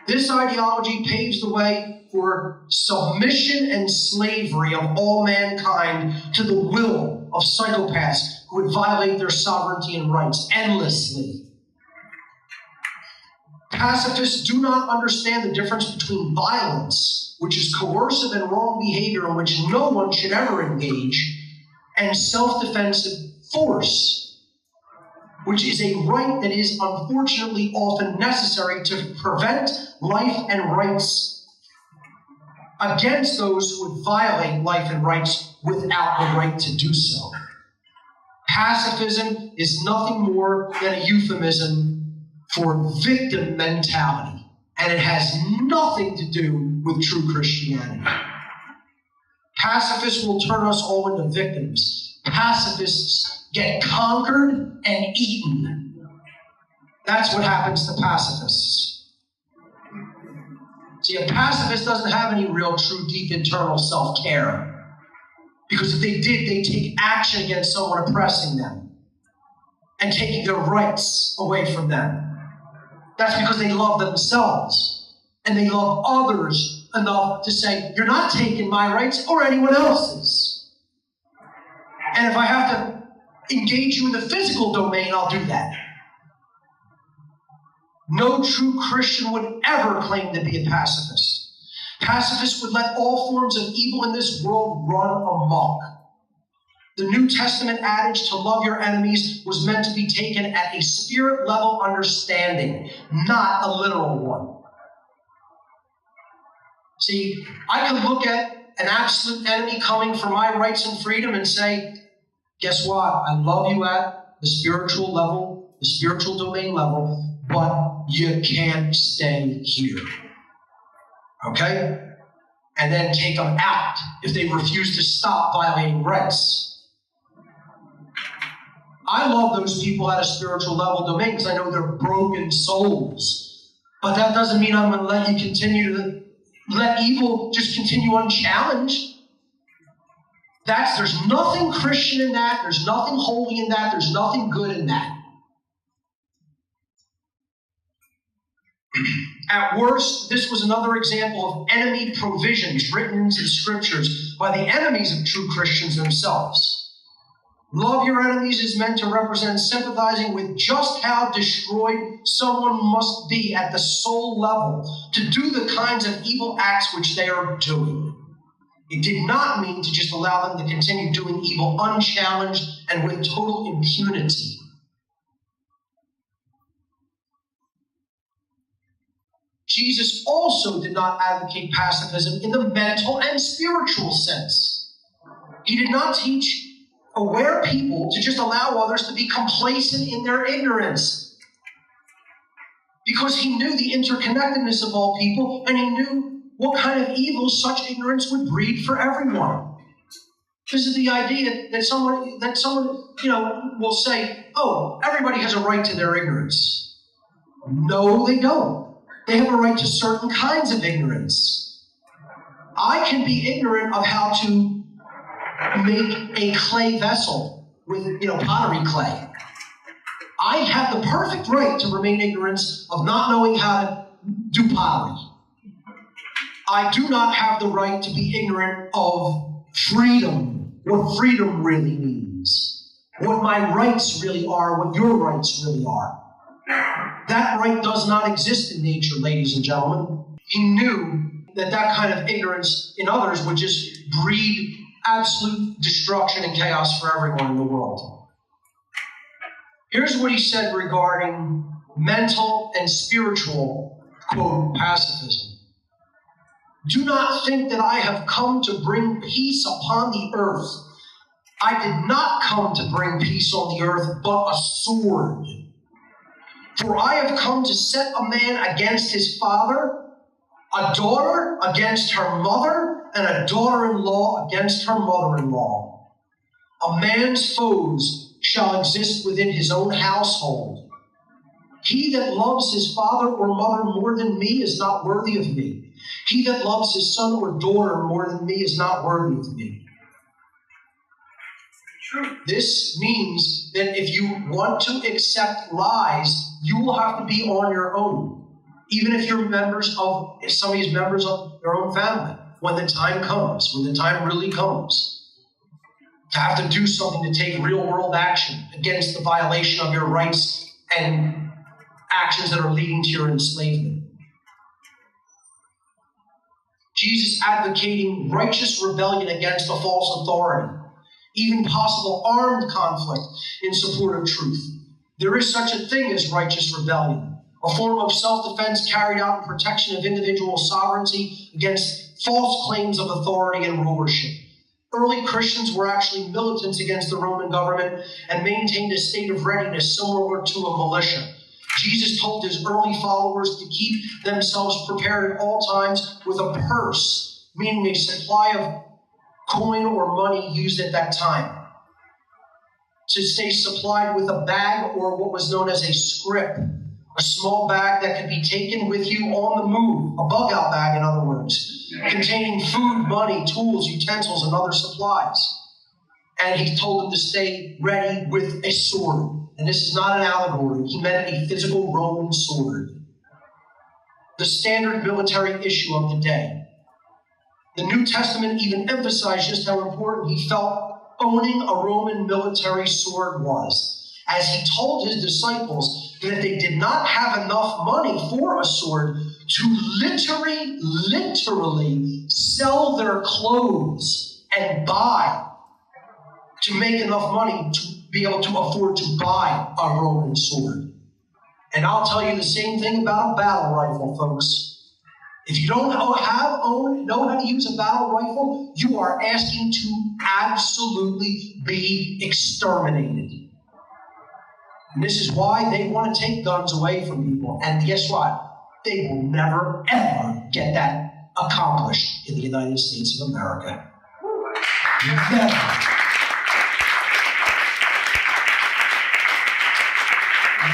This ideology paves the way for submission and slavery of all mankind to the will of psychopaths who would violate their sovereignty and rights endlessly. Pacifists do not understand the difference between violence, which is coercive and wrong behavior in which no one should ever engage, and self-defensive force, which is a right that is unfortunately often necessary to prevent life and rights against those who would violate life and rights without the right to do so. Pacifism is nothing more than a euphemism for victim mentality, and it has nothing to do with true Christianity. Pacifists will turn us all into victims. Pacifists get conquered and eaten. That's what happens to pacifists. See, a pacifist doesn't have any real, true, deep internal self-care. Because if they did, they'd take action against someone oppressing them and taking their rights away from them. That's because they love themselves and they love others enough to say, you're not taking my rights or anyone else's. And if I have to engage you in the physical domain, I'll do that. No true Christian would ever claim to be a pacifist. Pacifists would let all forms of evil in this world run amok. The New Testament adage to love your enemies was meant to be taken at a spirit-level understanding, not a literal one. See, I could look at an absolute enemy coming for my rights and freedom and say, guess what? I love you at the spiritual level, the spiritual domain level, but you can't stay here. Okay? And then take them out if they refuse to stop violating rights. I love those people at a spiritual level domain because I know they're broken souls. But that doesn't mean I'm going to let you continue to let evil just continue unchallenged. There's nothing Christian in that. There's nothing holy in that. There's nothing good in that. At worst, this was another example of enemy provisions written into the scriptures by the enemies of true Christians themselves. Love your enemies is meant to represent sympathizing with just how destroyed someone must be at the soul level to do the kinds of evil acts which they are doing. It did not mean to just allow them to continue doing evil unchallenged and with total impunity. Jesus also did not advocate pacifism in the mental and spiritual sense. He did not teach aware people to just allow others to be complacent in their ignorance. Because he knew the interconnectedness of all people, and he knew what kind of evil such ignorance would breed for everyone. This is the idea that someone will say, oh, everybody has a right to their ignorance. No, they don't. They have a right to certain kinds of ignorance. I can be ignorant of how to make a clay vessel with, pottery clay. I have the perfect right to remain ignorant of not knowing how to do pottery. I do not have the right to be ignorant of freedom, what freedom really means, what my rights really are, what your rights really are. That right does not exist in nature, ladies and gentlemen. He knew that kind of ignorance in others would just breed absolute destruction and chaos for everyone in the world. Here's what he said regarding mental and spiritual, quote, pacifism. Do not think that I have come to bring peace upon the earth. I did not come to bring peace on the earth, but a sword. For I have come to set a man against his father, a daughter against her mother, and a daughter-in-law against her mother-in-law. A man's foes shall exist within his own household. He that loves his father or mother more than me is not worthy of me. He that loves his son or daughter more than me is not worthy of me. This means that if you want to accept lies, you will have to be on your own. Even if somebody's members of their own family. When the time comes, when the time really comes, to have to do something to take real world action against the violation of your rights and actions that are leading to your enslavement. Jesus advocating righteous rebellion against a false authority, even possible armed conflict in support of truth. There is such a thing as righteous rebellion, a form of self-defense carried out in protection of individual sovereignty against false claims of authority and rulership. Early Christians were actually militants against the Roman government and maintained a state of readiness similar to a militia. Jesus told his early followers to keep themselves prepared at all times with a purse, meaning a supply of coin or money used at that time. To stay supplied with a bag or what was known as a scrip, a small bag that could be taken with you on the move, a bug-out bag in other words, containing food, money, tools, utensils, and other supplies. And he told them to stay ready with a sword. And this is not an allegory. He meant a physical Roman sword. The standard military issue of the day. The New Testament even emphasized just how important he felt owning a Roman military sword was, as he told his disciples that if they did not have enough money for a sword, to literally sell their clothes and buy, to make enough money to be able to afford to buy a Roman sword. And I'll tell you the same thing about a battle rifle, folks. If you don't know how to use a battle rifle, you are asking to absolutely be exterminated. And this is why they want to take guns away from people. And guess what? They will never, ever get that accomplished in the United States of America. Never.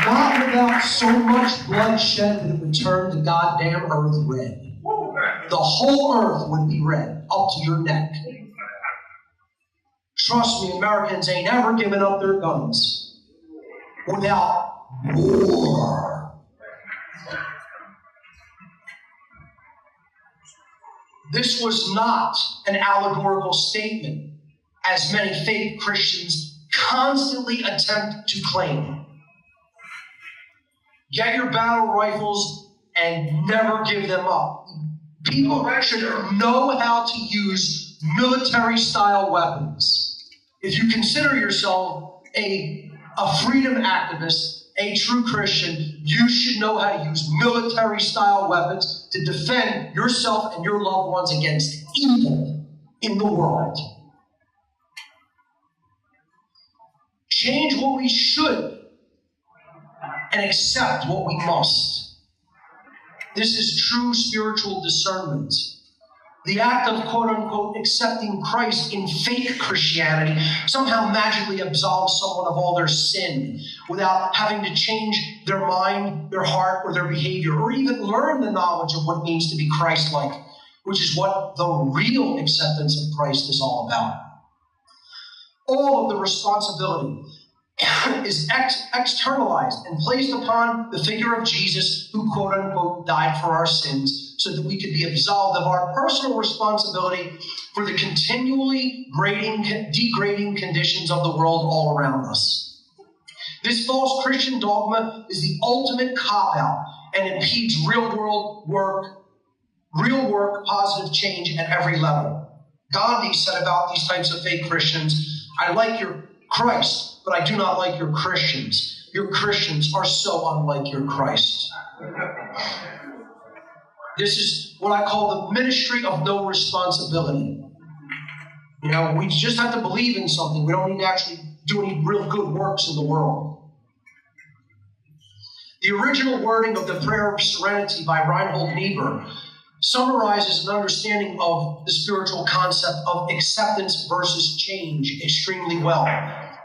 Not without so much bloodshed that it would turn the goddamn earth red. The whole earth would be red, up to your neck. Trust me, Americans ain't ever given up their guns without war. This was not an allegorical statement, as many fake Christians constantly attempt to claim. Get your battle rifles and never give them up. People should know how to use military-style weapons. If you consider yourself a freedom activist, a true Christian, you should know how to use military-style weapons to defend yourself and your loved ones against evil in the world. Change what we should and accept what we must. This is true spiritual discernment. The act of quote-unquote accepting Christ in fake Christianity somehow magically absolves someone of all their sin without having to change their mind, their heart, or their behavior, or even learn the knowledge of what it means to be Christ-like, which is what the real acceptance of Christ is all about. All of the responsibility is externalized and placed upon the figure of Jesus, who quote-unquote died for our sins, so that we could be absolved of our personal responsibility for the continually degrading conditions of the world all around us. This false Christian dogma is the ultimate cop-out and impedes real work, positive change at every level. Gandhi said about these types of fake Christians, "I like your Christ, but I do not like your Christians. Your Christians are so unlike your Christ." This is what I call the ministry of no responsibility. We just have to believe in something. We don't need to actually do any real good works in the world. The original wording of the Prayer of Serenity by Reinhold Niebuhr summarizes an understanding of the spiritual concept of acceptance versus change extremely well.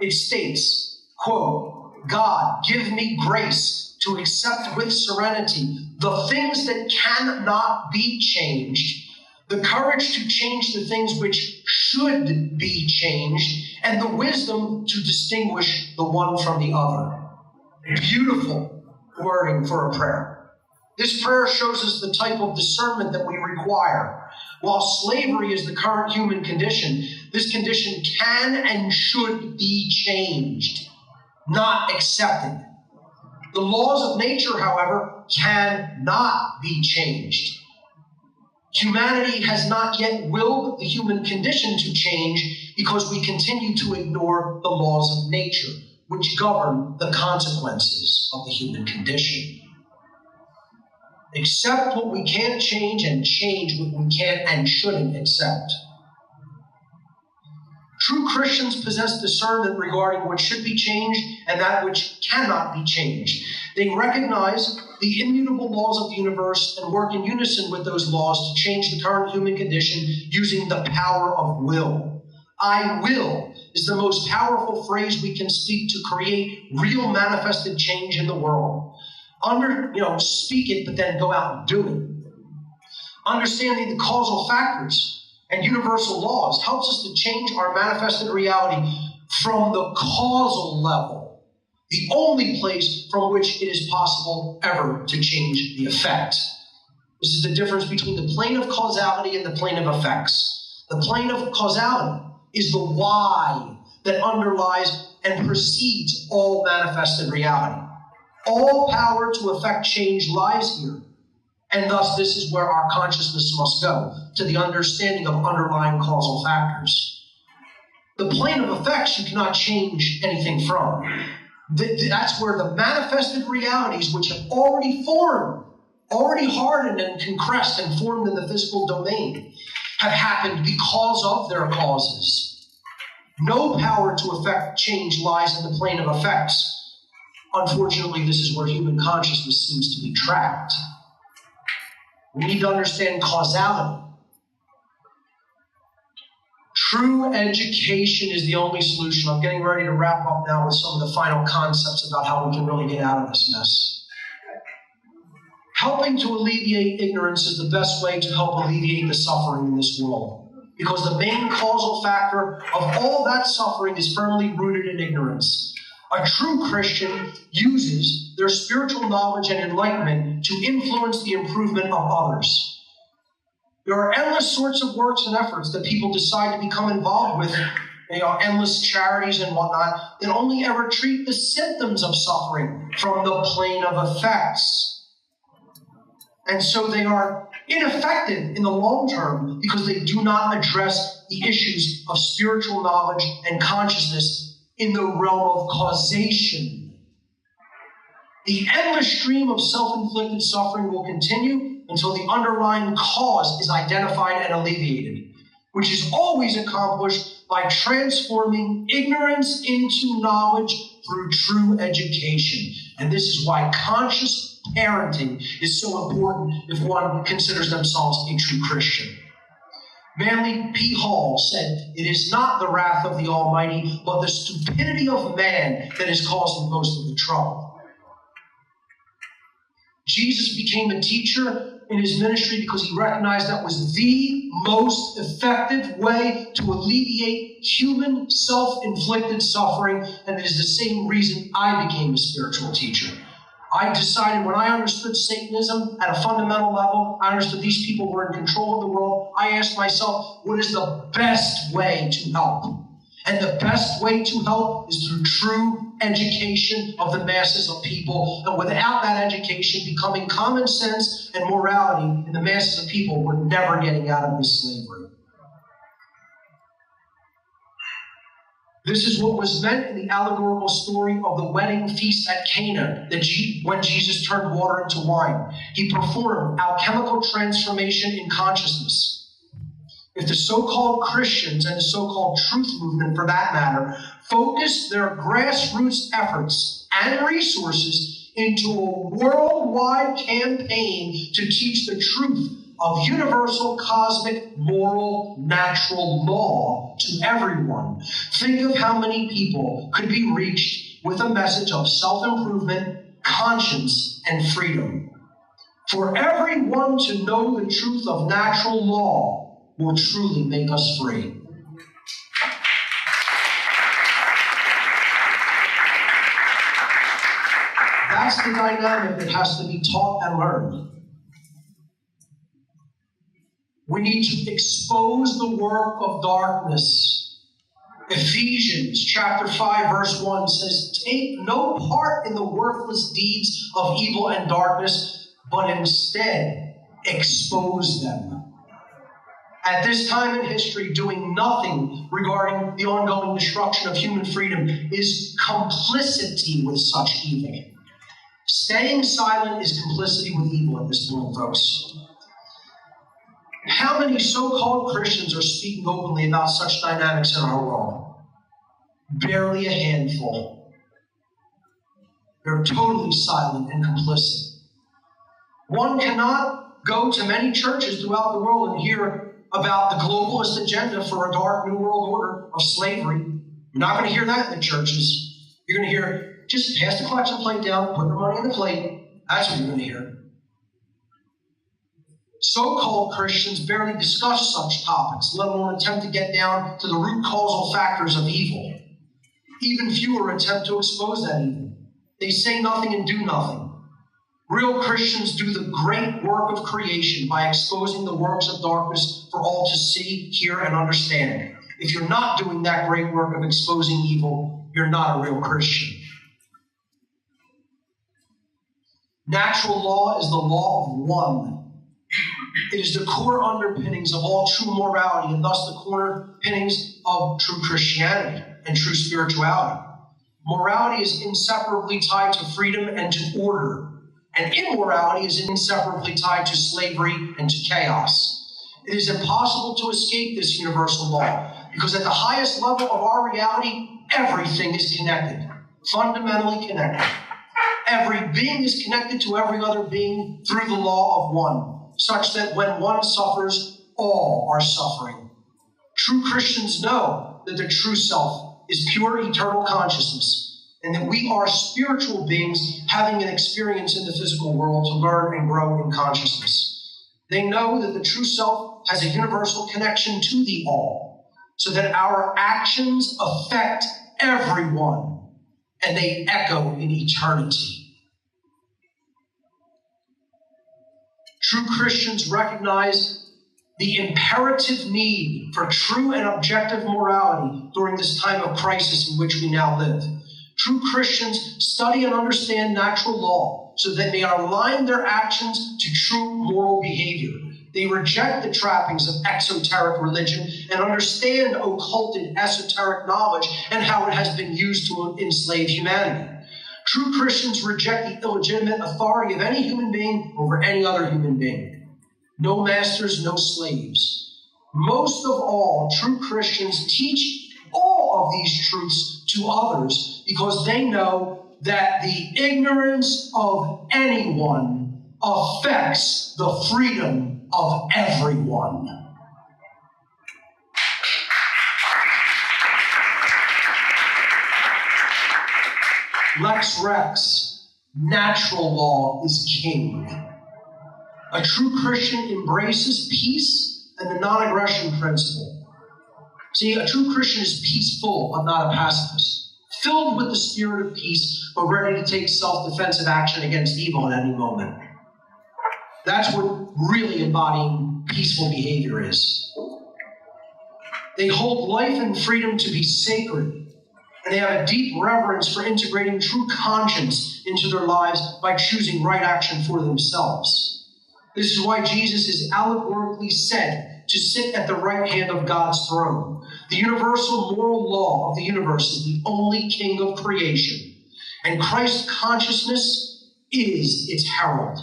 It states, quote, "God, give me grace to accept with serenity the things that cannot be changed, the courage to change the things which should be changed, and the wisdom to distinguish the one from the other." Beautiful wording for a prayer. This prayer shows us the type of discernment that we require. While slavery is the current human condition, this condition can and should be changed, not accepted. The laws of nature, however, cannot be changed. Humanity has not yet willed the human condition to change because we continue to ignore the laws of nature, which govern the consequences of the human condition. Accept what we can't change and change what we can't and shouldn't accept. True Christians possess discernment regarding what should be changed and that which cannot be changed. They recognize the immutable laws of the universe and work in unison with those laws to change the current human condition using the power of will. "I will" is the most powerful phrase we can speak to create real manifested change in the world. Speak it, but then go out and do it. Understanding the causal factors and universal laws helps us to change our manifested reality from the causal level, the only place from which it is possible ever to change the effect. This is the difference between the plane of causality and the plane of effects. The plane of causality is the why that underlies and precedes all manifested reality. All power to effect change lies here. And thus, this is where our consciousness must go, to the understanding of underlying causal factors. The plane of effects you cannot change anything from. That's where the manifested realities which have already formed, already hardened and compressed and formed in the physical domain, have happened because of their causes. No power to effect change lies in the plane of effects. Unfortunately, this is where human consciousness seems to be trapped. We need to understand causality. True education is the only solution. I'm getting ready to wrap up now with some of the final concepts about how we can really get out of this mess. Helping to alleviate ignorance is the best way to help alleviate the suffering in this world, because the main causal factor of all that suffering is firmly rooted in ignorance. A true Christian uses their spiritual knowledge and enlightenment to influence the improvement of others. There are endless sorts of works and efforts that people decide to become involved with, endless charities and whatnot, that only ever treat the symptoms of suffering from the plane of effects. And so they are ineffective in the long term because they do not address the issues of spiritual knowledge and consciousness in the realm of causation. The endless stream of self-inflicted suffering will continue until the underlying cause is identified and alleviated, which is always accomplished by transforming ignorance into knowledge through true education. And this is why conscious parenting is so important if one considers themselves a true Christian. Manly P. Hall said, "It is not the wrath of the Almighty, but the stupidity of man that is causing most of the trouble." Jesus became a teacher in his ministry because he recognized that was the most effective way to alleviate human self-inflicted suffering, and it is the same reason I became a spiritual teacher. I decided when I understood Satanism at a fundamental level, I understood these people were in control of the world, I asked myself, what is the best way to help? And the best way to help is through true education of the masses of people. And without that education becoming common sense and morality in the masses of people, we're never getting out of this slavery. This is what was meant in the allegorical story of the wedding feast at Cana, when Jesus turned water into wine. He performed alchemical transformation in consciousness. If the so-called Christians and the so-called truth movement, for that matter, focus their grassroots efforts and resources into a worldwide campaign to teach the truth of universal, cosmic, moral, natural law to everyone, think of how many people could be reached with a message of self-improvement, conscience, and freedom. For everyone to know the truth of natural law will truly make us free. That's the dynamic that has to be taught and learned. We need to expose the work of darkness. Ephesians chapter 5, verse 1 says, "Take no part in the worthless deeds of evil and darkness, but instead expose them." At this time in history, doing nothing regarding the ongoing destruction of human freedom is complicity with such evil. Staying silent is complicity with evil at this point, folks. How many so-called Christians are speaking openly about such dynamics in our world? Barely a handful. They're totally silent and complicit. One cannot go to many churches throughout the world and hear about the globalist agenda for a dark new world order of slavery. You're not going to hear that in the churches. You're going to hear, just pass the collection plate down, put the money in the plate. That's what you're going to hear. So-called Christians barely discuss such topics, let alone attempt to get down to the root causal factors of evil. Even fewer attempt to expose that evil. They say nothing and do nothing. Real Christians do the great work of creation by exposing the works of darkness for all to see, hear, and understand. If you're not doing that great work of exposing evil, you're not a real Christian. Natural law is the law of one. It is the core underpinnings of all true morality and thus the core underpinnings of true Christianity and true spirituality. Morality is inseparably tied to freedom and to order. And immorality is inseparably tied to slavery and to chaos. It is impossible to escape this universal law because at the highest level of our reality, everything is connected, fundamentally connected. Every being is connected to every other being through the law of one, such that when one suffers, all are suffering. True Christians know that the true self is pure eternal consciousness, and that we are spiritual beings having an experience in the physical world to learn and grow in consciousness. They know that the true self has a universal connection to the all, so that our actions affect everyone, and they echo in eternity. True Christians recognize the imperative need for true and objective morality during this time of crisis in which we now live. True Christians study and understand natural law so that they align their actions to true moral behavior. They reject the trappings of exoteric religion and understand occulted esoteric knowledge and how it has been used to enslave humanity. True Christians reject the illegitimate authority of any human being over any other human being. No masters, no slaves. Most of all, true Christians teach all of these truths to others because they know that the ignorance of anyone affects the freedom of everyone. Lex Rex, natural law is king. A true Christian embraces peace and the non-aggression principle. See, a true Christian is peaceful, but not a pacifist. Filled with the spirit of peace, but ready to take self-defensive action against evil at any moment. That's what really embodying peaceful behavior is. They hold life and freedom to be sacred, and they have a deep reverence for integrating true conscience into their lives by choosing right action for themselves. This is why Jesus is allegorically said to sit at the right hand of God's throne. The universal moral law of the universe is the only king of creation, and Christ's consciousness is its herald,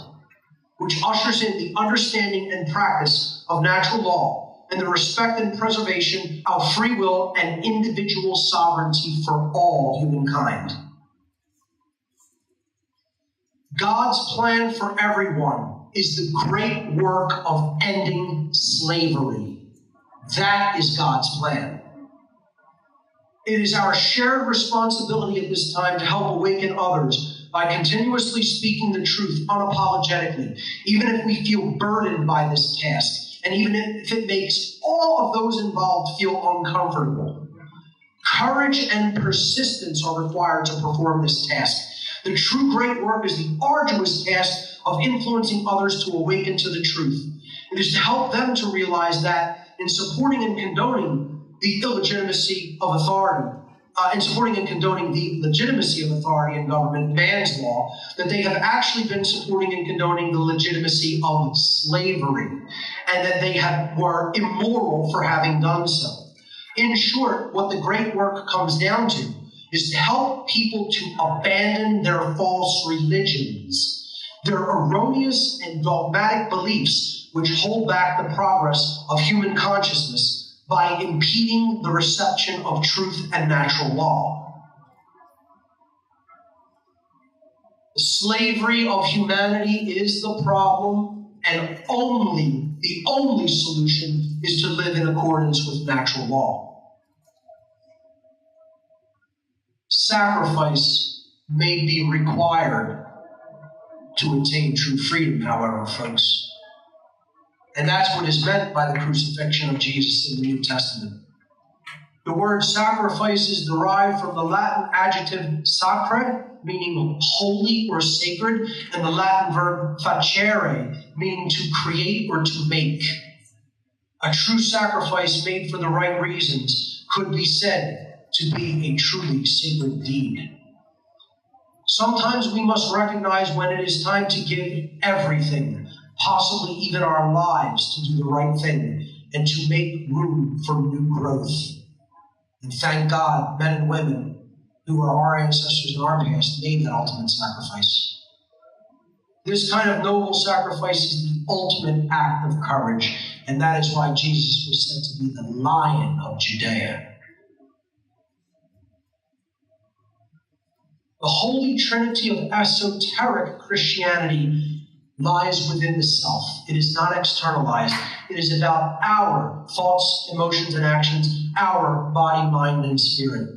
which ushers in the understanding and practice of natural law and the respect and preservation of free will and individual sovereignty for all humankind. God's plan for everyone is the great work of ending slavery. That is God's plan. It is our shared responsibility at this time to help awaken others by continuously speaking the truth unapologetically, even if we feel burdened by this task, and even if it makes all of those involved feel uncomfortable. Courage and persistence are required to perform this task. The true great work is the arduous task of influencing others to awaken to the truth. It is to help them to realize that in supporting and condoning the illegitimacy of authority, in supporting and condoning the legitimacy of authority in government, man's law, that they have actually been supporting and condoning the legitimacy of slavery, and that they were immoral for having done so. In short, what the great work comes down to is to help people to abandon their false religions, their erroneous and dogmatic beliefs which hold back the progress of human consciousness by impeding the reception of truth and natural law. The slavery of humanity is the problem, and the only solution is to live in accordance with natural law. Sacrifice may be required to attain true freedom, however, folks. And that's what is meant by the crucifixion of Jesus in the New Testament. The word sacrifice is derived from the Latin adjective sacre, meaning holy or sacred, and the Latin verb facere, meaning to create or to make. A true sacrifice made for the right reasons could be said to be a truly sacred deed. Sometimes we must recognize when it is time to give everything, possibly even our lives, to do the right thing and to make room for new growth. And thank God, men and women who are our ancestors in our past made that ultimate sacrifice. This kind of noble sacrifice is the ultimate act of courage, and that is why Jesus was said to be the Lion of Judea. The Holy Trinity of esoteric Christianity lies within the self. It is not externalized. It is about our thoughts, emotions, and actions, our body, mind, and spirit.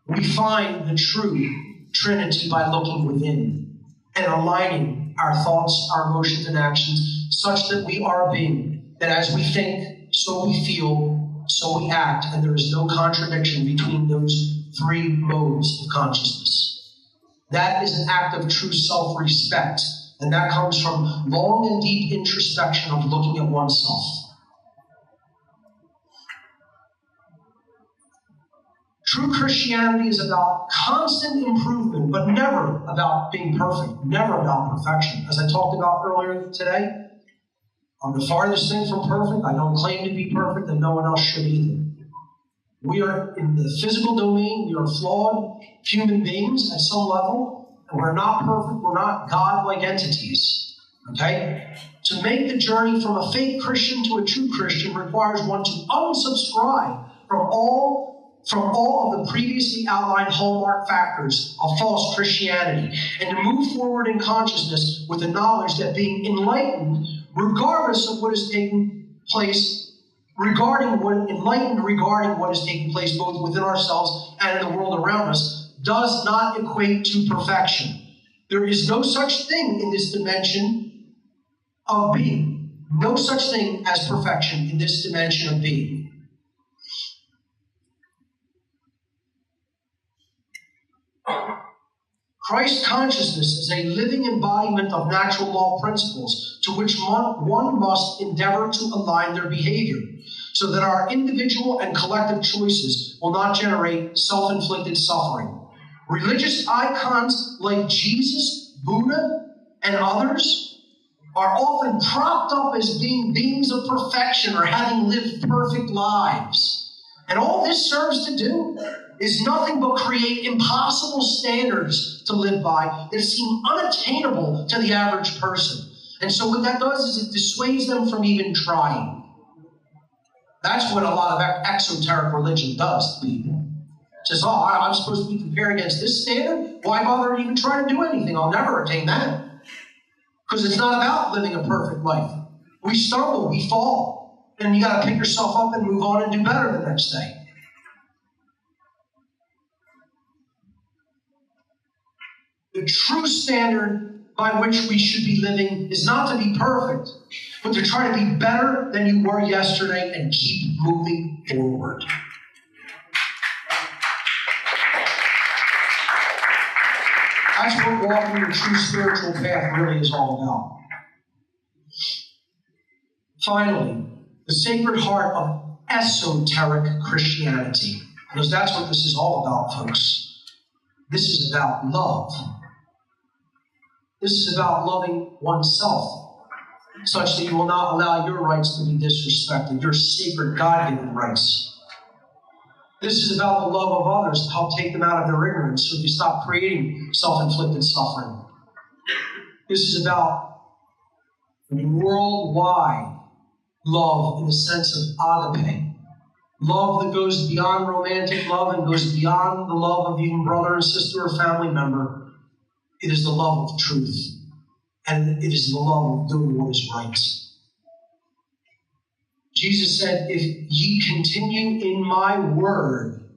We find the true Trinity by looking within and aligning our thoughts, our emotions, and actions such that we are a being, that as we think, so we feel, so we act, and there is no contradiction between those three modes of consciousness. That is an act of true self-respect, and that comes from long and deep introspection of looking at oneself. True Christianity is about constant improvement, but never about being perfect, never about perfection. As I talked about earlier today, I'm the farthest thing from perfect. I don't claim to be perfect, and no one else should either. We are in the physical domain. We are flawed human beings at some level, and we're not perfect. We're not God-like entities. Okay? To make the journey from a fake Christian to a true Christian requires one to unsubscribe from all from all of the previously outlined hallmark factors of false Christianity, and to move forward in consciousness with the knowledge that being enlightened, regardless of what is taking place, regarding what is taking place both within ourselves and in the world around us, does not equate to perfection. There is no such thing in this dimension of being. No such thing as perfection in this dimension of being. Christ consciousness is a living embodiment of natural law principles to which one must endeavor to align their behavior, so that our individual and collective choices will not generate self-inflicted suffering. Religious icons like Jesus, Buddha, and others are often propped up as being beings of perfection or having lived perfect lives. And all this serves to do is nothing but create impossible standards to live by that seem unattainable to the average person. And so what that does is it dissuades them from even trying. That's what a lot of exoteric religion does to people. It says, oh, I'm supposed to be compared against this standard? Why bother even trying to do anything? I'll never attain that. Because it's not about living a perfect life. We stumble, we fall, and you got to pick yourself up and move on and do better the next day. The true standard by which we should be living is not to be perfect, but to try to be better than you were yesterday and keep moving forward. That's what walking the true spiritual path really is all about. Finally, the Sacred Heart of esoteric Christianity, because that's what this is all about, folks. This is about love. This is about loving oneself, such that you will not allow your rights to be disrespected, your sacred God-given rights. This is about the love of others to help take them out of their ignorance so you stop creating self-inflicted suffering. This is about worldwide love in the sense of agape. Love that goes beyond romantic love and goes beyond the love of even brother and sister or family member. It is the love of truth. And it is the love of doing what is right. Jesus said, if ye continue in my word,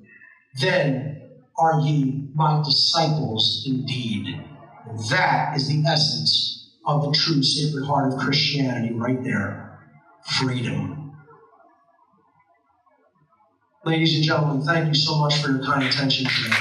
then are ye my disciples indeed. That is the essence of the true Sacred Heart of Christianity right there. Freedom. Ladies and gentlemen, thank you so much for your kind attention today.